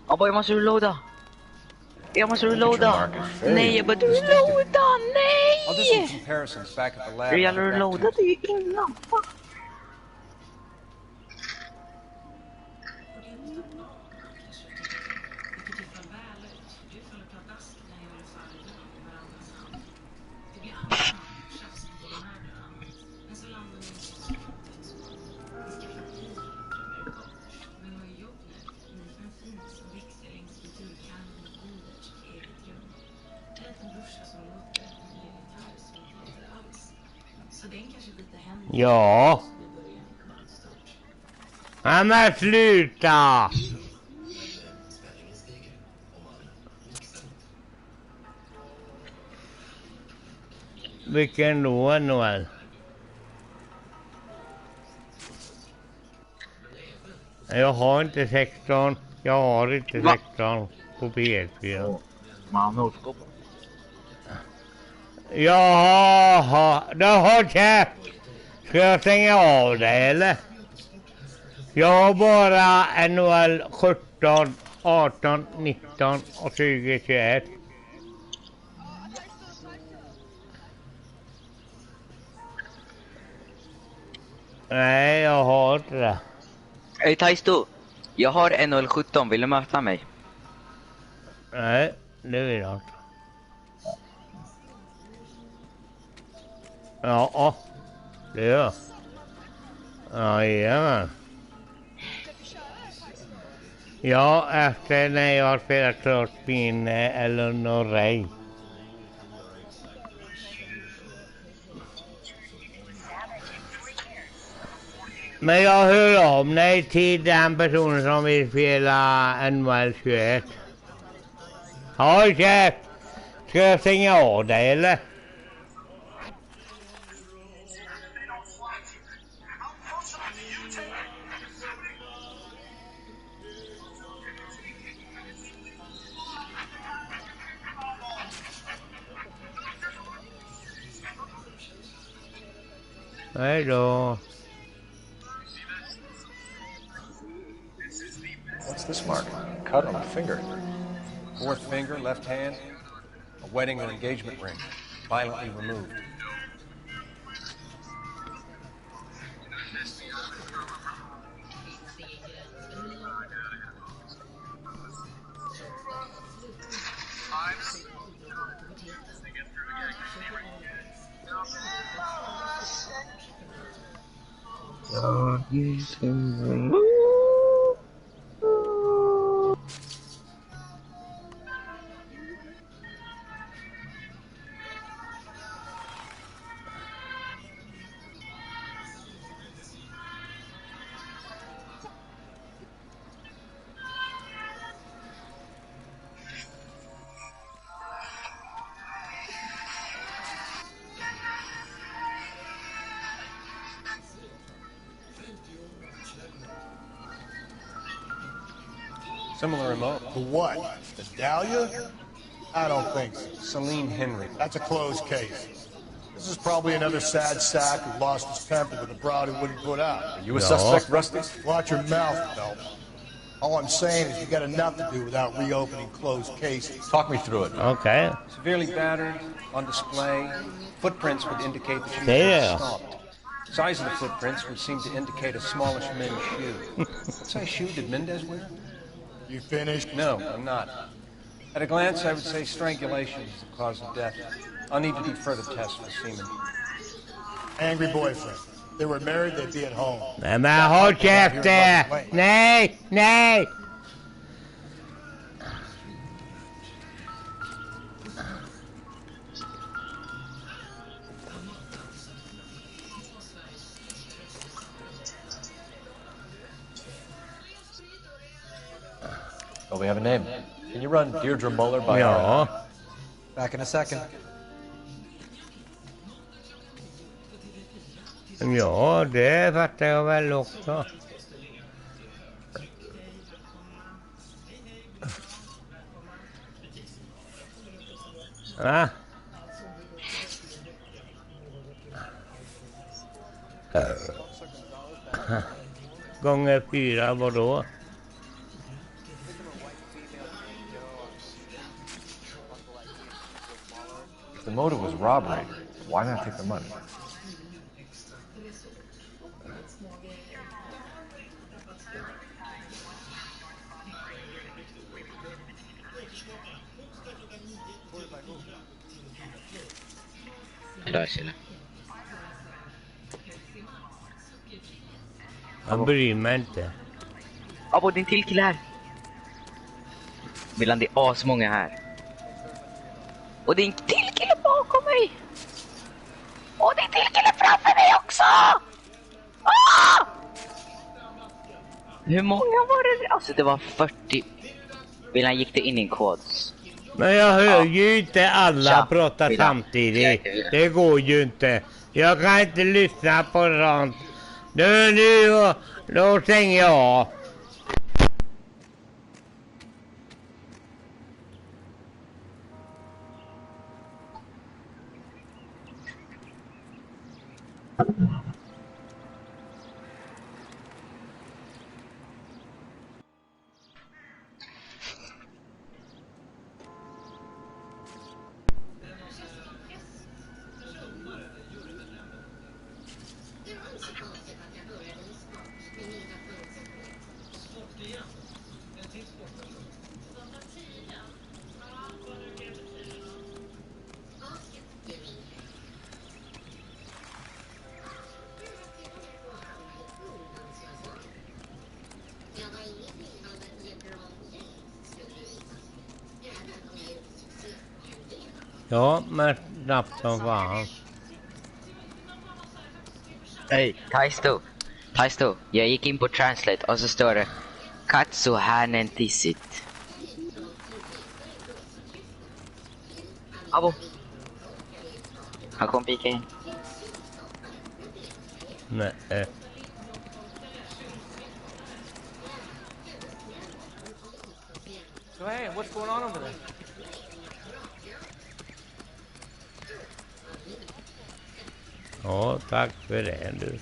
Abba, jag måste reloada. Jag måste reloada. Nej, jag behöver reloada. Nej! I'll do some comparisons back at the lab. Det gäller att reloada, det är ju innan. Ja. Ja, men sluta. Vilken då, Noel? Jag har inte 16. Jag har inte 16 på PS4. Jaha, då har jag. Ska jag stänga av det eller? Jag har bara NHL 17, 18, 19 och 20, 21. Nej, jag har inte det. Hej Taisto, jag har NHL 17, vill du möta mig? Nej, det vill jag inte. Ja, det gör. Jajamän. Ja, efter när jag har spelat klart min Eleanor Ray. Men jag hör om dig till den personen som vill spela NHL 21. Ja, chef. Ska jag stänga av dig eller? Hej då. What's this mark? Cut on the finger. Fourth finger, left hand. A wedding or engagement ring. Violently removed. Similar remote. For what? The Dahlia? I don't think so. Celine Henry. That's a closed case. This is probably another sad sack who lost his temper with a broad who wouldn't put out. Are you a suspect, Rusty? Watch your mouth, Phelps. All I'm saying is you got enough to do without reopening closed cases. Talk me through it. Okay. Severely battered, on display. Footprints would indicate that she was Yeah. stomped. Size of the footprints would seem to indicate a smallish men's shoe. What size shoe did Mendez wear? You finished? No, I'm not. At a glance, I would say strangulation is the cause of death. I'll need to do further tests for semen. Angry boyfriend. If they were married, they'd be at home. Nej men håll käften! Nej, nej! Oh, we have a name. Can you run Deirdre Muller by Ja. Back in a second. Ja, det fattar jag väl också. Va? Gånger 4, vadå? If the motive was robbery, why not take the money? Lösele. Han bryr mig inte. Abo, det är en till kille här. Mellan det är asmånga här. Och det är en till kille bakom mig. Och det är en till kille framför mig också. Ah! Hur många var det? Alltså det var 40. Mellan gick det in i en quads. Men jag hör ju inte alla prata samtidigt. Det går ju inte. Jag kan inte lyssna på sånt. Nu, då stänger jag av. Ja, men snabbt som fan. Hej, Taisto. Jag gick in på Translate och så står det Katsu Hanen Tissit. Abo. Han kom pika in. Nej. So hey, what's going on over there? Ja, tack för det du.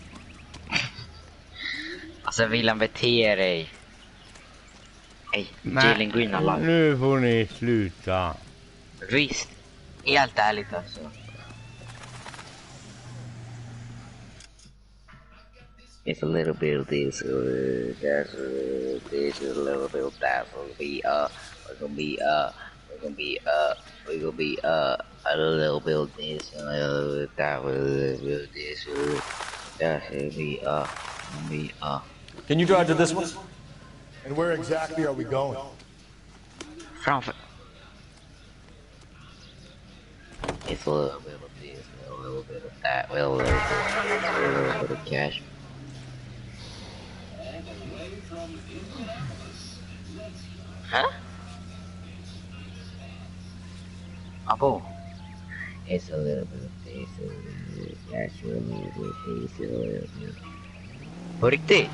Alltså William, bete dig. Hej, Jalen Green alla. Nu får ni sluta. Visst, helt ärligt alltså. It's a little bit of this, that's this is a little bit of that. We're gonna be a little bit of this, a little bit of that, a little bit of this, that's Can you drive to this one? And where exactly are we going? Framför. It's a little bit of this, a little bit of that, a little bit of cash. Huh? Abo. It's a little bit of this, a little bit of that, a little bit of this, a little bit. På riktigt?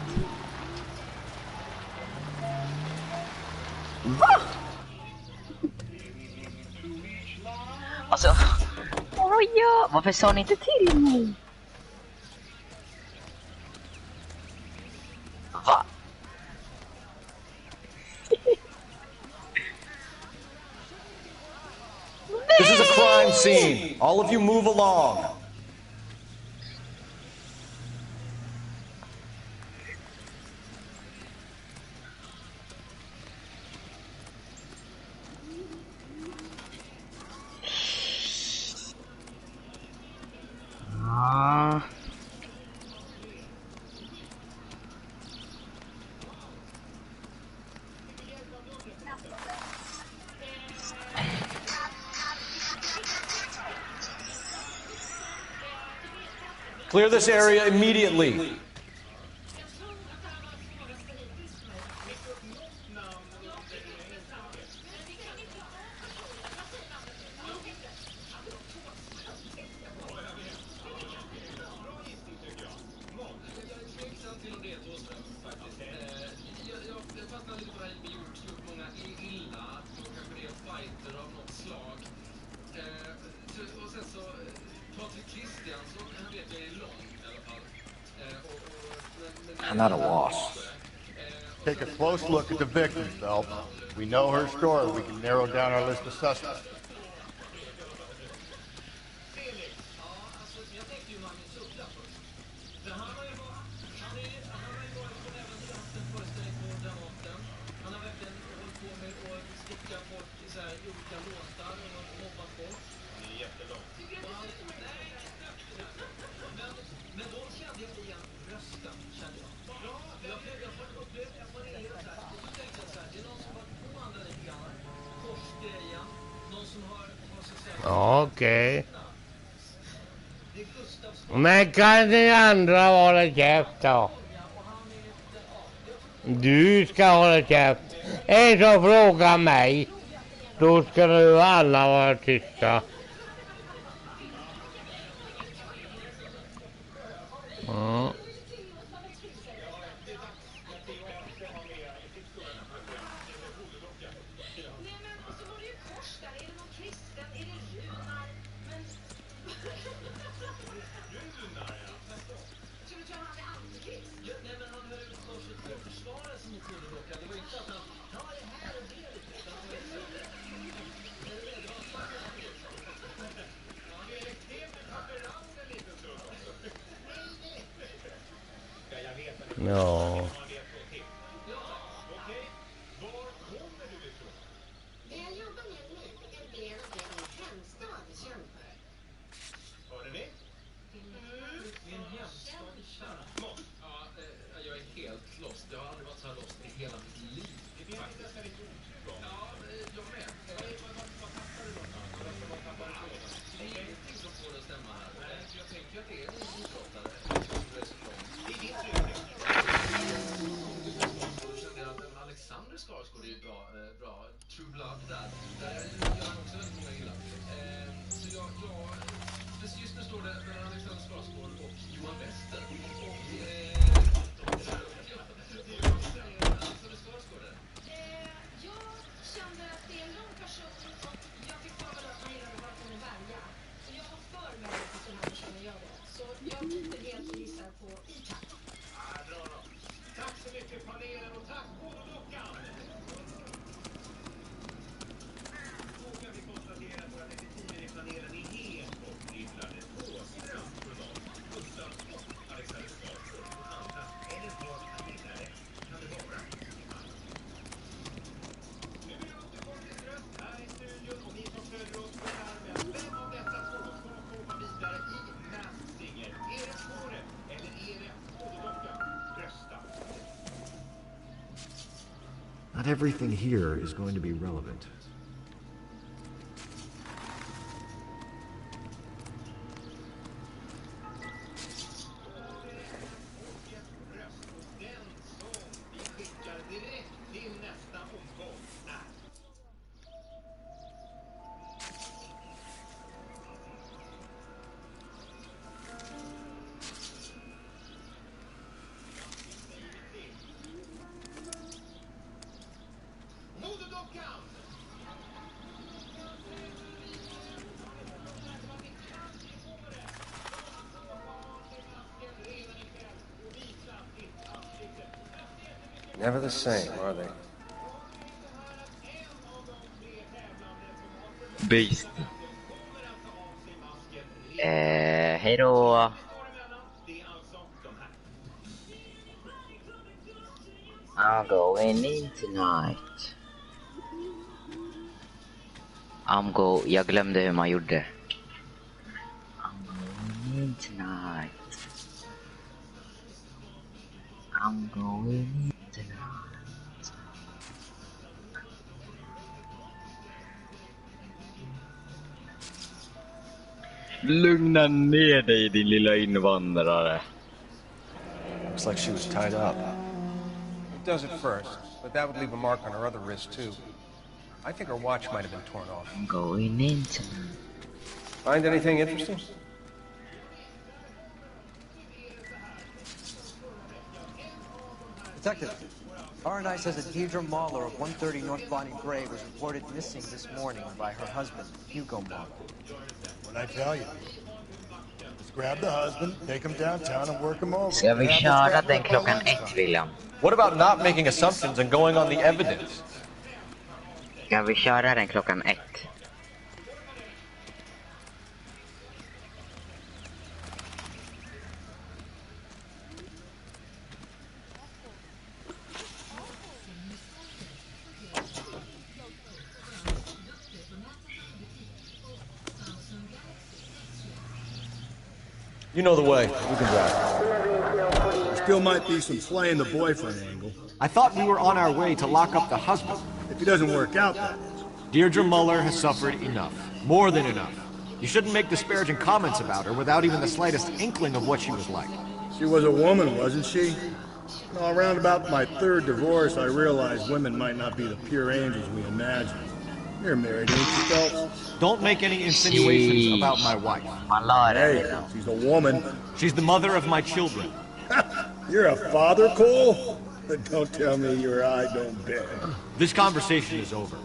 Va? skojar! Varför sa ni inte till mig? Va? This is a crime scene. All of you move along. Clear this area immediately. I'm at a loss. Take a close look at the victim, Phelps. We know her story. We can narrow down our list of suspects. Okej. Men kan ni andra hålla käft då? Du ska hålla käft. En som frågar mig, då ska du alla vara tysta. Ja. Ja. Jag är helt lost. Jag har aldrig varit så här lost i hela mitt liv. Faktiskt. Ja, jag med. Det är ingenting som får det att stämma här. Jag tänker att det är en idrottare. Jag kände att Alexander Skarsgård är bra. True Blood där. Där gör han också väldigt många illa. Så just nu står det mellan Alexander Skarsgård och Johan Wester. Tack så mycket panelen och tack Polodockan! Då kan vi konstatera att våra detektiver i panelen är helt bortdribblade på Strömsjödahl, Gustav och Alexander Skarsgård. Är det svårt att hitta rätt? Kan det vara? Nu är det upp till folkets röst här i studion och ni som följer oss på skärmen. Vem av dessa två ska komma vidare i Masked Singer? Är det spåret eller är det Polodockan? Rösta! Not everything here is going to be relevant. Never the same, are they? Beast. Hej då. I'm going in tonight. Jag glömde hur man gjorde. I'm going in tonight. I'm going in tonight. Lugna ner dig, din lilla invandrare. Looks like she was tied up. It does at first, but that would leave a mark on her other wrist too. I think her watch might have been torn off. I'm going in tonight. Find anything interesting? Detective, R&I says that Deirdre Mahler of 130 North Bonnie Gray was reported missing this morning by her husband, Hugo Mahler. What'd I tell you? Let's grab the husband, take him downtown and work him over. Ska vi köra den klockan 1, William? What about not making assumptions and going on the evidence? Ska vi köra den klockan 1? You know the way. We can drive. There still might be some playing the boyfriend angle. I thought we were on our way to lock up the husband. If he doesn't work out, that is. Deirdre Muller has suffered enough. More than enough. You shouldn't make disparaging comments about her without even the slightest inkling of what she was like. She was a woman, wasn't she? Well, around about my third divorce, I realized women might not be the pure angels we imagine. You're married, ain't you, Phelps? Don't make any insinuations about my wife. Hey, she's a woman. She's the mother of my children. You're a father, Cole? Don't tell me your eye don't beg. This conversation is over.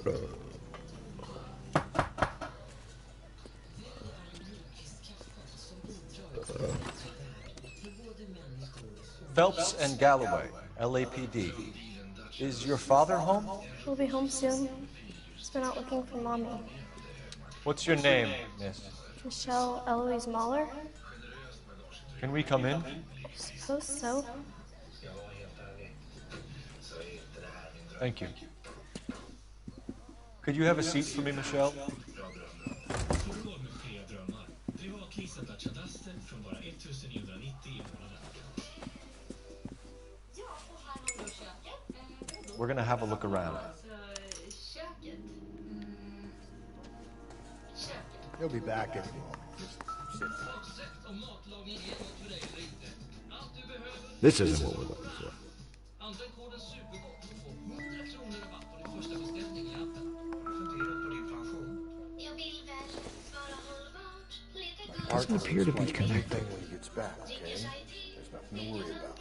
Bro. Phelps and Galloway, LAPD. Is your father home? He'll be home soon. He's been out looking for Mommy. What's your name, miss? Michelle Eloise Mahler? Can we come in? I suppose so. Thank you. Could you have a seat for me, Michelle? We're gonna have a look around. He'll be back in a moment. Just sit This isn't what we're looking for. Doesn't appear to be connected. When he gets back, okay? There's nothing to worry about.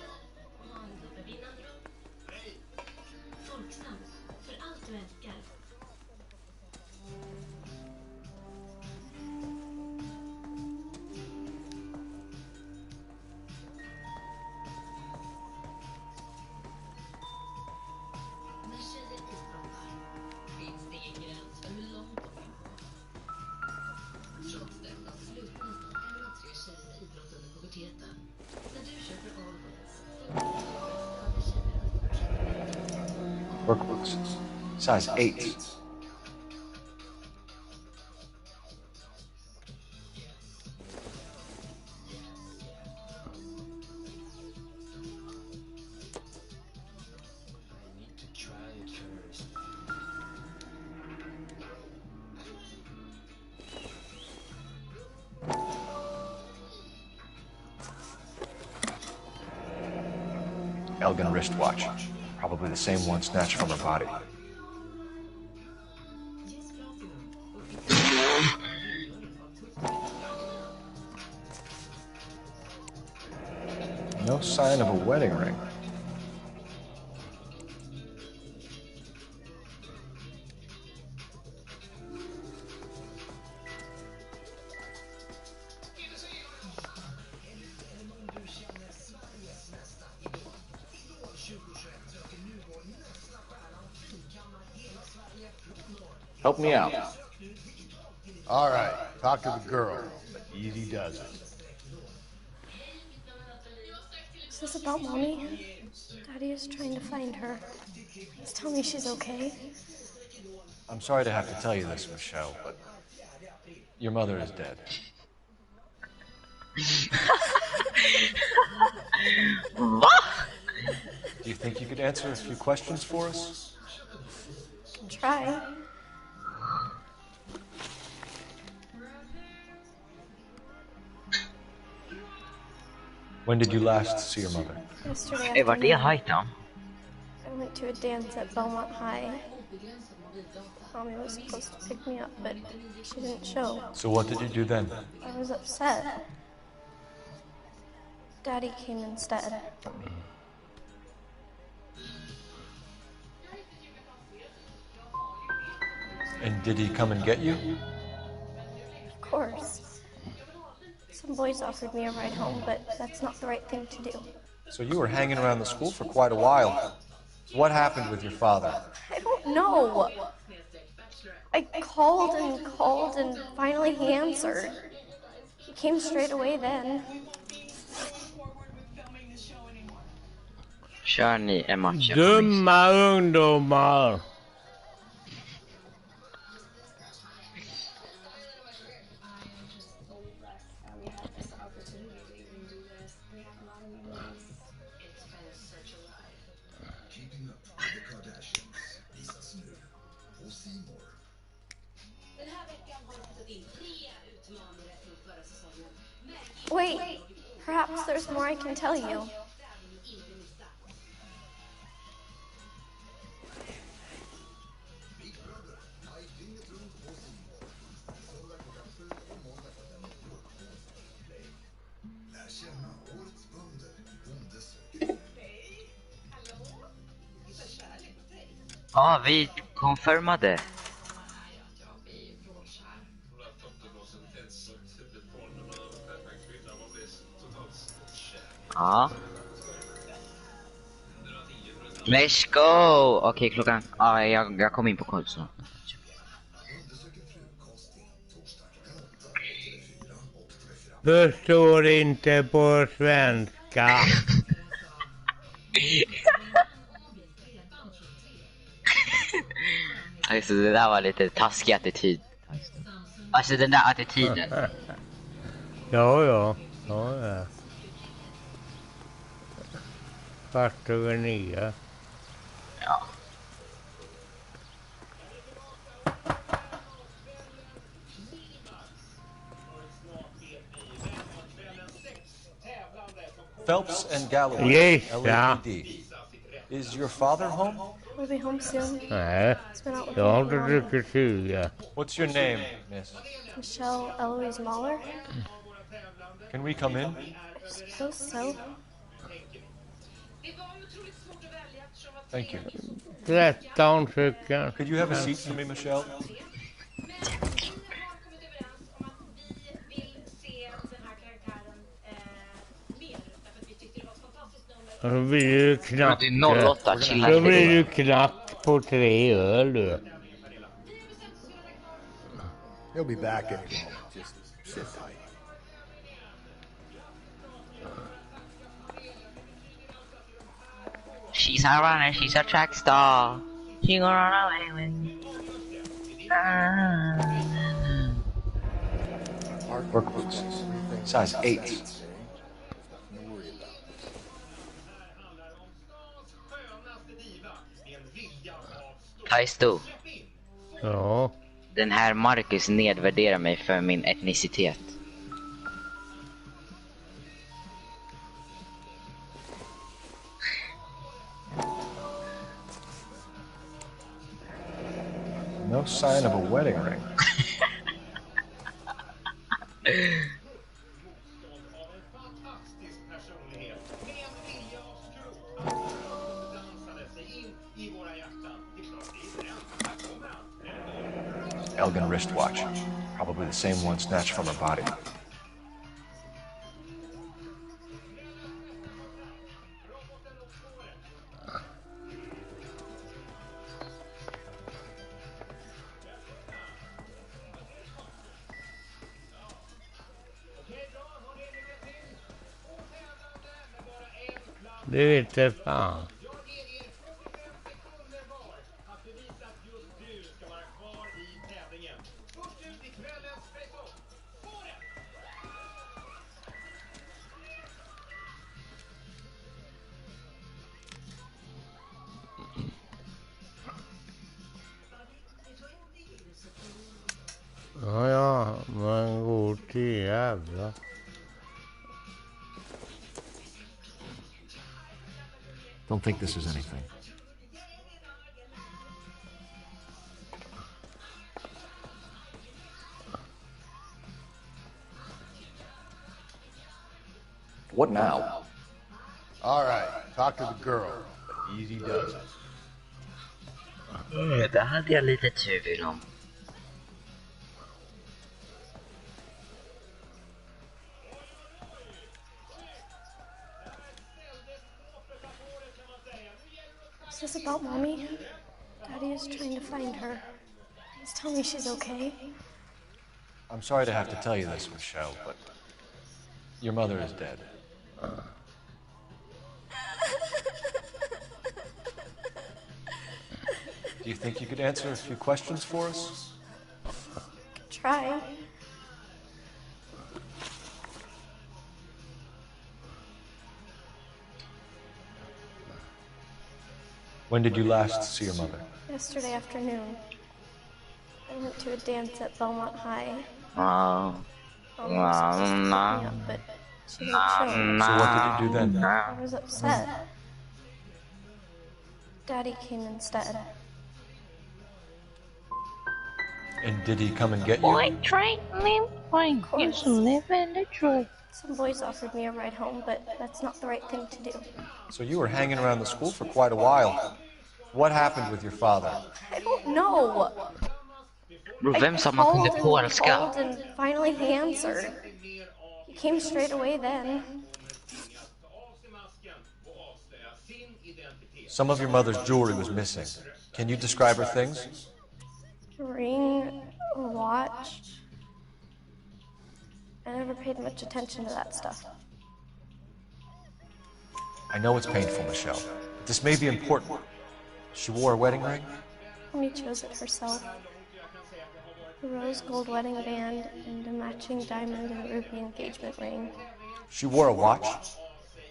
Workbooks. Size 8. Elgin wristwatch. Probably the same one snatched from her body. No sign of a wedding ring. Help me out. All right, talk to the girl. Easy does it. Is this about Mommy? Daddy is trying to find her. Please tell me she's okay. I'm sorry to have to tell you this, Michelle, but your mother is dead. What? Do you think you could answer a few questions for us? Can try. When did you last see your mother? Yesterday Var det afternoon. Hightown? I went to a dance at Belmont High. Mommy was supposed to pick me up, but she didn't show. So what did you do then? I was upset. Daddy came instead. And did he come and get you? Of course. Some boys offered me a ride home, but that's not the right thing to do. So you were hanging around the school for quite a while. What happened with your father? I don't know. I called and finally he answered. He came straight away then. Kör ni en match? Dumma ungdomar. Wait, perhaps there's more I can tell you. Ja, vi konfirmade. Ja. Let's go! Okej, klockan... Ja, jag kom in på koll så. Förstår inte på svenska. Alltså det där var lite taskig attityd. Alltså den där attityden. Ja. Kvart över 9. Ja. Phelps and Galloway, Yes, LAPD. Is your father home? We'll be home soon. Nej, He's been out looking jag har for inte Mommy. druckit 20. What's your name, miss? Michelle Eloise Mahler? Can we come in? I suppose so. Thank you. 13 stycken. Could you have a seat for me, Michelle? Och så blir du knack. Det är 08, chilla. Så blir du knack på 3 öl du. He'll be back in a moment. Just sit tight. She's a runner, she's a track star. She gonna run away with me. Work boots. Size 8. Taisto. Ja. Den här Marcus nedvärderar mig för min etnicitet. sign of a wedding ring. Elgin wristwatch. Probably the same one snatched from her body. Det vete fan. Ja, men god till jävla. Don't think this is anything. What now? All right, talk to the girl. Easy does it. Det hade jag lite tvivel om. Is this about Mommy? Daddy is trying to find her. Please tell me she's okay. I'm sorry to have to tell you this, Michelle, but your mother is dead. Do you think you could answer a few questions for us? Try. When did you last see your mother? Yesterday afternoon. I went to a dance at Belmont High. Oh. But she didn't show. So what did you do then? I was upset. Daddy came instead. And did he come and get you? Boy, train, boy, you should live in Detroit. Some boys offered me a ride home, but that's not the right thing to do. So you were hanging around the school for quite a while. What happened with your father? I don't know. Bro, vem sa man kunde polska? Called and finally he answered. He came straight away then. Some of your mother's jewelry was missing. Can you describe her things? A ring, a watch. I never paid much attention to that stuff. I know it's painful, Michelle. But this may be important. She wore a wedding ring? Mommy chose it herself. A rose gold wedding band and a matching diamond and ruby engagement ring. She wore a watch?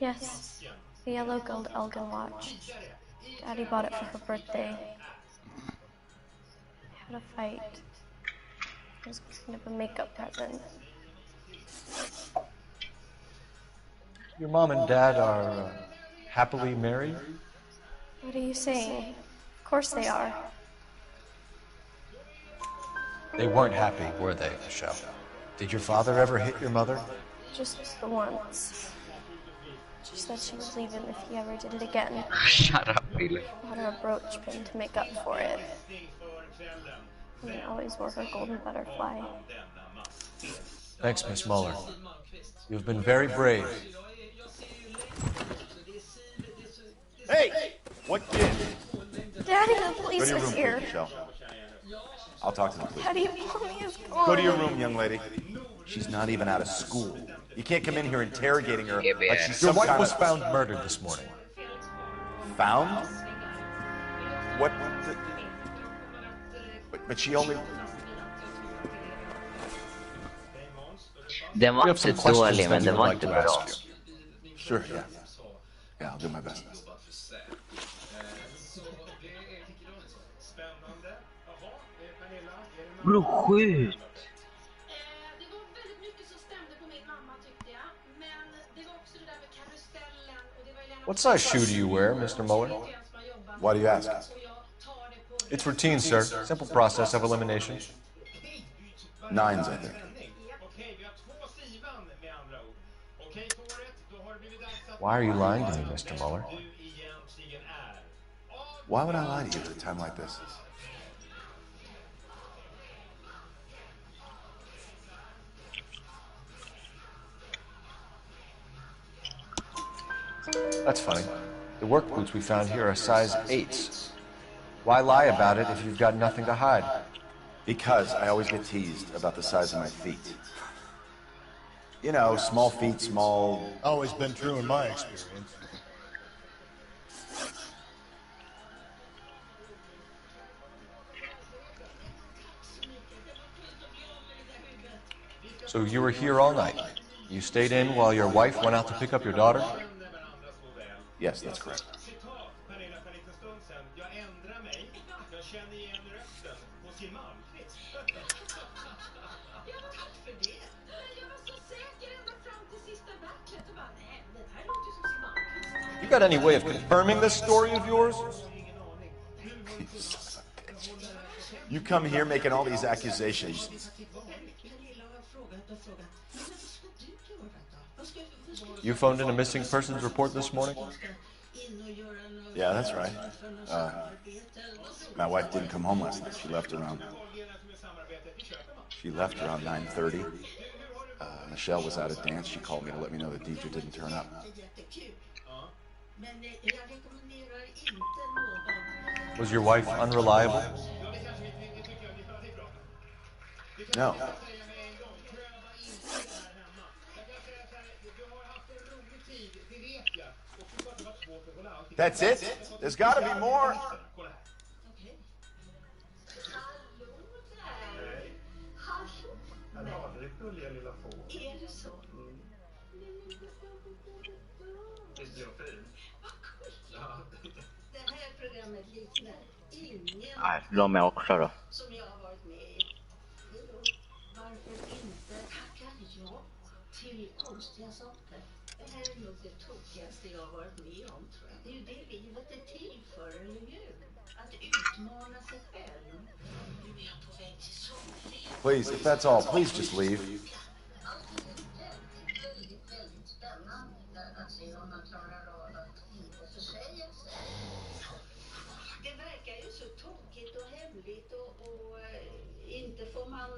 Yes, a yellow gold Elgin watch. Daddy bought it for her birthday. I had a fight. It was kind of a makeup present. Your mom and dad are happily married? What are you saying? Of course they are. They weren't happy, were they, Michelle? Did your father ever hit your mother? Just the once. She said she was leaving if he ever did it again. Shut up, Billy. Bought her a brooch pin to make up for it. And I always wore her golden butterfly. Thanks, Miss Muller. You've been very brave. Hey! What kid? Daddy, the police are here. Michelle. I'll talk to the police. Daddy, Mommy is gone. Go to your room, young lady. She's not even out of school. You can't come in here interrogating her like she's Your some wife kind was of... found murdered this morning. Found? What? But she only... Den var inte dålig, men den var inte bra. Sure, yeah. Yeah, I'll do my best. Bro, skjut! What size shoe do you wear, Mr. Muller? Why do you ask? It's routine, sir. Simple process of elimination. 9s, I think. Why are you lying to me, Mr. Mueller? Why would I lie to you at a time like this? That's funny. The work boots we found here are size 8s. Why lie about it if you've got nothing to hide? Because I always get teased about the size of my feet. You know, small feet, small... Always been true in my experience. So you were here all night. You stayed in while your wife went out to pick up your daughter? Yes, that's correct. You got any way of confirming this story of yours? You come here making all these accusations. You phoned in a missing persons report this morning? Yeah, that's right. My wife didn't come home last night. She left around 9:30. Michelle was out at dance. She called me to let me know that Deidre didn't turn up. Was your wife unreliable? No. That's it? There's got to be more. Nej, de är också då. Till konstiga saker. Det här är nog det tokigaste jag har varit med om, tror jag. Det är ju det livet är till för, eller hur? Att utmana sig själv. Nu är jag på väg till sommarled. Please, if that's all, please just leave. Väldigt spännande att se om man klarar av att inte försäga sig. Det verkar ju så tokigt och hemligt och inte får man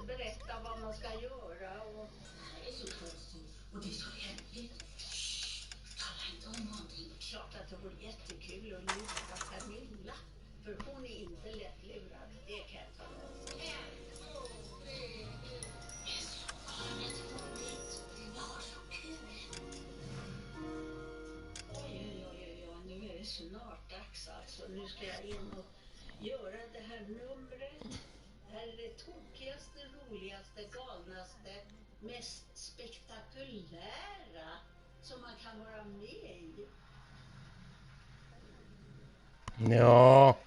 berätta vad man ska göra och det är så konstigt och det är så hemligt. Tala inte om någonting. Klart att det vore jättekul att lura Camilla, för hon är inte lätt lurad, det kan jag tala om. Det är så galet roligt. Jag har så kul. Oj, nu är det snart dags alltså. Nu ska jag in och göra det här numret. Det här är det tokigaste, roligaste, galnaste, mest spektakulära som man kan vara med i. Ja.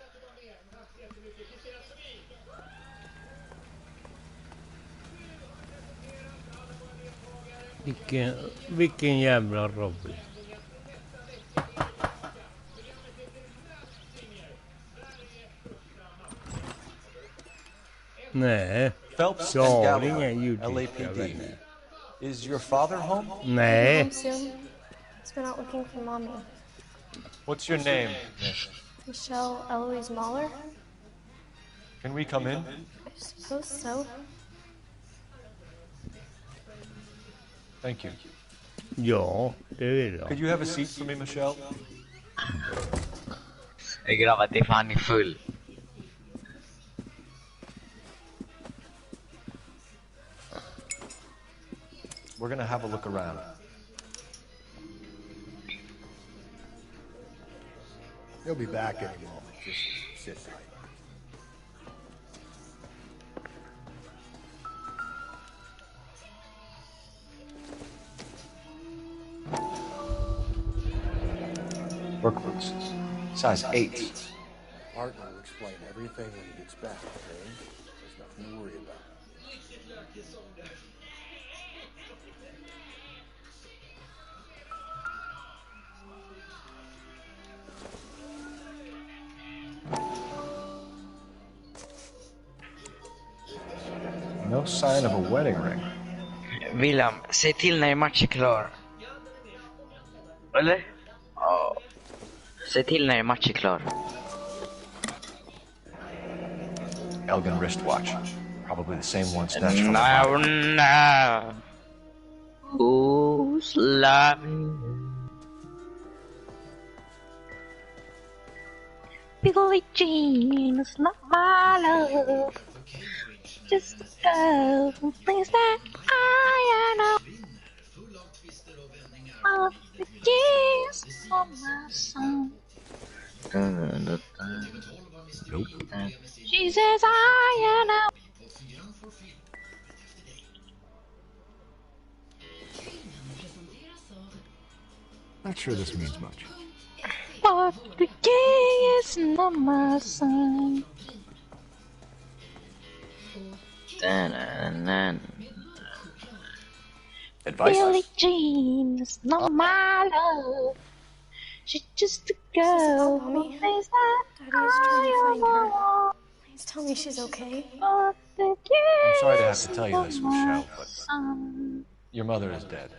Vilken jävla Robin. Nej. Phelps Jag and har Gallagher, ingen YouTube. LAPD. Is your father home? Nej. Home soon. He's been out looking for mommy. What's your name? Michelle Eloise Mahler? Can we come in? I suppose so. Thank you. Ja, det vill jag. Could you have a seat for me, Michelle? Grabbar, det är fan är full. We're gonna have a look around. He'll be back in a moment. Just sit tight. Work boots. Size 8. Partner will explain everything when he gets back, okay? There's nothing to worry about. No sign of a wedding ring. William, säg till när matchen är klar. Eller? Ja. Säg till när matchen är klar. Elgin wristwatch. Probably the same one snatched from No, the no. Who's loving you? Billie Jean is not my love. Just a girl who thinks that I know. All the years of my song. Nope. She says I know. Not sure this means much. But the king is not my son. Advice? Billie Jean is not my love. She's just a girl who thinks that Daddy's trying to find her. I Please tell me she's okay. am. I'm sorry to have to tell you this, Michelle, but your mother is dead.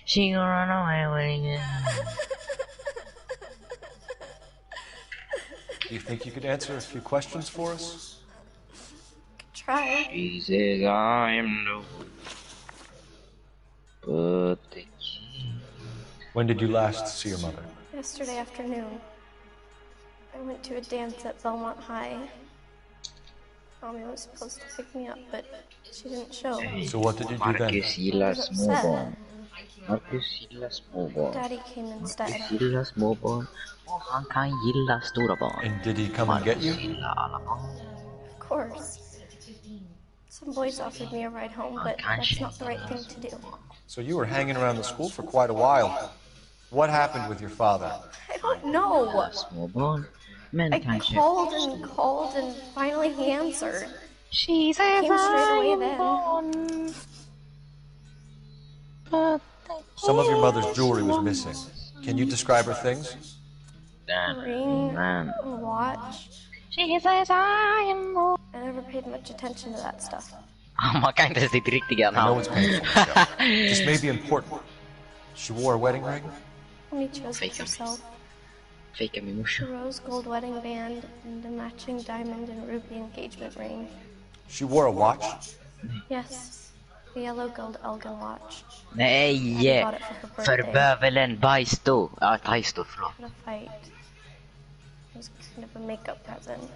She gonna run away with you. Do you think you could answer a few questions for us? Try. She says I am no. But the king. When did you last see your mother? Yesterday afternoon, I went to a dance at Belmont High. Mommy was supposed to pick me up, but she didn't show. So what did you do then? Marcus gillar småbarn. Marcus gillar småbarn. Daddy came instead. Marcus gillar småbarn. Och han kan gilla stora barn. And did he come and get you? Marcus gillar alla barn. Of course. Some boys offered me a ride home, but that's not the right thing to do. So you were hanging around the school for quite a while. What happened with your father? I don't know. Småbarn. Men I kanske. called and finally he answered. She says Came straight away I'm then. born. But Some of your mother's jewelry was missing. Can you describe her things? Ring, a watch. She says I am born. I never paid much attention to that stuff. Man kan inte sitt riktiga I know namn. it's painful, Michelle. This may be important. She wore a wedding ring? Only chose it herself. Fejka min morsa. A rose gold wedding band and a matching diamond and ruby engagement ring. She wore a watch? Yes, a yellow gold Elgin watch. Nej! För bövelen bajsto. Ja, tajsto, förlåt. At a fight. It was kind of a makeup present.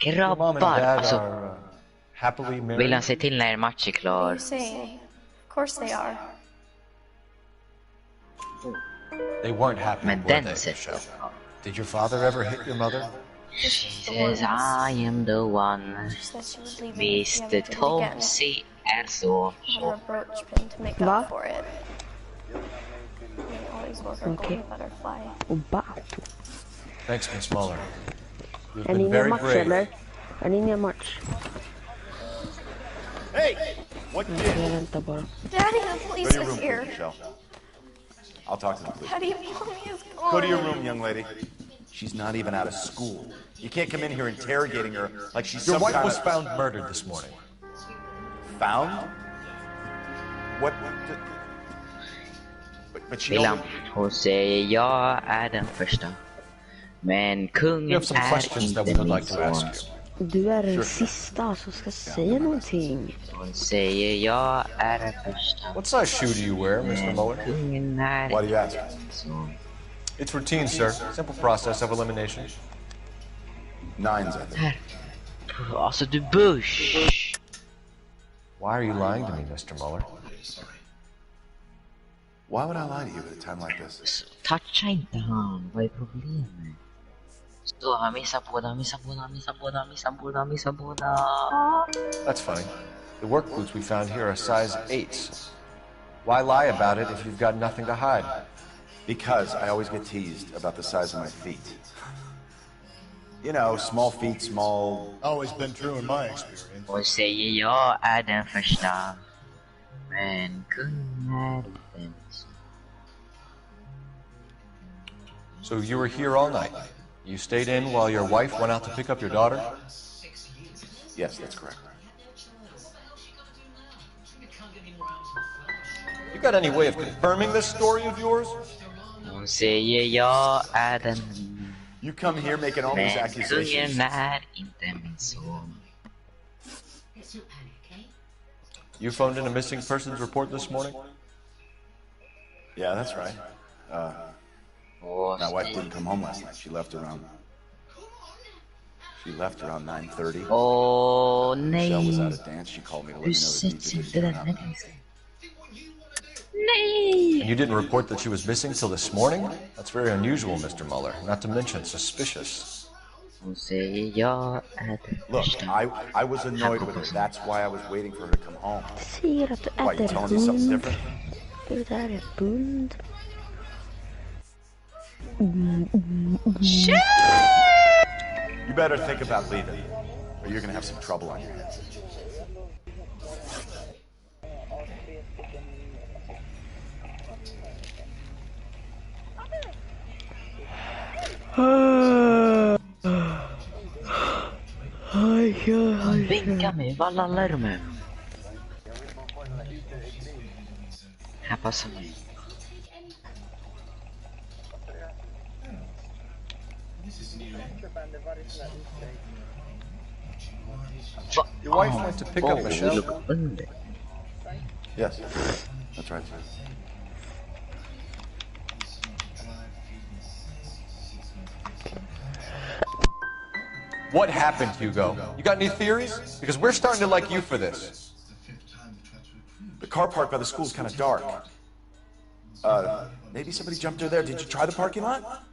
Your mom and Grabbar, dad alltså. are happily Vill married? han se till när matchen är What are klar? you saying? Of course they are. They weren't happy, Men were den they, sätter. Michelle? Did your father ever hit your mother? She says I am the one. She said she would leave me if she ever Mr. did it again. Tomsy är så. I had her a brooch pin to make up for it. I always wore her golden butterfly. Thanks, Miss Muller. You've Är ni been inne i very match brave. eller? Är ni inne i match? Hey! What Jag väntar bara. Daddy, the Go police to your are room, here. please, Michelle. I'll talk to the police. Daddy, mommy is gone. Go to your room, young lady. She's not even out of school. You can't come in here interrogating her like she's Your some wife kind was of... found murdered this morning. Found? What? But she William, only... hon säger jag är den första. Men You kungen have some är questions that we inte would min like to ask son. you. Du är den sista som ska säga någonting. Hon säger jag är den första. What size shoe do you wear, Mr. Muller? Kungen är Why do you ask? son. It's routine, sir. Simple process of elimination. Nines, I think. Här. Alltså du Bush. Why are you lying to me, Mr. Muller? Why would I lie to you at a time like this? Toucha inte han. Vad är problemet? Så han missar båda, missar båda, missar båda, missar båda, missar båda. That's funny. The work boots we found here are size 8s. Why lie about it if you've got nothing to hide? Because I always get teased about the size of my feet. You know, small feet, small... Always been true in my experience. Hon säger jag är den första. Men kungen är den. So you were here all night. You stayed in while your wife went out to pick up your daughter? Yes, that's correct. You got any way of confirming this story of yours? Hon säger jag är den. You come here making all these Men accusations. kungen är inte min son. You phoned in a missing persons report this morning? Yeah, that's right. My wife didn't come home last night. She left around 9:30. Åh Michelle was nej. at a dance. She called me to let Du me know that sätter Deidre inte didn't den turn up. människan. Nej! And you didn't report that she was missing till this morning? That's very unusual, Mr. Mueller. Not to mention suspicious. Hon säger jag är den Look, första. I was annoyed with her. That's why I was waiting for her to come home. Ser att du Why, you äter telling me something hund. different? Det där är hund. You better think about leaving, or you're gonna have some trouble on your hands. Han vinkar mig, vad lallar du med? Här passar mig. Your wife went to pick up Michelle? Yes, that's right. What happened, Hugo? You got any theories? Because we're starting to like you for this. The car parked by the school's kind of dark. Maybe somebody jumped her there. Did you try the parking lot?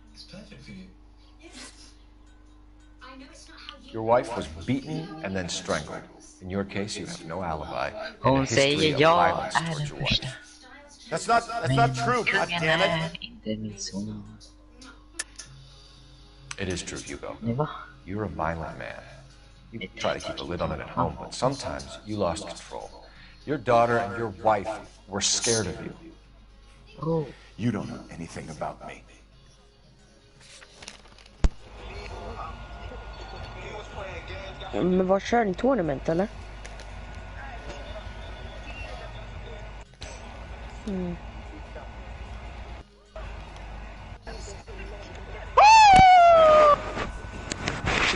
Your wife was beaten and then strangled. In your case, you have no alibi. And a Hon history säger of jag violence är towards den your wife. första. That's not true, Kungen goddammit. är inte min son. It is true, Hugo. Nej, va? You're a violent man. You try to keep a lid on it at home, but sometimes you lost control. Your daughter and your wife were scared of you. Oh. You don't know anything about me. Men vad kör ni? Tournament eller?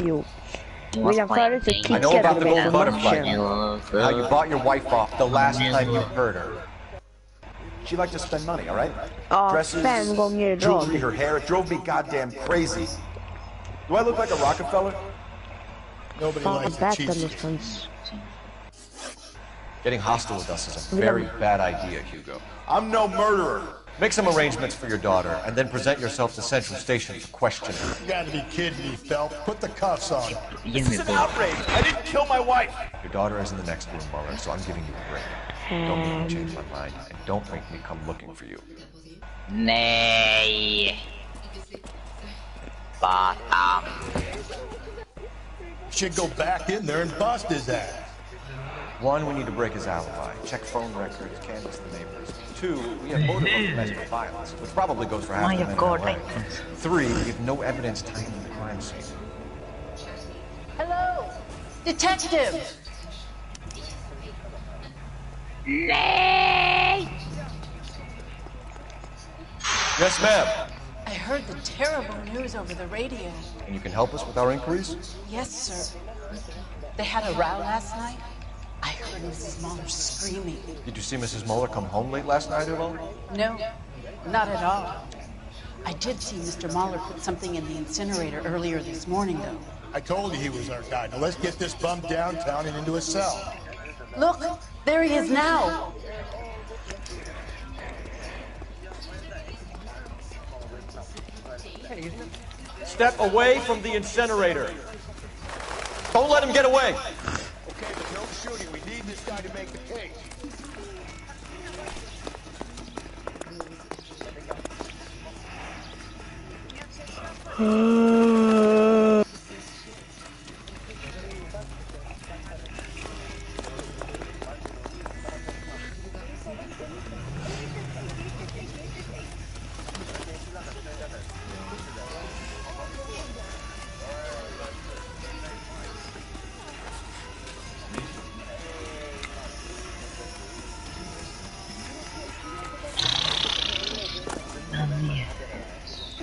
Jo. William förut så I know kickade about du the mig gold på butterfly. matchen. How you bought your wife off the last time you hurt her. She liked to spend money, all right? Ja, Dresses, 5 gånger i jewelry, rad. her hair. It drove me goddamn crazy. Do I look like a Rockefeller? Nobody Fan likes vad a bät cheap den seat. någonstans. Getting hostile with us is a very bad idea, Hugo. I'm no murderer. Make some arrangements for your daughter, and then present yourself to Central Station for questioning. You gotta be kidding me, Phelps. Put the cuffs on her. This is an outrage. I didn't kill my wife. Your daughter is in the next room, Mueller, so I'm giving you a break. Don't make me change my mind, and don't make me come looking for you. Nej. Bata. Should go back in there and bust his ass. One, we need to break his alibi. Check phone records, canvass the neighbors. Two, we have motive of domestic violence, which probably goes for half the men in LA. Three, we have no evidence tying to the crime scene. Hello, detective. Nej! Yes, ma'am. I heard the terrible news over the radio. And you can help us with our inquiries? Yes, sir. They had a row last night. I heard Mrs. Mueller screaming. Did you see Mrs. Mueller come home late last night at all? No, not at all. I did see Mr. Mueller put something in the incinerator earlier this morning, though. I told you he was our guy. Now let's get this bum downtown and into a cell. Look, there he is now. Step away from the incinerator. Don't let him get away. Okay, but no shooting. We need this guy to make the case.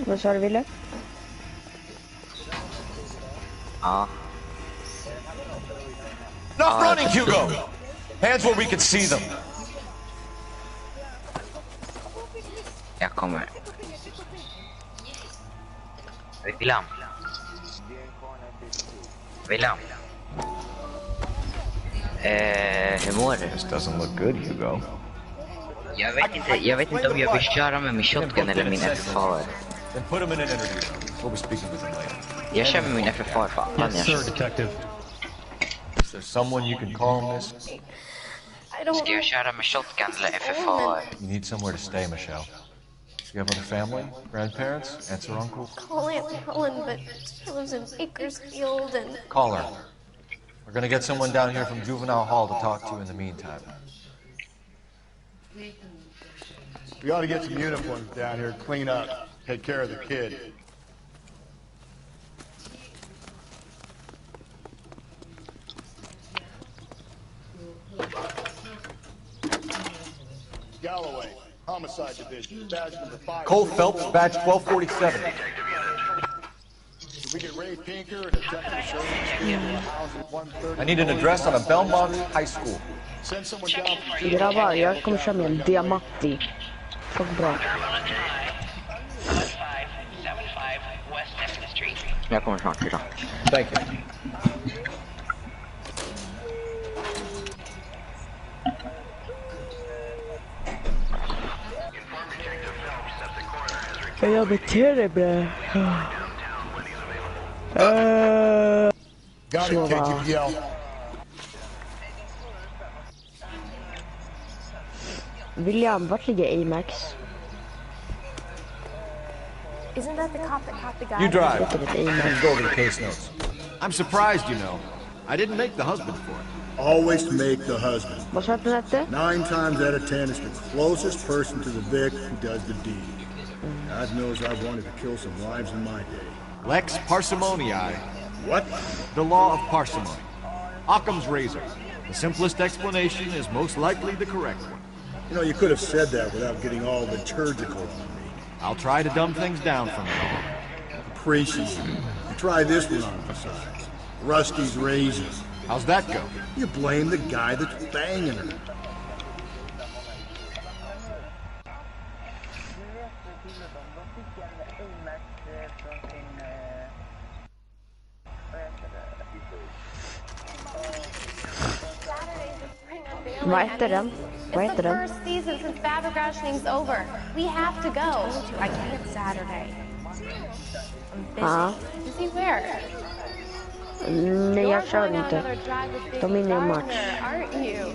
Vad sa du, Wille? Ja. Enough running, Hugo! Hands where we can see them. Jag kommer. William. Hur mår du? This doesn't look good, Hugo. Jag vet inte om jag vill köra med min shotgun eller min FFR. Then put him in an interview. We'll be speaking with him later. Jag kör med min FFR, fan. Yes, sir, detective. Is there someone you can call in this? Ska jag köra med shotgun eller FFR? You need somewhere to stay, Michelle. You have other family? Grandparents? Aunts or uncles? Call Aunt Helen, but she lives in Bakersfield and... Call her. We're gonna get someone down here from Juvenile Hall to talk to you in the meantime. We ought to get some uniforms down here, clean up, take care of the kid. Galloway, Homicide Division, badge number 5. Cole Phelps, badge 1247. Did we get Ray Pinker and Detective Sherman? I need an address on a Belmont High School. Send someone down from Grabbar, jag kommer köra med en Diamatti. Fuck bra. Jag kommer snart, idag. Thank you. Jag beter dig bra. Got it, KTPL. William, vart ligger Amex? Isn't that the cop that caught the guy? You drive. Amex. Go over the case notes. I'm surprised, you know. I didn't make the husband for it. Always make the husband. Vad sa du att det? 9 times out of 10, it's the closest person to the Vic who does the deed. God knows I've wanted to kill some lives in my day. Lex parsimoniae. What? The law of parsimony. Occam's razor. The simplest explanation is most likely the correct one. You know, you could have said that without getting all liturgical on me. I'll try to dumb things down from now on. Appreciate it. Try this one on besides. Rusty's razor. How's that go? You blame the guy that's banging her. Vad heter den? Vad heter den? First season since Bad Rationing's over. We have to go. I can't Saturday. Ja. Busy where? Nej, jag kör inte. De är inne i match. Aren't you?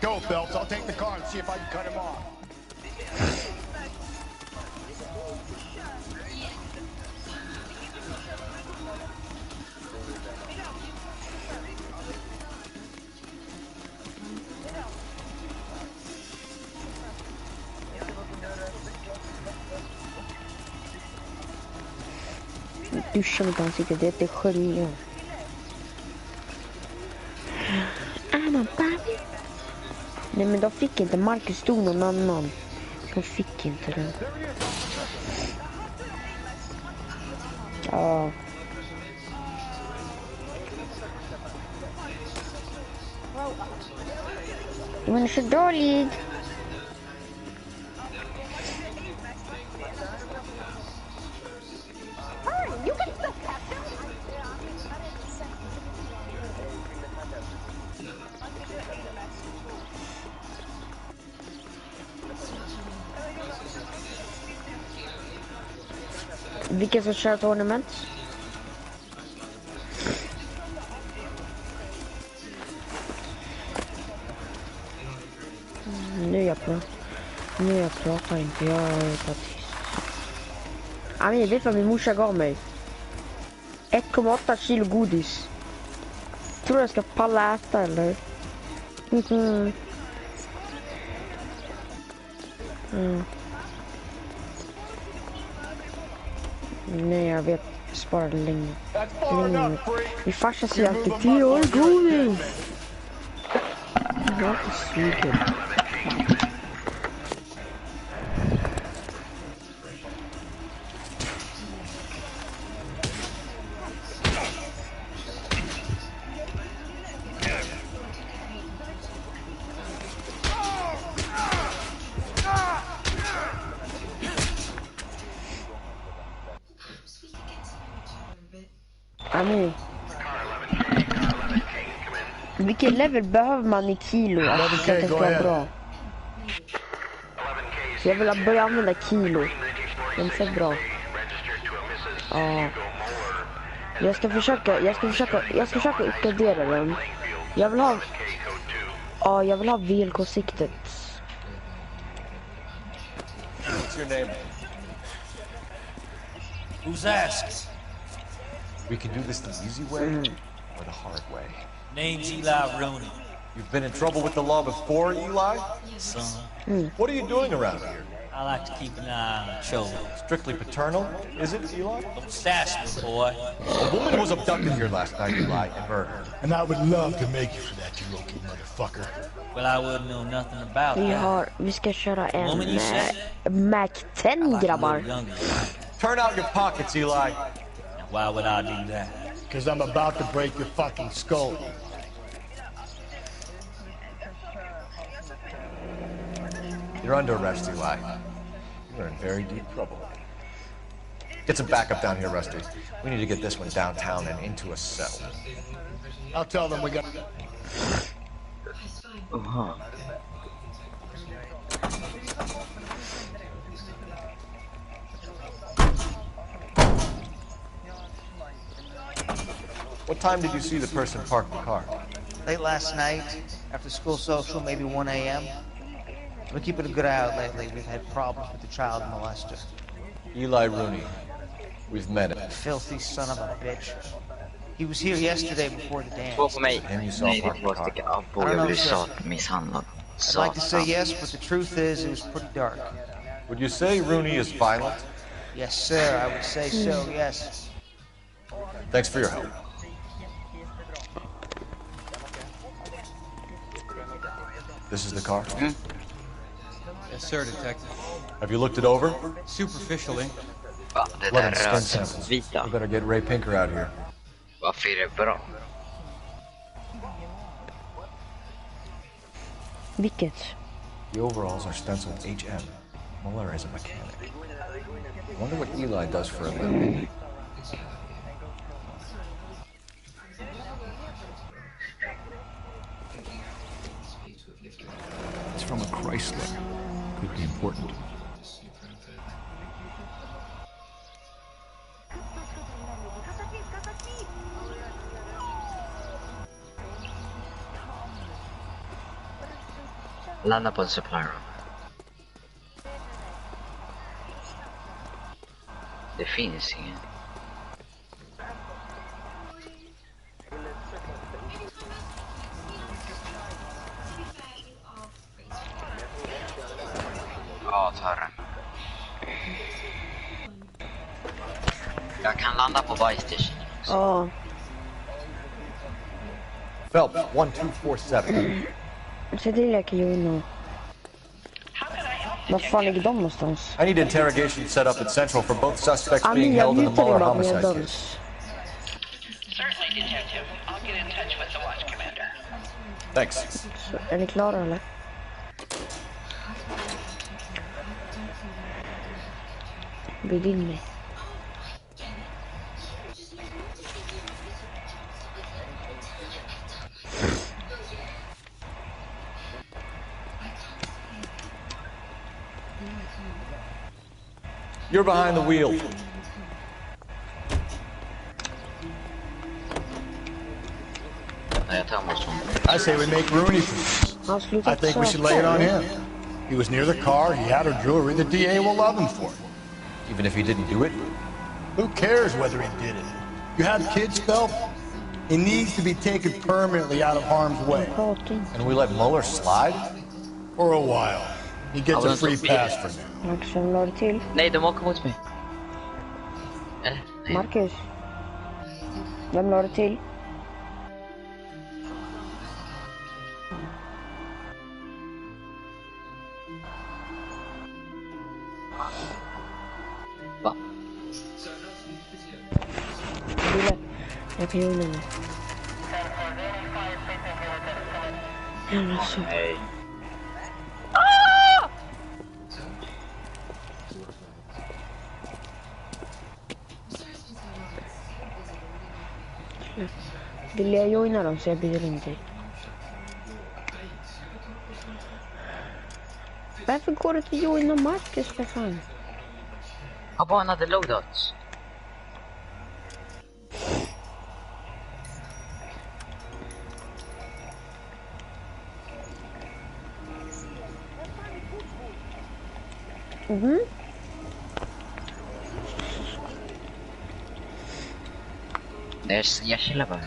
Go, Phelps. I'll take the car and see if I can cut him off. Duscha mitt ansikte, det är inte skölja. Nej, men de fick inte. Marcus stod någon annan. De fick inte den. Ja. Men det är så dåligt. Vilka som kör tournament? Nu jag pratar inte, jag är bara tyst. Ja, men jag vet vad min morsa gav mig. 1,8 kilo godis. Tror jag ska palla äta eller? Nej, jag vet. Spara det länge. Min farsa säger alltid 10 år godis. Jag är sugen. nu. Vilken level behöver man i kilo? Alltså, så att det ska vara bra. Så jag vill börja använda kilo. Den ser bra. Ja. Jag ska försöka uppgradera den. Jag vill ha... Ja, jag vill ha VLK-siktet. What's your name? Who's asked? We can do this the easy way or the hard way. Name's Eli Rooney. You've been in trouble with the law before, Eli? Son. What are you doing around here? I like to keep an eye on children. Strictly paternal, is it, Eli? Don't sass me, boy. A woman was abducted here last night, Eli, and murdered. And I would love to make you for that, you low-key motherfucker. Well, I wouldn't know nothing about that. Vi ska köra en Woman, you said? Mac 10, grabbar. Turn out your pockets, Eli. Why would I do that? Because I'm about to break your fucking skull. You're under arrest, Eli. You're in very deep trouble. Get some backup down here, Rusty. We need to get this one downtown and into a cell. I'll tell them we got... What time did you see the person park the car? Late last night, after school social, maybe 1 a.m. We're keeping a good eye out lately. We've had problems with the child molester. Eli Rooney. We've met him. Filthy son of a bitch. He was here yesterday before the dance. Två på mig. And you saw Nej, det park är the två car. stycken. Abo, jag blir misshandlad. I'd like to say yes, but the truth is it was pretty dark. Would you say Rooney is violent? Yes, sir, I would say so, yes. Thanks for your help. This is the car? Yes, sir, detective. Have you looked it over? Superficially. Ja, det Blood där and är skin samples. vita. We better get Ray Pinker out here. Varför är det bra? Vilket? The overalls are stenciled HM. Muller is a mechanic. Wonder what Eli does for a living. It's from a Chrysler. Could be important. Landa på en supply room. Det finns ingen. Ja, ta den. Jag kan landa på buy station. Ja. Phelps, 1247. Så det läker ju nog. Var fan ligger de någonstans? I need interrogation set up at Central for both suspects being Ami, jag held in the mutar Muller dem med homicide case. dans. Certainly, Detective. I'll get in touch with the watch commander. Thanks. Så, är ni klara eller? Bjud in mig. You're behind the wheel. I say we make Rooney for this. I think we should lay it on him. He was near the car, he had her jewelry, the DA will love him for it. Even if he didn't do it? Who cares whether he did it? You have kids, Phelps? He needs to be taken permanently out of harm's way. And we let Muller slide? For a while. He gets a free pass for now. Marcus, vem la det till? Nej, de åker mot mig. Marcus. Vem la det till? Va? Ville. Jag kan göra det nu. Jävla så. Nej. Vill jag joina dem så jag bjuder in dig. Varför går det till joina Marcus för fan? How about another loadouts? Jag chillar bara.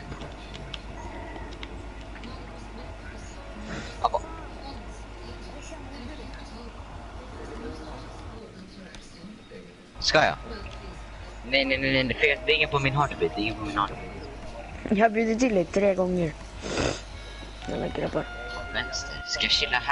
Ska jag? Nej, det är ingen på min heartbeat, det är ingen på min heartbeat. Jag bjuder till dig 3 gånger. Alla grabbar. Vänster, ska jag chilla här?